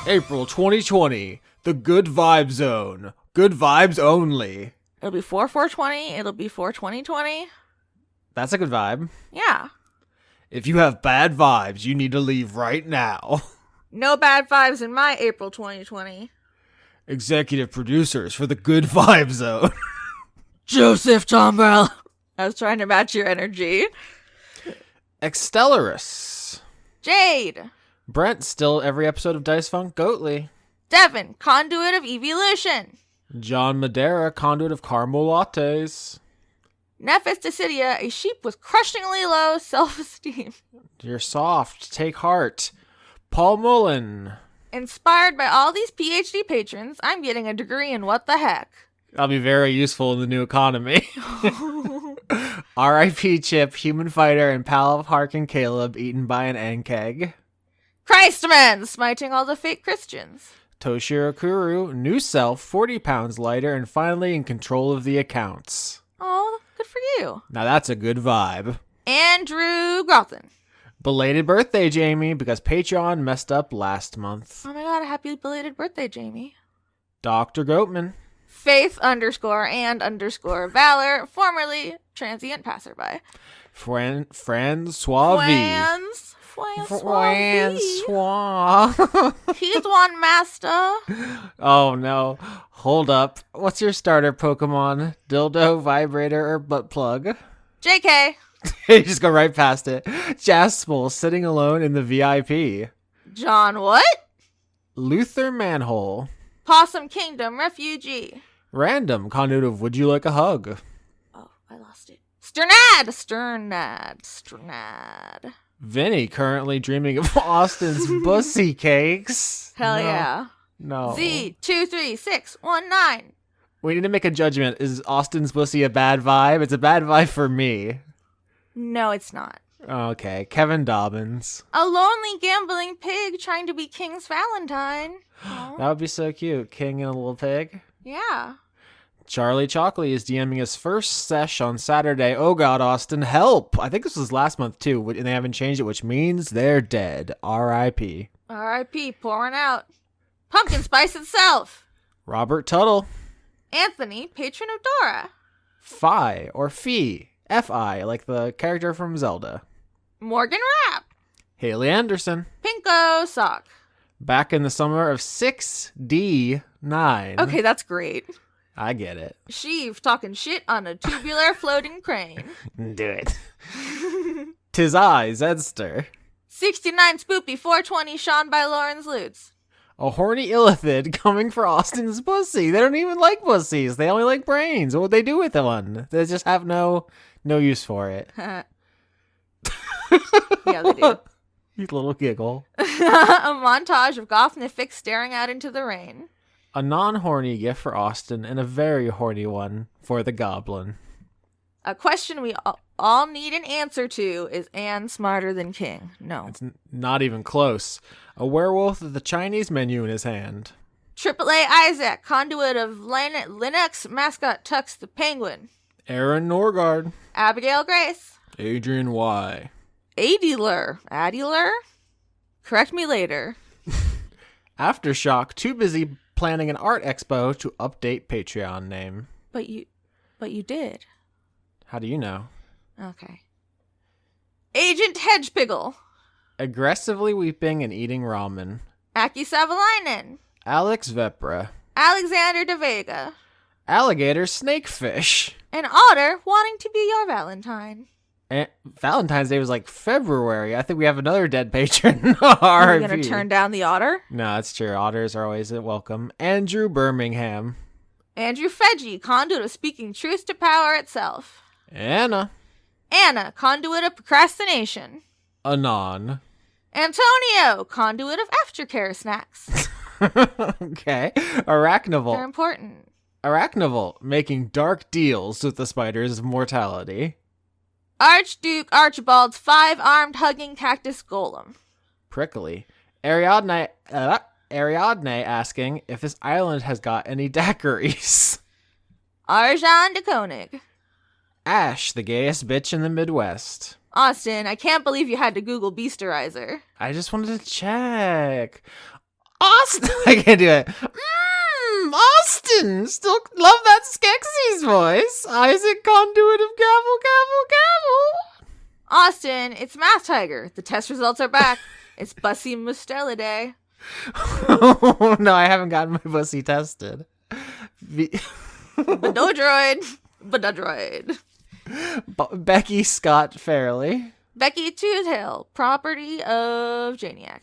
April 2020. The Good Vibe Zone. Good vibes only. It'll be 4/4/20. It'll be 4/20/20. That's a good vibe. Yeah. If you have bad vibes, you need to leave right now. No bad vibes in my April 2020. Executive producers for the Good Vibe Zone. Joseph Tombrell. I was trying to match your energy. Extellaris. Jade. Brent, still every episode of Dice Funk Goatly. Devin, conduit of evolution. John Madera, conduit of caramel lattes. Nephis Decidia, a sheep with crushingly low self-esteem. You're soft. Take heart. Paul Mullen. Inspired by all these PhD patrons, I'm getting a degree in what the heck. That'll be very useful in the new economy. R.I.P. Chip, human fighter, and pal of Hark and Caleb, eaten by an ankeg. Christman, smiting all the fake Christians. Toshiro Kuru, new self, 40 pounds lighter, and finally in control of the accounts. Oh, good for you. Now that's a good vibe. Andrew Grothin. Belated birthday, Jamie, because Patreon messed up last month. Oh my god, a happy belated birthday, Jamie. Dr. Goatman. Faith _and_ Valor, formerly transient passerby. Francois V. Francois. He's one master. Oh no. Hold up. What's your starter Pokemon? Dildo, vibrator, or butt plug? JK. You just go right past it. Jaspel sitting alone in the VIP. John what? Luther Manhole. Possum Kingdom refugee. Random conduit of Would You Like a Hug? Oh, I lost it. Sternad. Vinny currently dreaming of Austin's bussy cakes. Hell No. yeah. No. Z23619. We need to make a judgment. Is Austin's bussy a bad vibe? It's a bad vibe for me. No, it's not. Okay. Kevin Dobbins. A lonely gambling pig trying to be King's Valentine. Oh, That would be so cute. King and a little pig. yeah. Charlie Chalkley is DMing his first sesh on Saturday. Oh God, Austin, help! I think this was last month too, and they haven't changed it, which means they're dead. R.I.P. R.I.P. pouring out. Pumpkin spice itself. Robert Tuttle. Anthony, patron of Dora. Fi, or Fee. F-I, like the character from Zelda. Morgan Rapp. Haley Anderson. Pinko Sock. Back in the summer of 6D9. Okay, that's great. I get it. Sheev talking shit on a tubular floating crane. Do it. Tis I, Zedster. 69 Spoopy 420 Sean by Lauren's Lutz. A horny illithid coming for Austin's pussy. They don't even like pussies. They only like brains. What would they do with one? They just have no use for it. Yeah, they do. You little giggle. A montage of Gothnific staring out into the rain. A non-horny gift for Austin and a very horny one for the goblin. A question we all need an answer to: is Anne smarter than King? No. It's not even close. A werewolf with the Chinese menu in his hand. AAA Isaac, conduit of Linux mascot Tux the Penguin. Aaron Norgard. Abigail Grace. Adrian Y. Adiler? Correct me later. Aftershock, too busy planning an art expo to update Patreon name. But you did. How do you know? Okay. Agent Hedgepiggle. Aggressively weeping and eating ramen. Aki Savalainen. Alex Vepra. Alexander De Vega. Alligator Snakefish. An otter wanting to be your Valentine. And Valentine's Day was like February. I think we have another dead patron. Are you RIP. going to turn down the otter? No, that's true. Otters are always welcome. Andrew Birmingham. Andrew Feggie, conduit of speaking truth to power itself. Anna. Anna, conduit of procrastination. Anon. Antonio, conduit of aftercare snacks. Okay. They're Arachnival. important. Arachnival, making dark deals with the spiders of mortality. Archduke Archibald's 5-armed hugging cactus golem. Prickly. Ariadne asking if this island has got any daiquiris. Arjan de Koenig. Ash, the gayest bitch in the Midwest. Austin, I can't believe you had to Google Beasterizer. I just wanted to check. Austin! I can't do it. Austin! Still love that Skeksis voice. Isaac, conduit of gavel, gavel, Austin, it's Math Tiger. The test results are back. It's Bussy Mustela Day. gavel. No, I haven't gotten my pussy tested. Badodroid. Badodroid. Becky Scott Fairley. Becky Two-Tail, property of Janiac.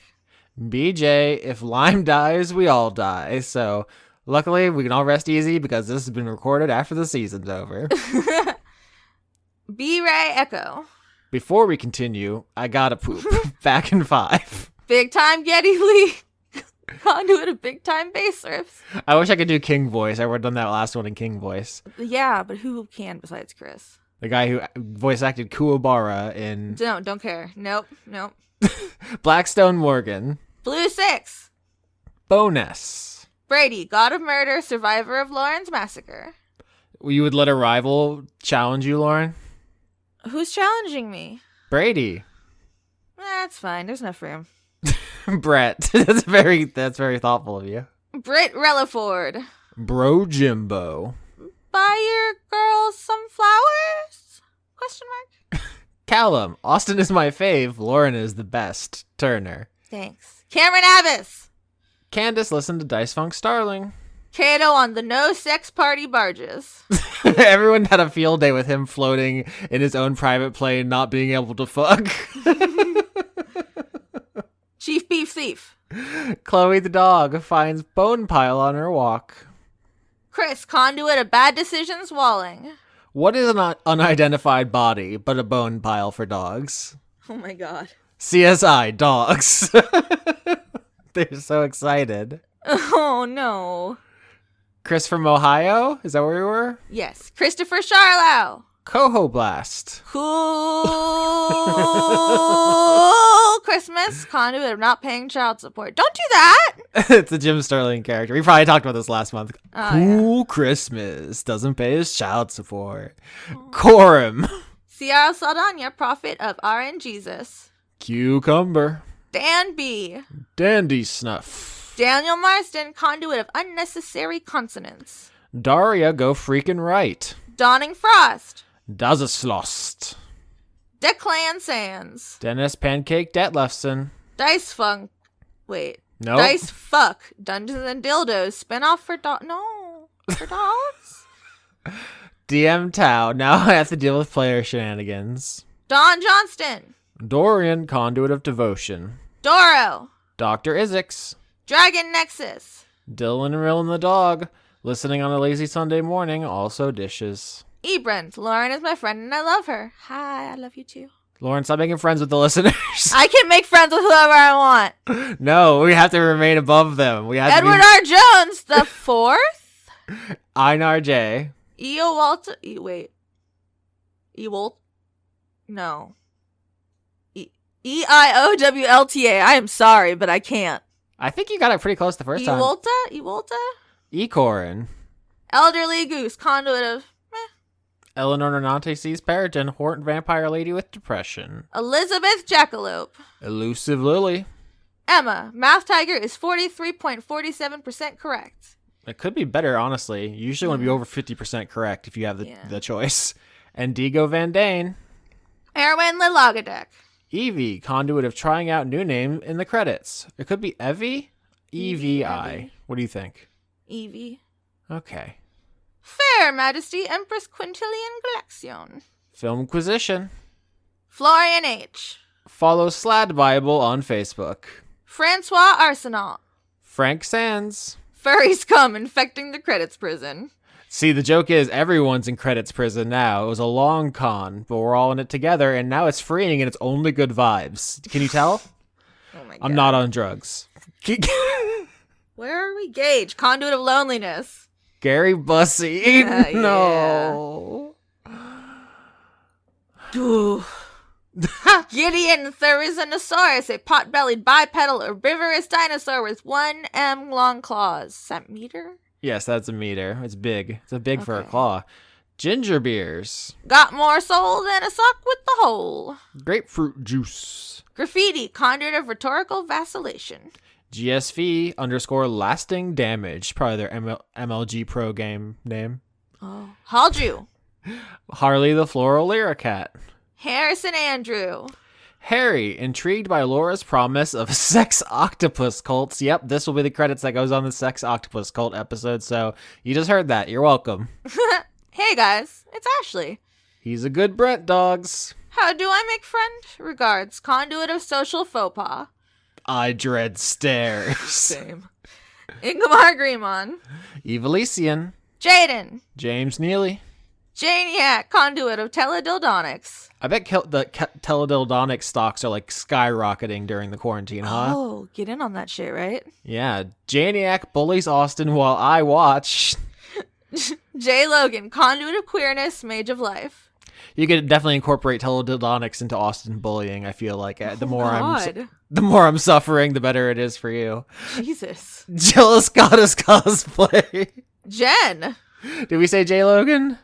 BJ, if Lime dies, we all die. So, luckily, we can all rest easy because this has been recorded after the season's over. B-Ray Echo. Before we continue, I gotta poop. Back in 5. Big Time Getty Lee. Conduit of Big Time Bass Riffs. I wish I could do King voice. I would have done that last one in King voice. Yeah, but who can besides Chris? The guy who voice acted Kuwabara in Don't care. Nope. Blackstone Morgan. Blue 6. Bonus. Brady, God of Murder, survivor of Lauren's massacre. You would let a rival challenge you, Lauren? Who's challenging me? Brady. That's fine. There's enough room. Brett. That's very thoughtful of you. Britt Relaford. Bro Jimbo. Buy your girls some flowers? Question mark. Callum. Austin is my fave. Lauren is the best. Turner. Thanks. Cameron Abbas. Candace listened to Dice Funk Starling. Kato on the no sex party barges. Everyone had a field day with him floating in his own private plane, not being able to fuck. Chief Beef Thief. Chloe the dog finds bone pile on her walk. Chris, conduit of bad decisions walling. What is an unidentified body but a bone pile for dogs? Oh my god. CSI dogs. They're so excited. Oh no. Chris from Ohio? Is that where we were? Yes. Christopher Charlow. Coho Blast. Cool Christmas, conduit of not paying child support. Don't do that. It's a Jim Sterling character. We probably talked about this last month. Oh, cool Christmas. Doesn't pay his child support. Corum. Ciara Saldana, prophet of RN Jesus. Cucumber. Dan B. Dandy Snuff. Daniel Marston, conduit of unnecessary consonants. Daria go freaking right. Dawning Frost. Das ist lost. Declan Sands. Dennis Pancake Detlefson. Dice Funk. Wait. Nope. Dice Fuck. Dungeons and Dildos. Spinoff for No. For dogs? DM Tau. Now I have to deal with player shenanigans. Don Johnston. Dorian, Conduit of Devotion. Doro. Dr. Isix. Dragon Nexus. Dylan and Rillin the dog. Listening on a lazy Sunday morning. Also dishes. Ebrent. Lauren is my friend and I love her. Hi, I love you too. Lauren, stop making friends with the listeners. I can make friends with whoever I want. No, we have to remain above them. We have Edward to R. Jones, the fourth. Einar J. Eowalta. Wait. Ewolt. No. EIOWLTA. I am sorry, but I can't. I think you got it pretty close the first time. Ewolta? Ecorin. Elderly Goose, conduit of Eleanor Nonante sees Peregrine, Horton Vampire Lady with Depression. Elizabeth Jackalope. Elusive Lily. Emma, Math Tiger is 43.47% correct. It could be better, honestly. You usually want to be over 50% correct if you have the choice. And Digo Van Dane. Erwin Lilagadek. Evie, conduit of trying out new name in the credits. It could be Evie? EVI. What do you think? Evie. Okay. Fair Majesty Empress Quintilian Galaxion. Filmquisition. Florian H. Follow Slad Bible on Facebook. Francois Arsenal. Frank Sands. Furry scum infecting the credits prison. See, the joke is everyone's in credits prison now. It was a long con, but we're all in it together, and now it's freeing and it's only good vibes. Can you tell? Oh my god. I'm not on drugs. Where are we? Gage, conduit of loneliness. Gary Bussy. Yeah. No. Ooh. Gideon Therizinosaurus, a pot-bellied bipedal herbivorous dinosaur with 1 m long claws. Is that meter? Yes, that's a meter. It's big. It's a big for a Okay. claw. Ginger beers. Got more soul than a sock with the hole. Grapefruit juice. Graffiti, conduit of rhetorical vacillation. GSV _ lasting damage. Probably their MLG Pro game name. Oh. Haldrew. Harley the Floral Lyricat. Harrison Andrew. Harry, intrigued by Laura's promise of sex octopus cults. Yep, this will be the credits that goes on the sex octopus cult episode, so you just heard that. You're welcome. Hey guys, it's Ashley. He's a good Brent, dogs. How do I make friend? Regards, conduit of social faux pas. I dread stairs. Same. Ingmar Greymon. Evelician. Jaden. James Neely. Janiac, conduit of teledildonics. I bet the teledildonic stocks are like skyrocketing during the quarantine, huh? Oh, get in on that shit, right? Yeah, Janiac bullies Austin while I watch. J. Logan, conduit of queerness, mage of life. You could definitely incorporate teledildonics into Austin bullying. I feel like the more God. the more I'm suffering, the better it is for you. Jesus. Jealous goddess cosplay. Jen. Did we say J. Logan?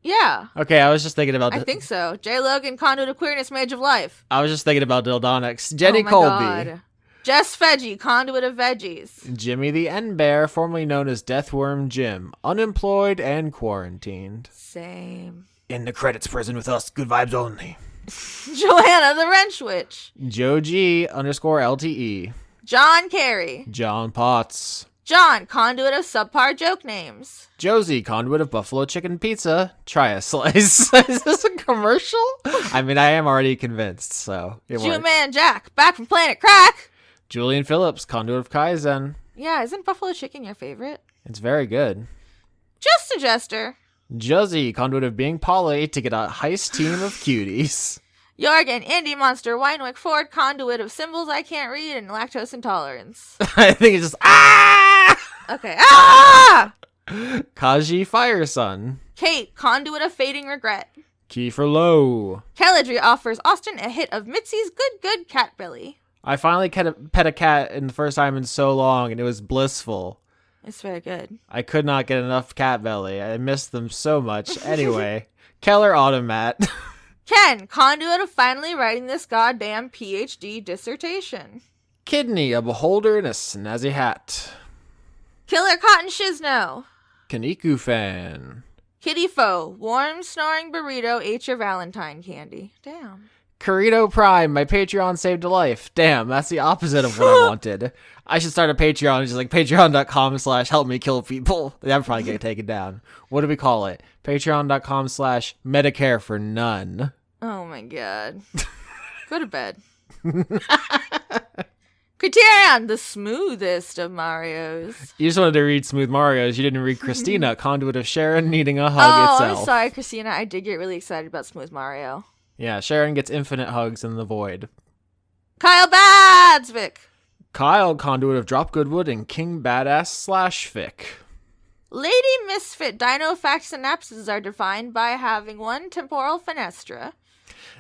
Yeah, Okay, I was just thinking about. I think so. J. Logan, conduit of queerness, mage of life. I was just thinking about Dildonics. Jenny Oh my Colby. God. Jess Veggie, conduit of veggies. Jimmy the N-Bear, formerly known as Deathworm Jim. Unemployed and quarantined. Same. In the credits prison with us, good vibes only. Joanna the Wrench Witch. Joe G _LTE. John Carey. John Potts. John, conduit of subpar joke names. Josie, conduit of Buffalo Chicken Pizza. Try a slice. Is this a commercial? I mean, I am already convinced, so it Jew works. Man Jack, back from Planet Crack. Julian Phillips, conduit of Kaizen. Yeah, isn't buffalo chicken your favorite? It's very good. Just a jester. Josie, conduit of being Polly to get a heist team of cuties. Jorgen, Indie Monster, Winewick Ford, conduit of symbols I can't read and lactose intolerance. I think it's just Okay. Ah! Kaji Firesun. Kate, conduit of fading regret. Kiefer Lowe. Kelladry offers Austin a hit of Mitzi's good cat belly. I finally pet a cat in the first time in so long, and it was blissful. It's very good. I could not get enough cat belly. I missed them so much. Anyway, Keller Automat. Ken, conduit of finally writing this goddamn PhD dissertation. Kidney, a beholder in a snazzy hat. Killer Cotton Shizno. Kaniku fan. Kitty Foe, warm snoring burrito ate your Valentine candy. Damn. Corrito Prime, my Patreon saved a life. Damn, that's the opposite of what I wanted. I should start a Patreon, just like patreon.com/help me kill people. That'd probably get taken down. What do we call it? Patreon.com/Medicare for none. Oh my god. Go to bed. Criterion, the smoothest of Marios. You just wanted to read Smooth Mario's. You didn't read Christina, conduit of Sharon needing a hug itself. I'm sorry, Christina. I did get really excited about Smooth Mario. Yeah, Sharon gets infinite hugs in the void. Kyle Badsvik. Kyle, conduit of Drop Goodwood and King Badass /Fic. Lady Misfit Dino Fact synapses are defined by having one temporal fenestra.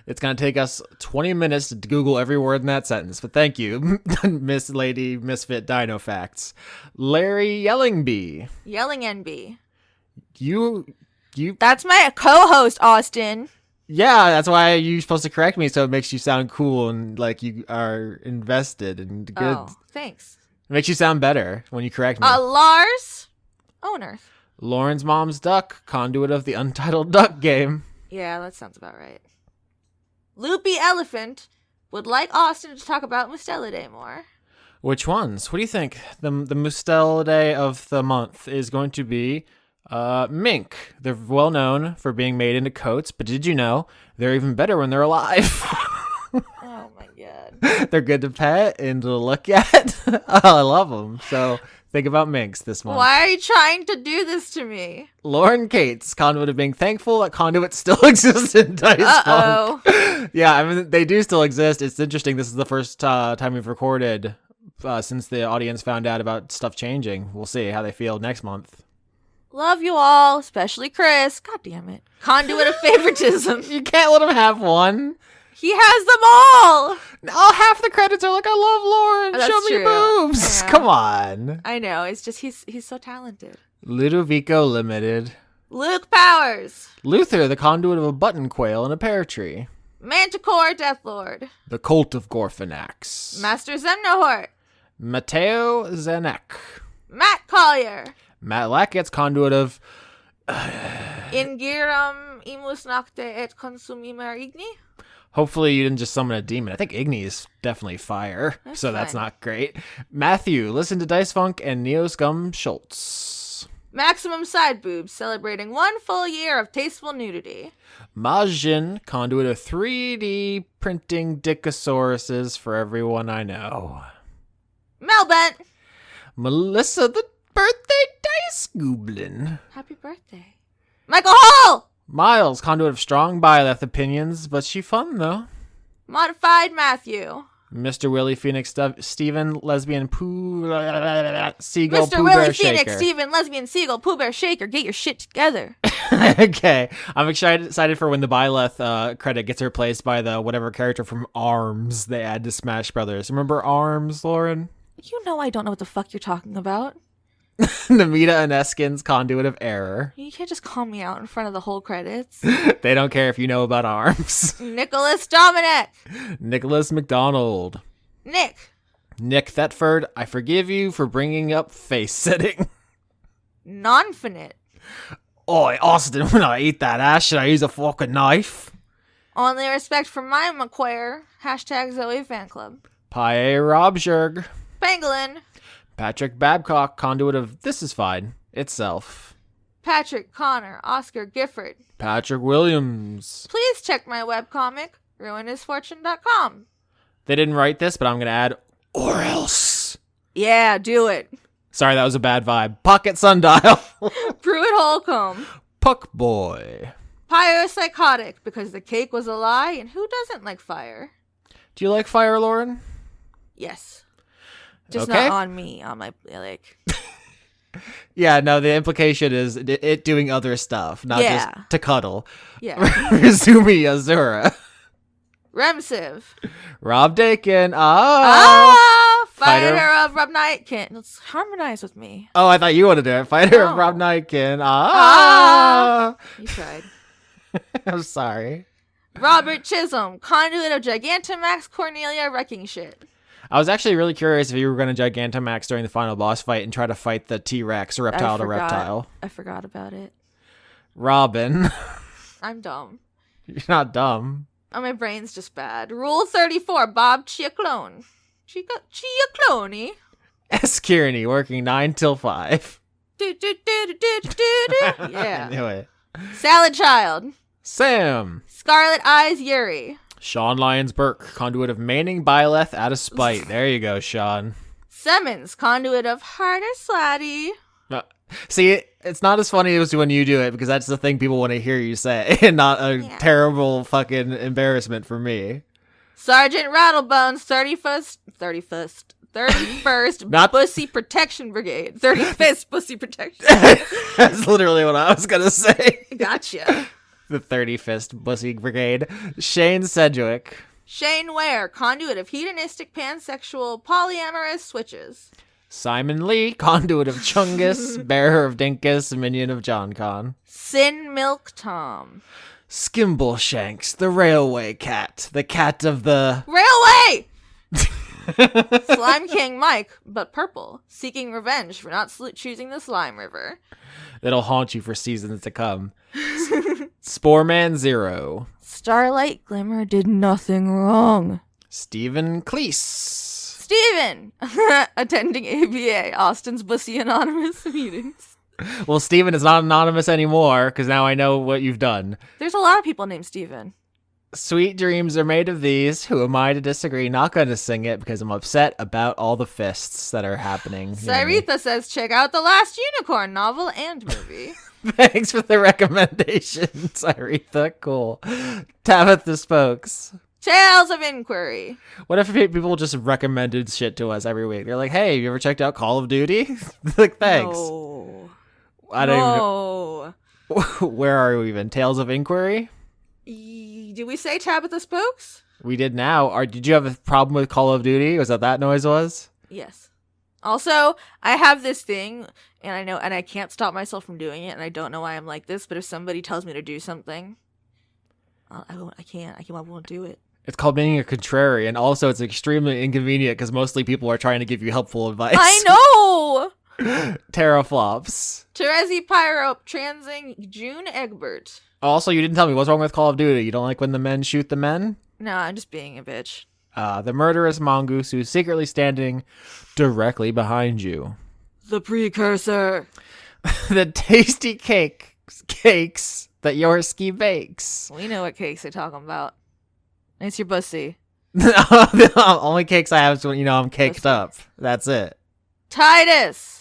It's going to take us 20 minutes to Google every word in that sentence, but thank you, Miss Lady Misfit Dino Facts. Larry Yellingby. Yelling NB. You. That's my co-host, Austin. Yeah, that's why you're supposed to correct me so it makes you sound cool and like you are invested and good. Oh, thanks. It makes you sound better when you correct me. Lars Owner. Lauren's mom's duck, conduit of the Untitled Duck game. Yeah, that sounds about right. Loopy Elephant would like Austin to talk about Mustelidae more. Which ones? What do you think? The Mustelidae of the month is going to be mink. They're well known for being made into coats, but did you know they're even better when they're alive? Oh my god. They're good to pet and to look at. Oh, I love them. So think about minks this month. Why are you trying to do this to me? Lauren Cates, conduit of being thankful that conduits still exist in Dice Uh-oh. Funk. Yeah, I mean, they do still exist. It's interesting. This is the first time we've recorded since the audience found out about stuff changing. We'll see how they feel next month. Love you all, especially Chris. God damn it. Conduit of favoritism. You can't let him have one. He has them all. Oh, half the credits are like, I love Lauren. Oh, that's Show me true. your boobs. Yeah. Come on. I know. It's just he's so talented. Ludovico Limited. Luke Powers. Luther, the conduit of a button quail and a pear tree. Manticore Deathlord. The Cult of Gorfanax. Master Zemnohort. Matteo Zanek. Matt Collier. Matt Lack gets Conduit of... Ingiram imus nocte et consumimer igni. Hopefully you didn't just summon a demon. I think Igni is definitely fire, so that's fine. not great. Matthew, listen to Dice Funk and Neoscum Schultz. Maximum side boobs, celebrating 1 full year of tasteful nudity. Majin, Conduit of 3D printing Dickosauruses for everyone I know. Melbent. Melissa, the birthday dice goblin. Happy birthday. Michael Hall. Miles, Conduit of strong Byleth opinions, but she fun though. Modified Matthew. Mr. Willie Phoenix, Steven, lesbian seagull, Mr. Pooh Willie Bear Phoenix, Shaker. Steven, lesbian seagull, Pooh Bear Shaker, get your shit together. Okay, I'm excited for when the Byleth credit gets replaced by the whatever character from ARMS they add to Smash Brothers. Remember ARMS, Lauren? You know I don't know what the fuck you're talking about. Namita and Eskin's Conduit of Error. You can't just call me out in front of the whole credits. They don't care if you know about ARMS. Nicholas Dominic. Nicholas McDonald. Nick. Nick Thetford, I forgive you for bringing up face sitting. Nonfinite. Oi, Austin, when I eat that ass, should I use a fucking knife? Only respect for my McQuare. Hashtag Zoe Fan Club. Pae Robjerg. Pangolin. Patrick Babcock, Conduit of This Is Fine itself. Patrick Connor. Oscar Gifford. Patrick Williams. Please check my webcomic, ruinhisfortune.com. They didn't write this, but I'm going to add, or else. Yeah, do it. Sorry, that was a bad vibe. Pocket Sundial. Pruitt Holcomb. Puck Boy. Pyropsychotic, because the cake was a lie, and who doesn't like fire? Do you like fire, Lauren? Yes. Just Okay. not on me, on my, like... Yeah, no, the implication is it doing other stuff, not Yeah. just to cuddle. Yeah. Rizumi Azura. Remsiv. Rob Dakin. Fighter of Rob Nightkin. Let's harmonize with me. Oh, I thought you wanted to do it. Fighter of No. Rob Nightkin. You tried. I'm sorry. Robert Chisholm. Conduit of Gigantamax Cornelia Wrecking Shit. I was actually really curious if you were going to Gigantamax during the final boss fight and try to fight the T-Rex, reptile to reptile. I forgot about it. Robin. I'm dumb. You're not dumb. Oh, my brain's just bad. Rule 34. Bob Chiaclone. Chiaclone. S. Kearney, working 9 till 5. Yeah. Anyway. Salad Child. Sam. Scarlet Eyes Yuri. Sean Lyons Burke, Conduit of Manning Byleth out of spite. There you go, Sean. Simmons. Conduit of Harder Slatty. See, it's not as funny as when you do it because that's the thing people want to hear you say and not a terrible fucking embarrassment for me. Sergeant Rattlebones. 31st Not- Bussy Protection Brigade. 35th Bussy Protection. That's literally what I was going to say. Gotcha. The 35th Bussy Brigade. Shane Sedgwick. Shane Ware. Conduit of Hedonistic Pansexual Polyamorous Switches. Simon Lee, Conduit of Chungus, Bearer of Dinkus, Minion of John Con. Sin Milk Tom. Skimbleshanks, the Railway Cat, the cat of the... Railway! Slime King Mike, but purple, seeking revenge for not choosing the Slime River. That'll haunt you for seasons to come. Sporeman Zero. Starlight Glimmer did nothing wrong. Stephen Cleese. Steven! Attending ABA, Austin's Bussy Anonymous meetings. Well, Steven is not anonymous anymore, because now I know what you've done. There's a lot of people named Steven. Sweet dreams are made of these. Who am I to disagree? Not going to sing it because I'm upset about all the fists that are happening. Cyretha says check out The Last Unicorn novel and movie. Thanks for the recommendation, Cyretha. Cool. Tabitha Spokes. Tales of Inquiry. What if people just recommended shit to us every week? They're like, hey, have you ever checked out Call of Duty? Like, thanks. No. I don't even know. Where are we even? Tales of Inquiry? Did we say Tabitha Spokes? We did now. Did you have a problem with Call of Duty? Was that noise was? Yes. Also, I have this thing, and I know, and I can't stop myself from doing it, and I don't know why I'm like this, but if somebody tells me to do something, I won't do it. It's called being a contrarian. Also, it's extremely inconvenient because mostly people are trying to give you helpful advice. I know! Teraflops. Terezi Pyro, Transing, June Egbert. Also, you didn't tell me what's wrong with Call of Duty. You don't like when the men shoot the men? No, I'm just being a bitch. The murderous mongoose who's secretly standing directly behind you. The precursor. The tasty cakes that Yorski bakes. We know what cakes they're talking about. It's your pussy. The only cakes I have is when I'm caked up. That's it. Titus.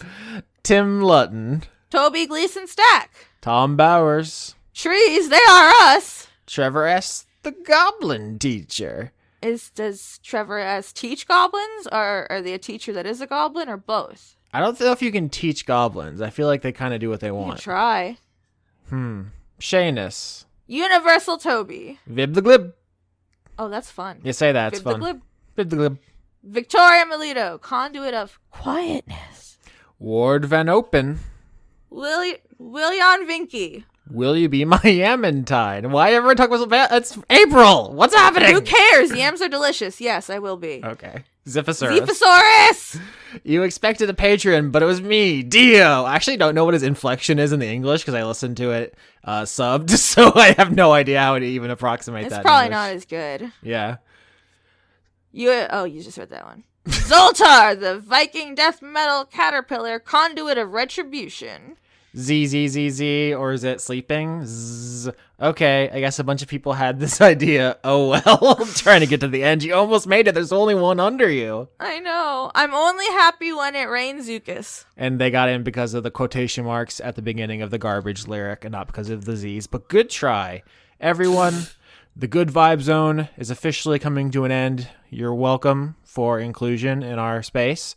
Tim Lutton. Toby Gleason Stack. Tom Bowers. Trees, they are us. Trevor S. the Goblin Teacher. Does Trevor S. teach goblins? Or are they a teacher that is a goblin, or both? I don't know if you can teach goblins. I feel like they kind of do what they You want. can try. Shanus. Universal Toby. Vib the Glib. Oh, that's fun. You say that. It's Vib the fun. Glib. Vib the Glib. Victoria Melito, conduit of quietness. Ward Van Open. Willian Vinky. Will you be my Yamantine? Why everyone talk about that? It's April. What's happening? Who cares? Yams are delicious. Yes, I will be. Okay. Ziphosaurus. Zephosaurus! You expected a Patreon, but it was me, Dio. I actually don't know what his inflection is in the English because I listened to it subbed, so I have no idea how to even approximate It's that. probably in not English. as good. Yeah. You just read that one. Zoltar, the Viking death metal caterpillar, conduit of retribution. Z, or is it sleeping? Zzz. Okay, I guess a bunch of people had this idea. Oh well, I'm trying to get to the end. You almost made it. There's only one under you. I know. I'm only happy when it rains Zukas. And they got in because of the quotation marks at the beginning of the garbage lyric and not because of the Z's. But good try. Everyone, the Good Vibe Zone is officially coming to an end. You're welcome for inclusion in our space.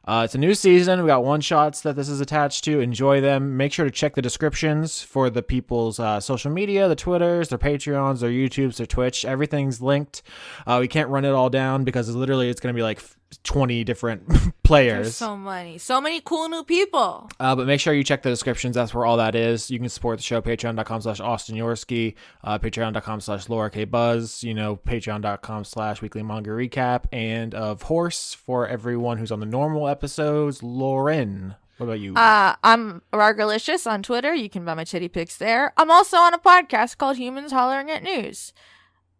It's a new season. We got one-shots that this is attached to. Enjoy them. Make sure to check the descriptions for the people's social media, the Twitters, their Patreons, their YouTubes, their Twitch. Everything's linked. We can't run it all down because literally it's going to be like 20 different players. There's so many cool new people. But make sure you check the descriptions. That's where all that is. You can support the show, patreon.com/AustinYorski, patreon.com/LauraKBuzz, patreon.com/Weekly Manga Recap, and of course, for everyone who's on the normal episodes, Lauren. What about you? I'm Ragalicious on Twitter. You can buy my titty pics there. I'm also on a podcast called Humans Hollering at News.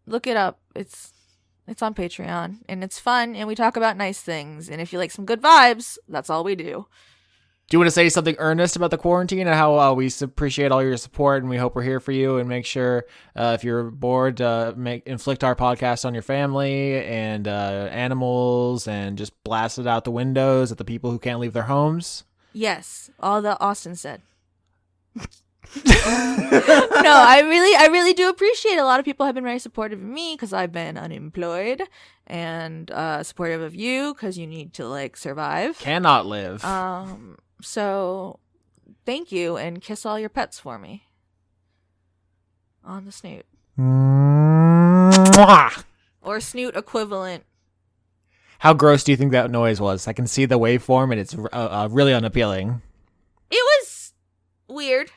Look it up. It's on Patreon, and it's fun, and we talk about nice things. And if you like some good vibes, that's all we do. Do you want to say something earnest about the quarantine and how we appreciate all your support, and we hope we're here for you, and make sure if you're bored, inflict our podcast on your family and animals, and just blast it out the windows at the people who can't leave their homes? Yes, all that Austin said. No, I really do appreciate it. A lot of people have been very supportive of me because I've been unemployed, and supportive of you because you need to survive. Cannot live. So thank you, and kiss all your pets for me on the snoot. Mwah! Or snoot equivalent. How gross do you think that noise was? I can see the waveform, and it's really unappealing. It was weird.